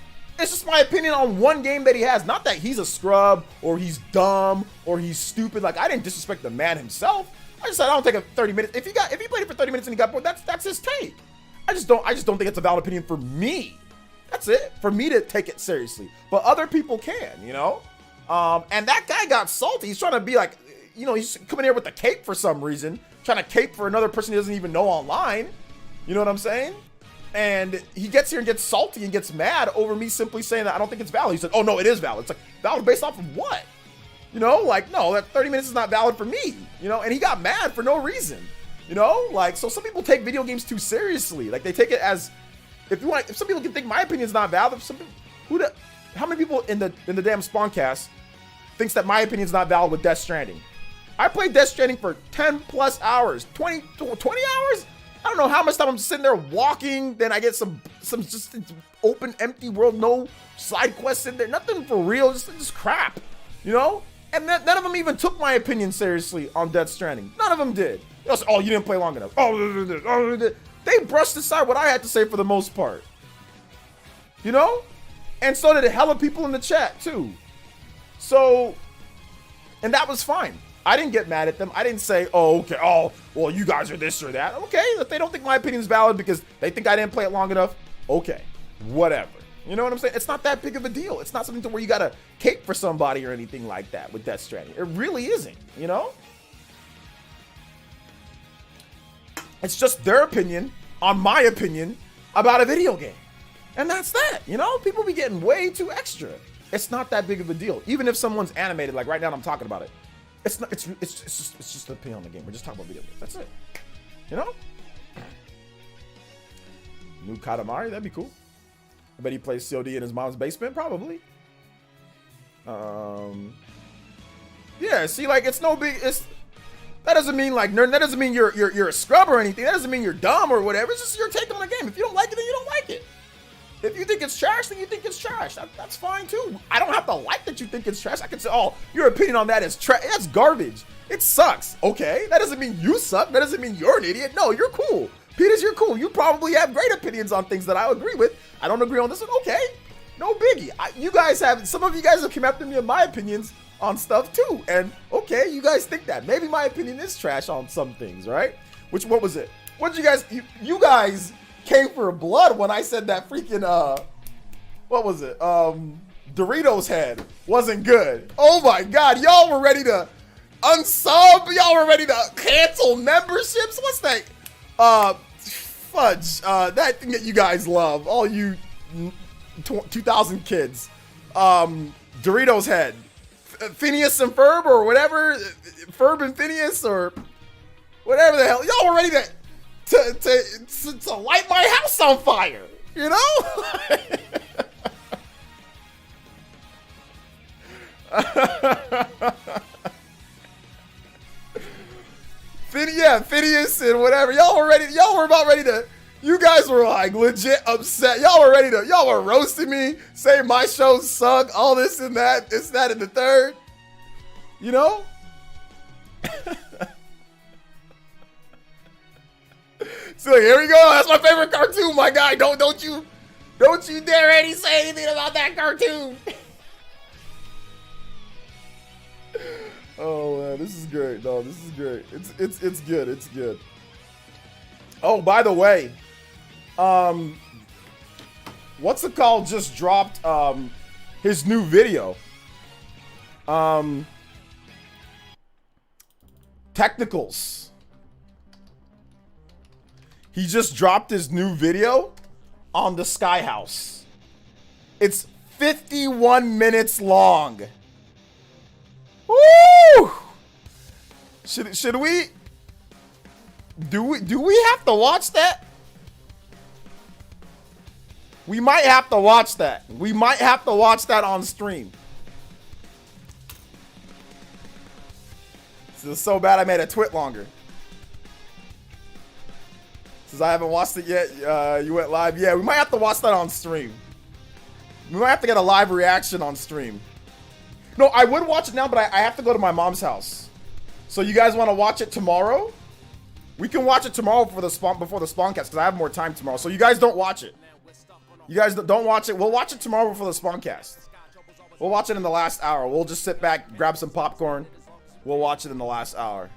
just my opinion on one game that he has. Not that he's a scrub or he's dumb or he's stupid. Like, I didn't disrespect the man himself. I just said I don't take a 30 minutes. If he played it for 30 minutes and he got bored, that's his take. I just don't think it's a valid opinion for me. That's it. For me to take it seriously. But other people can, you know? And that guy got salty. He's trying to be like, you know, he's coming here with the cape for some reason. Trying to cape for another person he doesn't even know online. You know what I'm saying? And he gets here and gets salty and gets mad over me simply saying that I don't think it's valid. He said, oh, no, it is valid. It's like, valid based off of what? You know, like, no, that 30 minutes is not valid for me. You know, and he got mad for no reason. You know, like, so some people take video games too seriously. Like, they take it as, if some people can think my opinion is not valid, how many people in the damn Spawncast thinks that my opinion is not valid with Death Stranding? I played Death Stranding for 10 plus hours, 20 hours? I don't know how much time I'm sitting there walking. Then I get some just open, empty world, no side quests in there, nothing for real, just crap, you know? And none of them even took my opinion seriously on Death Stranding. None of them did. They was, oh, you didn't play long enough. Oh, they brushed aside what I had to say for the most part, you know? And so did a hell of people in the chat too. So, and that was fine. I didn't get mad at them. I didn't say, oh, okay, oh, well, you guys are this or that. Okay, if they don't think my opinion is valid because they think I didn't play it long enough, okay, whatever. You know what I'm saying? It's not that big of a deal. It's not something to where you got to cape for somebody or anything like that with Death Stranding. It really isn't, you know? It's just their opinion on my opinion about a video game. And that's that, you know? People be getting way too extra. It's not that big of a deal. Even if someone's animated, like right now I'm talking about it. It's just an opinion on the game. We're just talking about video games. That's it. You know? New Katamari, that'd be cool. I bet he plays COD in his mom's basement, probably. Yeah, see, like, it's no big, that doesn't mean, like, nerd, that doesn't mean you're a scrub or anything. That doesn't mean you're dumb or whatever. It's just your take on the game. If you don't like it, then you don't like it. If you think it's trash, then you think it's trash. That's fine, too. I don't have to like that you think it's trash. I can say, oh, your opinion on that is trash. That's garbage. It sucks. Okay, that doesn't mean you suck. That doesn't mean you're an idiot. No, you're cool. Peters, you're cool. You probably have great opinions on things that I agree with. I don't agree on this one. Okay, no biggie. Some of you guys have come after me on my opinions on stuff, too. And, okay, you guys think that. Maybe my opinion is trash on some things, right? What was it? What did you guys, you guys came for blood when I said that freaking, what was it? Doritos head wasn't good. Oh my God, y'all were ready to unsub. Y'all were ready to cancel memberships. What's that? Fudge, that thing that you guys love, all you 2000 kids. Doritos head, Phineas and Ferb or whatever, Ferb and Phineas or whatever the hell. Y'all were ready to light my house on fire, you know? Phineas and whatever. Y'all were about ready to, you guys were like legit upset. Y'all were roasting me, saying my show suck, all this and that, and the third. You know? So here we go. That's my favorite cartoon, my guy. Don't you dare say anything about that cartoon. Oh man, this is great. No, this is great. It's good. It's good. Oh, by the way, what's it called? Just dropped his new video. Technicals. He just dropped his new video on the Sky House. It's 51 minutes long. Woo! Should we? Do we have to watch that? We might have to watch that. We might have to watch that on stream. This is so bad I made a twit longer. Since I haven't watched it yet, you went live. Yeah, we might have to watch that on stream. We might have to get a live reaction on stream. No, I would watch it now, but I have to go to my mom's house. So you guys want to watch it tomorrow? We can watch it tomorrow before the spawncast because I have more time tomorrow. So you guys don't watch it. You guys don't watch it. We'll watch it tomorrow before the spawncast. We'll watch it in the last hour. We'll just sit back, grab some popcorn. We'll watch it in the last hour.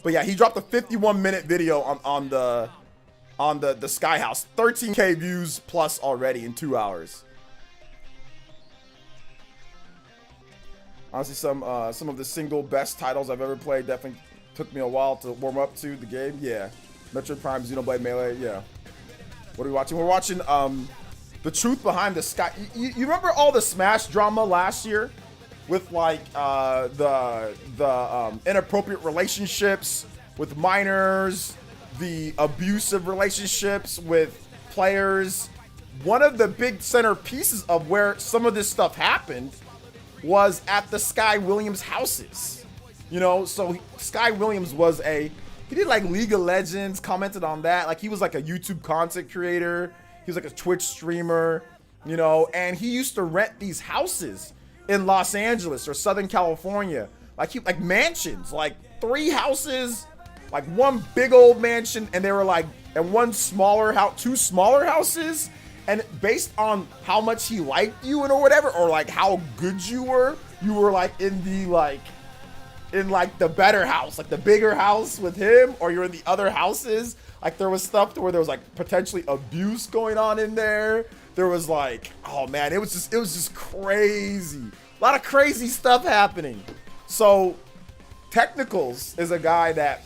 But yeah, he dropped a 51-minute video on the Sky House. 13K views plus already in 2 hours. Honestly, some of the single best titles I've ever played. Definitely took me a while to warm up to the game. Yeah, Metroid Prime, Xenoblade Melee. Yeah. What are we watching? We're watching the truth behind the Sky. You remember all the Smash drama last year with like the inappropriate relationships with minors, the abusive relationships with players. One of the big centerpieces of where some of this stuff happened was at the Sky Williams houses. You know, so Sky Williams was he did like League of Legends, commented on that. Like he was like a YouTube content creator. He was like a Twitch streamer, you know, and he used to rent these houses in Los Angeles or Southern California. Like mansions, like 3 houses, like one big old mansion, and they were like, and one smaller house, 2 smaller houses. And based on how much he liked you and or whatever, or like how good you were like in the better house, like the bigger house with him, or you're in the other houses. Like there was stuff to where there was like potentially abuse going on in there. There was like, oh man, it was just crazy. A lot of crazy stuff happening. So Technicals is a guy that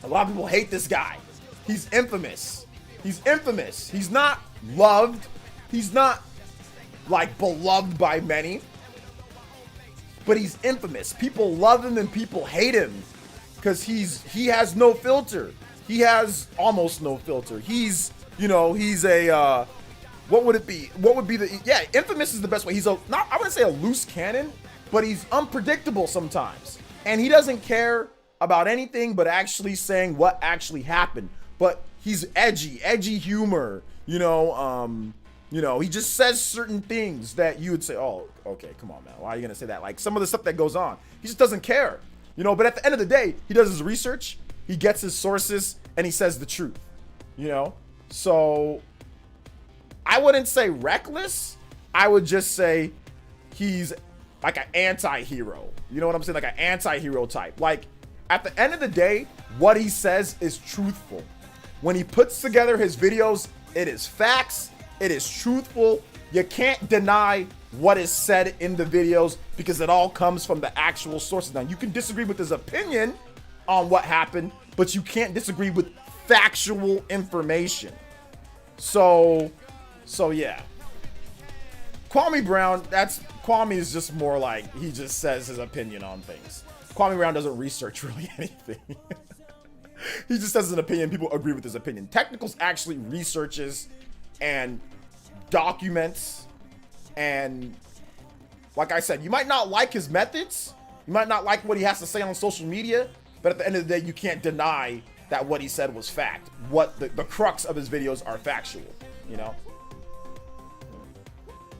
a lot of people hate. This guy, he's infamous. He's infamous. He's not loved. He's not like beloved by many, but he's infamous. People love him and people hate him because he has no filter. He has almost no filter. He's, you know, he's a what would it be? What would be the, yeah, infamous is the best way. He's I wouldn't say a loose cannon, but he's unpredictable sometimes. And he doesn't care about anything but actually saying what actually happened. But he's edgy humor, you know, he just says certain things that you would say, oh, okay, come on, man. Why are you going to say that? Like some of the stuff that goes on, he just doesn't care, you know, but at the end of the day, he does his research, he gets his sources, and he says the truth, you know? So I wouldn't say reckless. I would just say he's like an anti-hero. You know what I'm saying? Like an anti-hero type. Like at the end of the day, what he says is truthful. When he puts together his videos, it is facts. It is truthful. You can't deny what is said in the videos because it all comes from the actual sources. Now, you can disagree with his opinion on what happened, but you can't disagree with factual information. So yeah. Kwame Brown, Kwame is just more like, he just says his opinion on things. Kwame Brown doesn't research really anything. He just says his opinion, people agree with his opinion. Technicals actually researches and documents, and like I said, you might not like his methods, you might not like what he has to say on social media, but at the end of the day, you can't deny that what he said was fact. What the crux of his videos are factual, you know?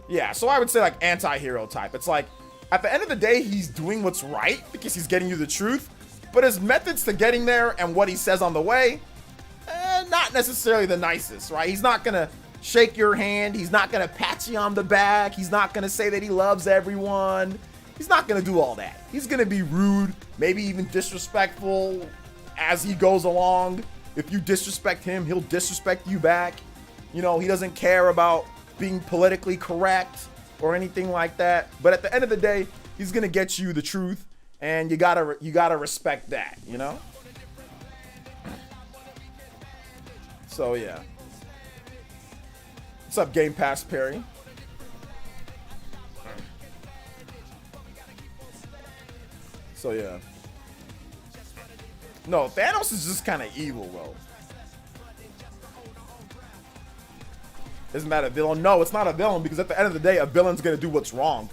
Yeah, so I would say like anti-hero type. It's like, at the end of the day, he's doing what's right because he's getting you the truth, but his methods to getting there and what he says on the way, not necessarily the nicest, right? He's not gonna shake your hand. He's not gonna pat you on the back. He's not gonna say that he loves everyone. He's not gonna do all that. He's gonna be rude, maybe even disrespectful as he goes along. If you disrespect him, he'll disrespect you back. You know, he doesn't care about being politically correct or anything like that. But at the end of the day, he's gonna get you the truth, and you gotta respect that, you know? So yeah. What's up, Game Pass Perry? So yeah. No, Thanos is just kind of evil, though. Isn't that a villain? No, it's not a villain, because at the end of the day, a villain's gonna do what's wrong.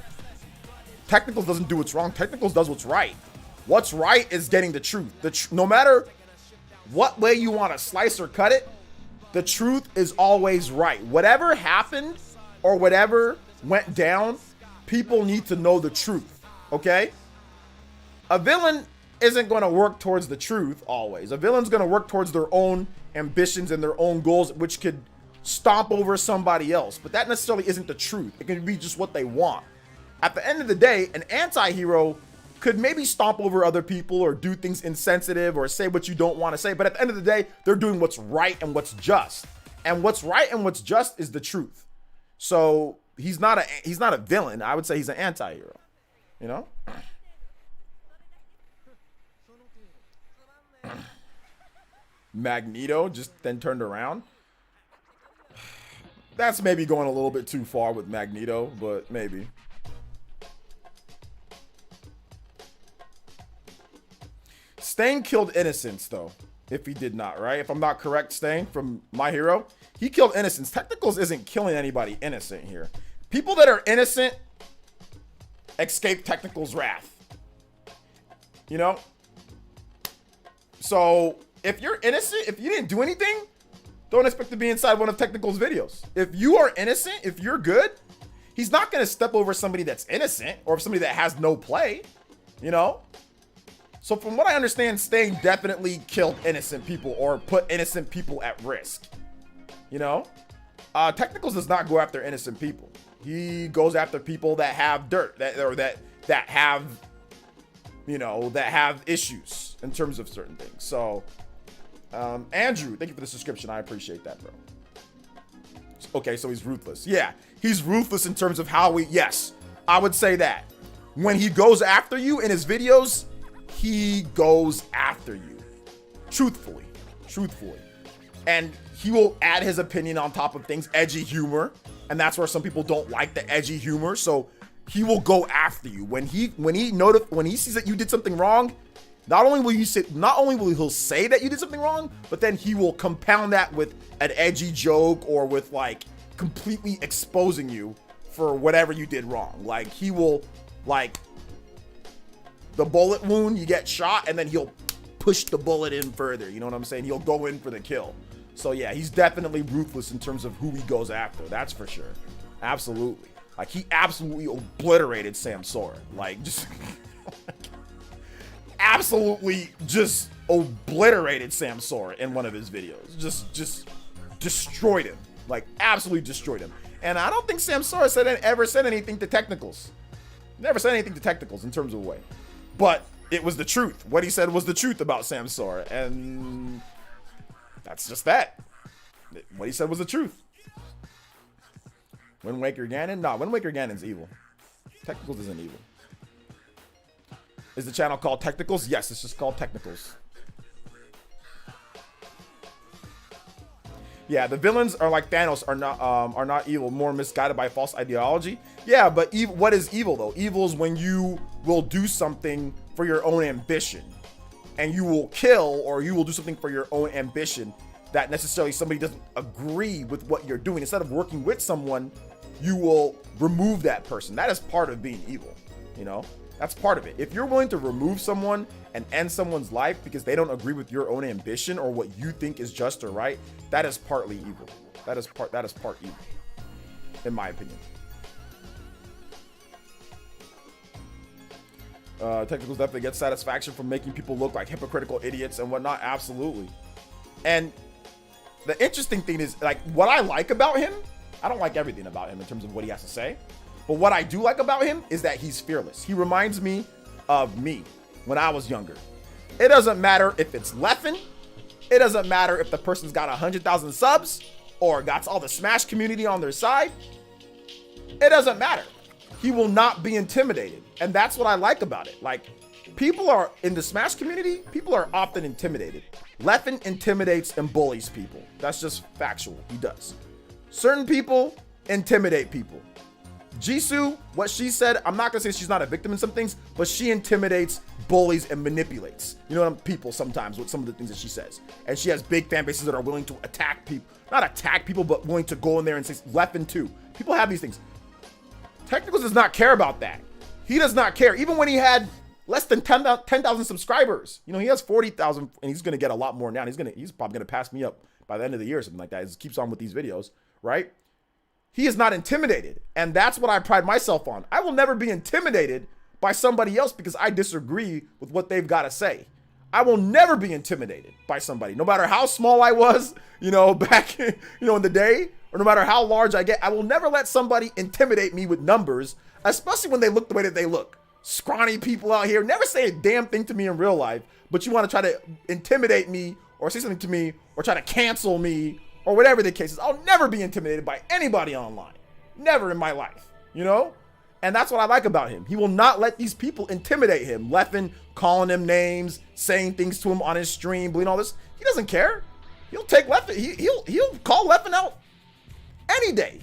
Technicals doesn't do what's wrong. Technicals does what's right. What's right is getting the truth. No matter what way you want to slice or cut it, the truth is always right. Whatever happened or whatever went down, people need to know the truth, okay? A villain isn't going to work towards the truth always. A villain's going to work towards their own ambitions and their own goals, which could stomp over somebody else. But that necessarily isn't the truth. It can be just what they want. At the end of the day, an anti-hero could maybe stomp over other people or do things insensitive or say what you don't want to say. But at the end of the day, they're doing what's right and what's just. And what's right and what's just is the truth. So he's not a villain. I would say he's an anti-hero. You know? Magneto just then turned around. That's maybe going a little bit too far with Magneto, but maybe. Stain killed Innocence, though. If he did not, right? If I'm not correct, Stain from My Hero, he killed Innocence. Technicals isn't killing anybody innocent here. People that are innocent escape Technical's wrath. You know? So, if you're innocent, if you didn't do anything, don't expect to be inside one of Technical's videos. If you are innocent, if you're good, he's not going to step over somebody that's innocent or somebody that has no play, you know? So from what I understand, Stain definitely killed innocent people or put innocent people at risk, you know? Technicals does not go after innocent people. He goes after people that have dirt, that have, you know, that have issues in terms of certain things. So, Andrew, thank you for the subscription. I appreciate that, bro. Okay, so he's ruthless. Yeah, he's ruthless in terms of how yes, I would say that. When he goes after you in his videos, he goes after you. Truthfully. And he will add his opinion on top of things, edgy humor. And that's where some people don't like the edgy humor. So he will go after you. When he sees that you did something wrong, not only will he say that you did something wrong, but then he will compound that with an edgy joke or with like completely exposing you for whatever you did wrong. Like he will like the bullet wound, you get shot, and then he'll push the bullet in further. You know what I'm saying? He'll go in for the kill. So yeah, he's definitely ruthless in terms of who he goes after. That's for sure. Absolutely. Like he absolutely obliterated Sam Sora. Like just absolutely just obliterated Sam Sora in one of his videos. Just destroyed him. Like absolutely destroyed him. And I don't think Sam Sora ever said anything to Technicals. Never said anything to Technicals in terms of way. But it was the truth. What he said was the truth about Sam Sora. And that's just that. What he said was the truth. Wind Waker Ganon? Nah, Wind Waker Ganon's evil. Technicals isn't evil. Is the channel called Technicals? Yes, it's just called Technicals. Yeah, the villains are like Thanos, are not evil, more misguided by false ideology. Yeah, but what is evil though? Evil is when you will do something for your own ambition, and you will kill or you will do something for your own ambition that necessarily somebody doesn't agree with what you're doing. Instead of working with someone, you will remove that person. That is part of being evil, you know? That's part of it. If you're willing to remove someone and end someone's life because they don't agree with your own ambition or what you think is just or right, that is partly evil. That is part evil, in my opinion. Technicals definitely get satisfaction from making people look like hypocritical idiots and whatnot. Absolutely. And the interesting thing is, like, what I like about him, I don't like everything about him in terms of what he has to say. But what I do like about him is that he's fearless. He reminds me of me when I was younger. It doesn't matter if it's Leffen. It doesn't matter if the person's got 100,000 subs or got all the Smash community on their side. It doesn't matter. He will not be intimidated. And that's what I like about it. Like, people are in the Smash community, people are often intimidated. Leffen intimidates and bullies people. That's just factual. He does. Certain people intimidate people. Jisoo, what she said, I'm not gonna say she's not a victim in some things, but she intimidates, bullies, and manipulates, you know, people sometimes with some of the things that she says. And she has big fan bases that are willing to attack people, not attack people, but willing to go in there and say Leffen too. People have these things. Technicals does not care about that. He does not care. Even when he had less than 10,000 subscribers, you know, he has 40,000 and he's gonna get a lot more now. He's probably gonna pass me up by the end of the year or something like that. He just keeps on with these videos, right? He is not intimidated. And that's what I pride myself on. I will never be intimidated by somebody else because I disagree with what they've got to say. I will never be intimidated by somebody, no matter how small I was, back, in the day, or no matter how large I get. I will never let somebody intimidate me with numbers, especially when they look the way that they look. Scrawny people out here never say a damn thing to me in real life, but you want to try to intimidate me or say something to me or try to cancel me or whatever the case is. I'll never be intimidated by anybody online. Never in my life, And that's what I like about him. He will not let these people intimidate him. Leffen calling him names, saying things to him on his stream, all this. He doesn't care. He'll take Leffen. He'll call Leffen out any day.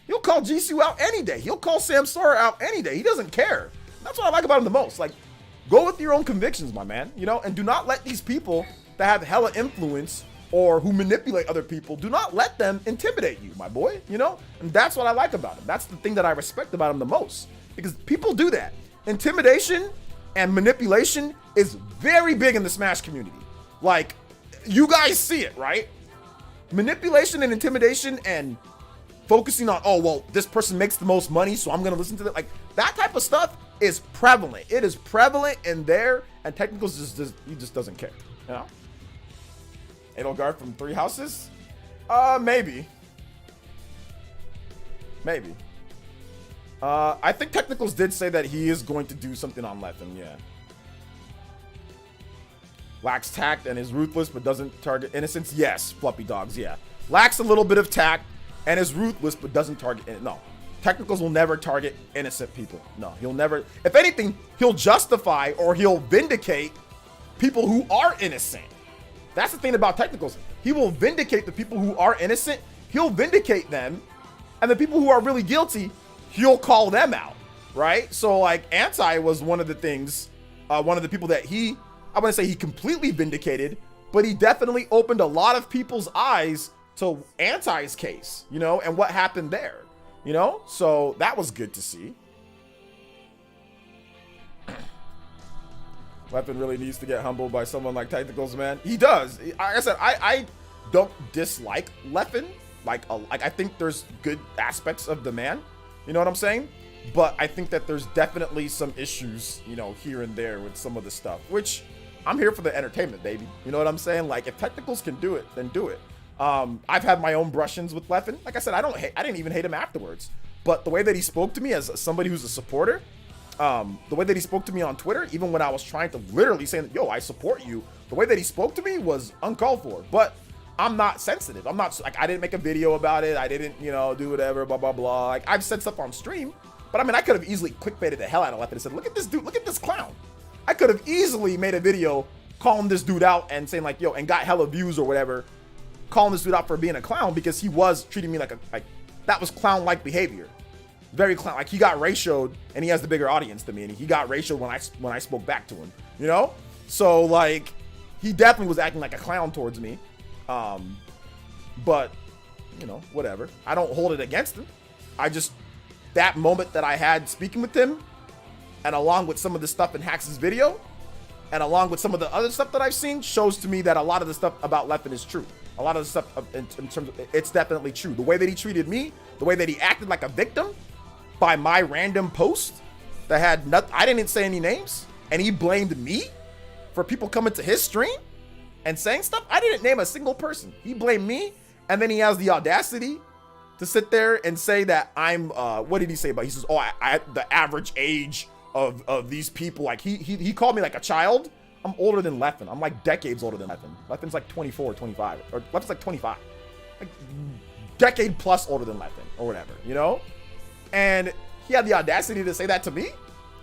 He'll call Jisoo out any day. He'll call Sam Sora out any day. He doesn't care. That's what I like about him the most. Like, go with your own convictions, my man. And do not let these people that have hella influence or who manipulate other people, do not let them intimidate you, my boy, And that's what I like about him. That's the thing that I respect about him the most. Because people do that. Intimidation and manipulation is very big in the Smash community. Like, you guys see it, right? Manipulation and intimidation and focusing on, oh, well, this person makes the most money, so I'm going to listen to that. Like, that type of stuff is prevalent. It is prevalent in there, and Technicals he just doesn't care, Edelgard from Three Houses? Maybe. I think Technicals did say that he is going to do something on Leffen, yeah. Lacks tact and is ruthless but doesn't target innocents. Yes, Fluffy Dogs, yeah. Lacks a little bit of tact and is ruthless but doesn't target no. Technicals will never target innocent people. No, he'll never. If anything, he'll justify or he'll vindicate people who are innocent. That's the thing about Technicals. He will vindicate the people who are innocent. He'll vindicate them. And the people who are really guilty, he'll call them out, right? So, like, Anti was one of the things, one of the people that I wouldn't say he completely vindicated, but he definitely opened a lot of people's eyes to Anti's case, and what happened there, So that was good to see. Leffen really needs to get humbled by someone like Technicals, man. He does. Like I said, I don't dislike Leffen. Like I think there's good aspects of the man. You know what I'm saying? But I think that there's definitely some issues, here and there with some of the stuff, which I'm here for the entertainment, baby. You know what I'm saying? Like, if Technicals can do it, then do it. I've had my own brush-ins with Leffen. Like I said, I didn't even hate him afterwards. But the way that he spoke to me as somebody who's a supporter, the way that he spoke to me on Twitter, even when I was trying to literally say, yo, I support you, the way that he spoke to me was uncalled for. But I'm not sensitive. I'm not, like, I didn't make a video about it. I didn't, do whatever, blah, blah, blah. Like, I've said stuff on stream, but I mean, I could have easily clickbaited the hell out of Leffen and said, look at this dude, look at this clown. I could have easily made a video calling this dude out and saying, like, yo, and got hella views or whatever, calling this dude out for being a clown because he was treating me like that was clown-like behavior. Very clown. Like, he got ratioed and he has the bigger audience than me, and he got ratioed when I spoke back to him, So, like, he definitely was acting like a clown towards me. But, whatever. I don't hold it against him. That moment that I had speaking with him, and along with some of the stuff in Hax's video, and along with some of the other stuff that I've seen, shows to me that a lot of the stuff about Leffen is true. A lot of the stuff in terms of, it's definitely true. The way that he treated me, the way that he acted like a victim by my random post that had nothing, I didn't say any names, and he blamed me for people coming to his stream and saying stuff. I didn't name a single person. He blamed me, and then he has the audacity to sit there and say that I'm, what did he say about? He says, oh, I the average age of these people, like he called me like a child. I'm older than Leffen. I'm like decades older than Leffen. Leffen's like 24, 25, or Leffen's like 25, like decade plus older than Leffen or whatever, And he had the audacity to say that to me.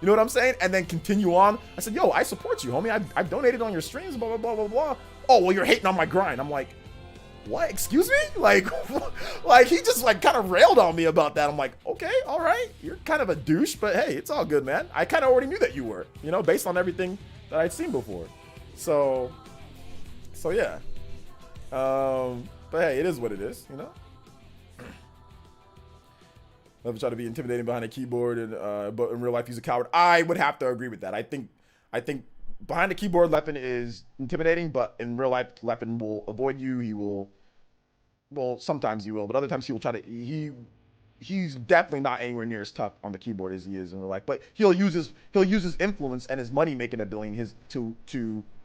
You know what I'm saying? And then continue on. I said, yo, I support you, homie. I've donated on your streams, blah, blah, blah, blah, blah. Oh, well, you're hating on my grind. I'm like, what? Excuse me? Like, like he just like kind of railed on me about that. I'm like, okay, all right. You're kind of a douche, but hey, it's all good, man. I kind of already knew that you were, based on everything that I'd seen before. So yeah. But hey, it is what it is, Never try to be intimidating behind a keyboard, and but in real life he's a coward. I would have to agree with that. I think behind the keyboard Leffen is intimidating, but in real life Leffen will avoid you. He will, well, sometimes he will, but other times he will try to. he's definitely not anywhere near as tough on the keyboard as he is in real life. But he'll use his influence and his money making ability to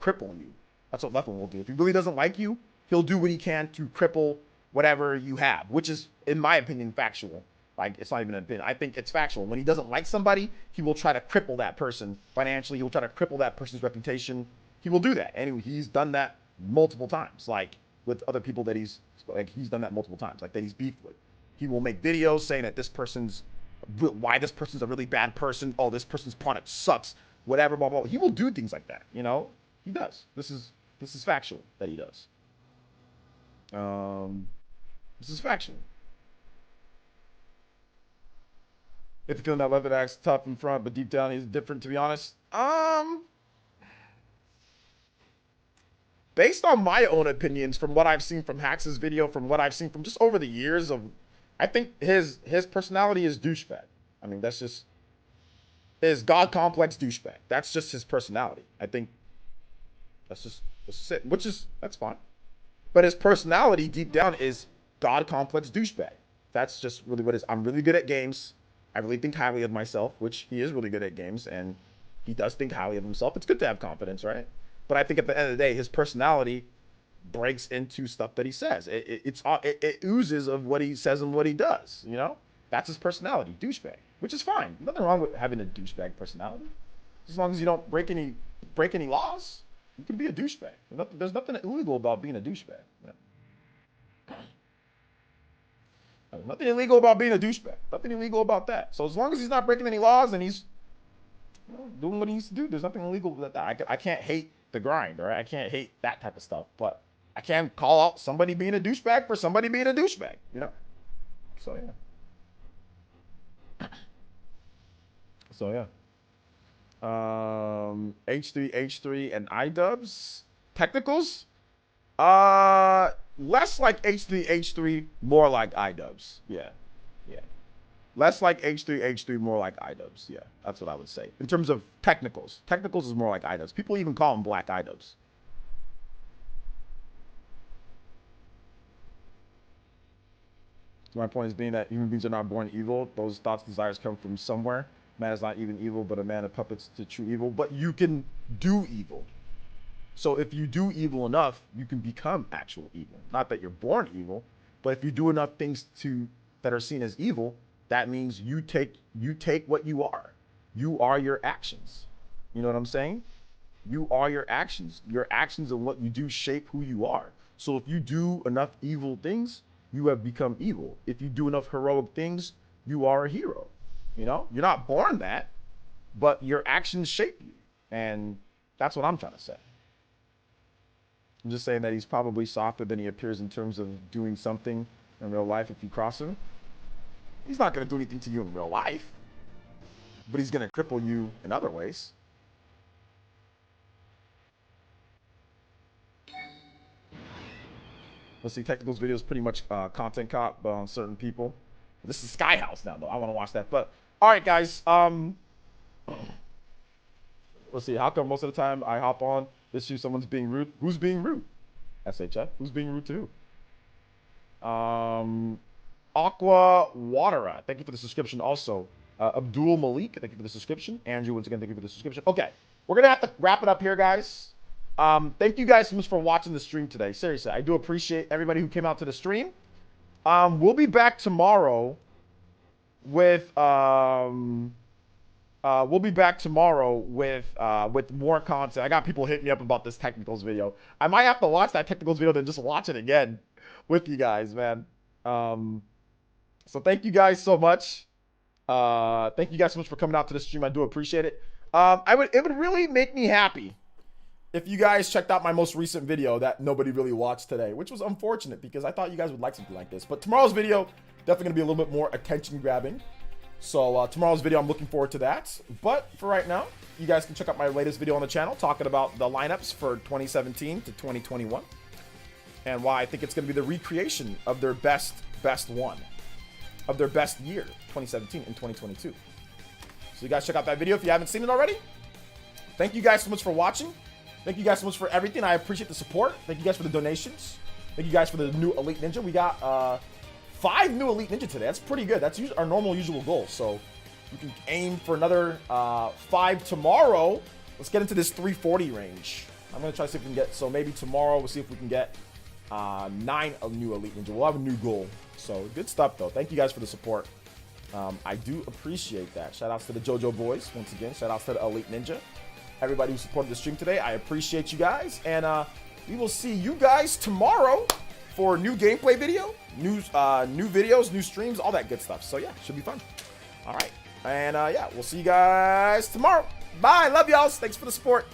cripple you. That's what Leflin will do. If he really doesn't like you, he'll do what he can to cripple whatever you have, which is, in my opinion, factual. Like, it's not even an opinion. I think it's factual. When he doesn't like somebody, he will try to cripple that person financially. He will try to cripple that person's reputation. He will do that. And he's done that multiple times. Like, with other people that he's done that multiple times. Like, that he's beefed with. He will make videos saying that why this person's a really bad person. Oh, this person's product sucks. Whatever, blah, blah. He will do things like that, you know? He does. This is factual that he does. This is factual. If you're feeling that Levin acts tough in front, but deep down he's different, to be honest. Based on my own opinions, from what I've seen from Hax's video, from what I've seen from just over the years of, I think his personality is douchebag. I mean, that's just his God complex douchebag. That's just his personality. I think that's it, that's fine. But his personality deep down is God complex douchebag. That's just really what it is. I'm really good at games. I really think highly of myself, which he is really good at games, and he does think highly of himself. It's good to have confidence, right? But I think at the end of the day, his personality breaks into stuff that he says. It oozes of what he says and what he does, you know? That's his personality, douchebag, which is fine. Nothing wrong with having a douchebag personality. As long as you don't break any laws, you can be a douchebag. There's nothing illegal about being a douchebag. There's nothing illegal about being a douchebag. Nothing illegal about that. So as long as he's not breaking any laws and he's doing what he needs to do, there's nothing illegal with that. I can't hate the grind, right? I can't hate that type of stuff, but I can call out somebody being a douchebag for somebody being a douchebag, you know? So yeah. H3 and iDubbbz technicals. Less like H3, more like iDubbbz. Yeah. Less like H3, more like iDubbbz. Yeah, that's what I would say. In terms of technicals. Technicals is more like iDubbbz. People even call them black iDubbbz. My point is being that human beings are not born evil. Those thoughts, desires come from somewhere. Man is not even evil, but a man of puppets to true evil. But you can do evil. So if you do evil enough, you can become actual evil. Not that you're born evil, but if you do enough things that are seen as evil, that means you take what you are. You are your actions. You know what I'm saying? You are your actions. Your actions and what you do shape who you are. So if you do enough evil things, you have become evil. If you do enough heroic things, you are a hero. You know, you're not born that, but your actions shape you. And that's what I'm trying to say. I'm just saying that he's probably softer than he appears in terms of doing something in real life if you cross him. He's not going to do anything to you in real life, but he's going to cripple you in other ways. Let's see, Technical's video is pretty much content cop on certain people. This is Skyhouse now, though. I want to watch that. But, all right, guys. Let's see. How come most of the time I hop on this issue, someone's being rude? Who's being rude? SHF. Who's being rude to who? Aqua Watera. Thank you for the subscription also. Abdul Malik. Thank you for the subscription. Andrew, once again, thank you for the subscription. Okay. We're going to have to wrap it up here, guys. Thank you guys so much for watching the stream today. Seriously, I do appreciate everybody who came out to the stream. We'll be back tomorrow with more content. I got people hitting me up about this Technicals video. I might have to watch that Technicals video then just watch it again with you guys, man. So thank you guys so much. Thank you guys so much for coming out to the stream. I do appreciate it. It would really make me happy if you guys checked out my most recent video that nobody really watched today, which was unfortunate because I thought you guys would like something like this. But tomorrow's video, definitely gonna be a little bit more attention grabbing. So tomorrow's video, I'm looking forward to that. But for right now, you guys can check out my latest video on the channel talking about the lineups for 2017 to 2021 and why I think it's gonna be the recreation of their best one of their best year, 2017 and 2022. So you guys check out that video if you haven't seen it already. Thank you guys so much for watching. Thank you guys so much for everything. I appreciate the support. Thank you guys for the donations. Thank you guys for the new Elite Ninja. We got 5 new Elite Ninja today. That's pretty good. That's our normal usual goal. So we can aim for another 5 tomorrow. Let's get into this 340 range. I'm going to try to see if we can get, so maybe tomorrow we'll see if we can get 9 new Elite Ninja. We'll have a new goal. So good stuff, though. Thank you guys for the support. I do appreciate that. Shout outs to the JoJo boys. Once again, shout outs to the Elite Ninja. Everybody who supported the stream today, I appreciate you guys. And we will see you guys tomorrow for a new gameplay video, new videos, new streams, all that good stuff. So yeah, should be fun. All right. And yeah, we'll see you guys tomorrow. Bye. Love y'all. Thanks for the support.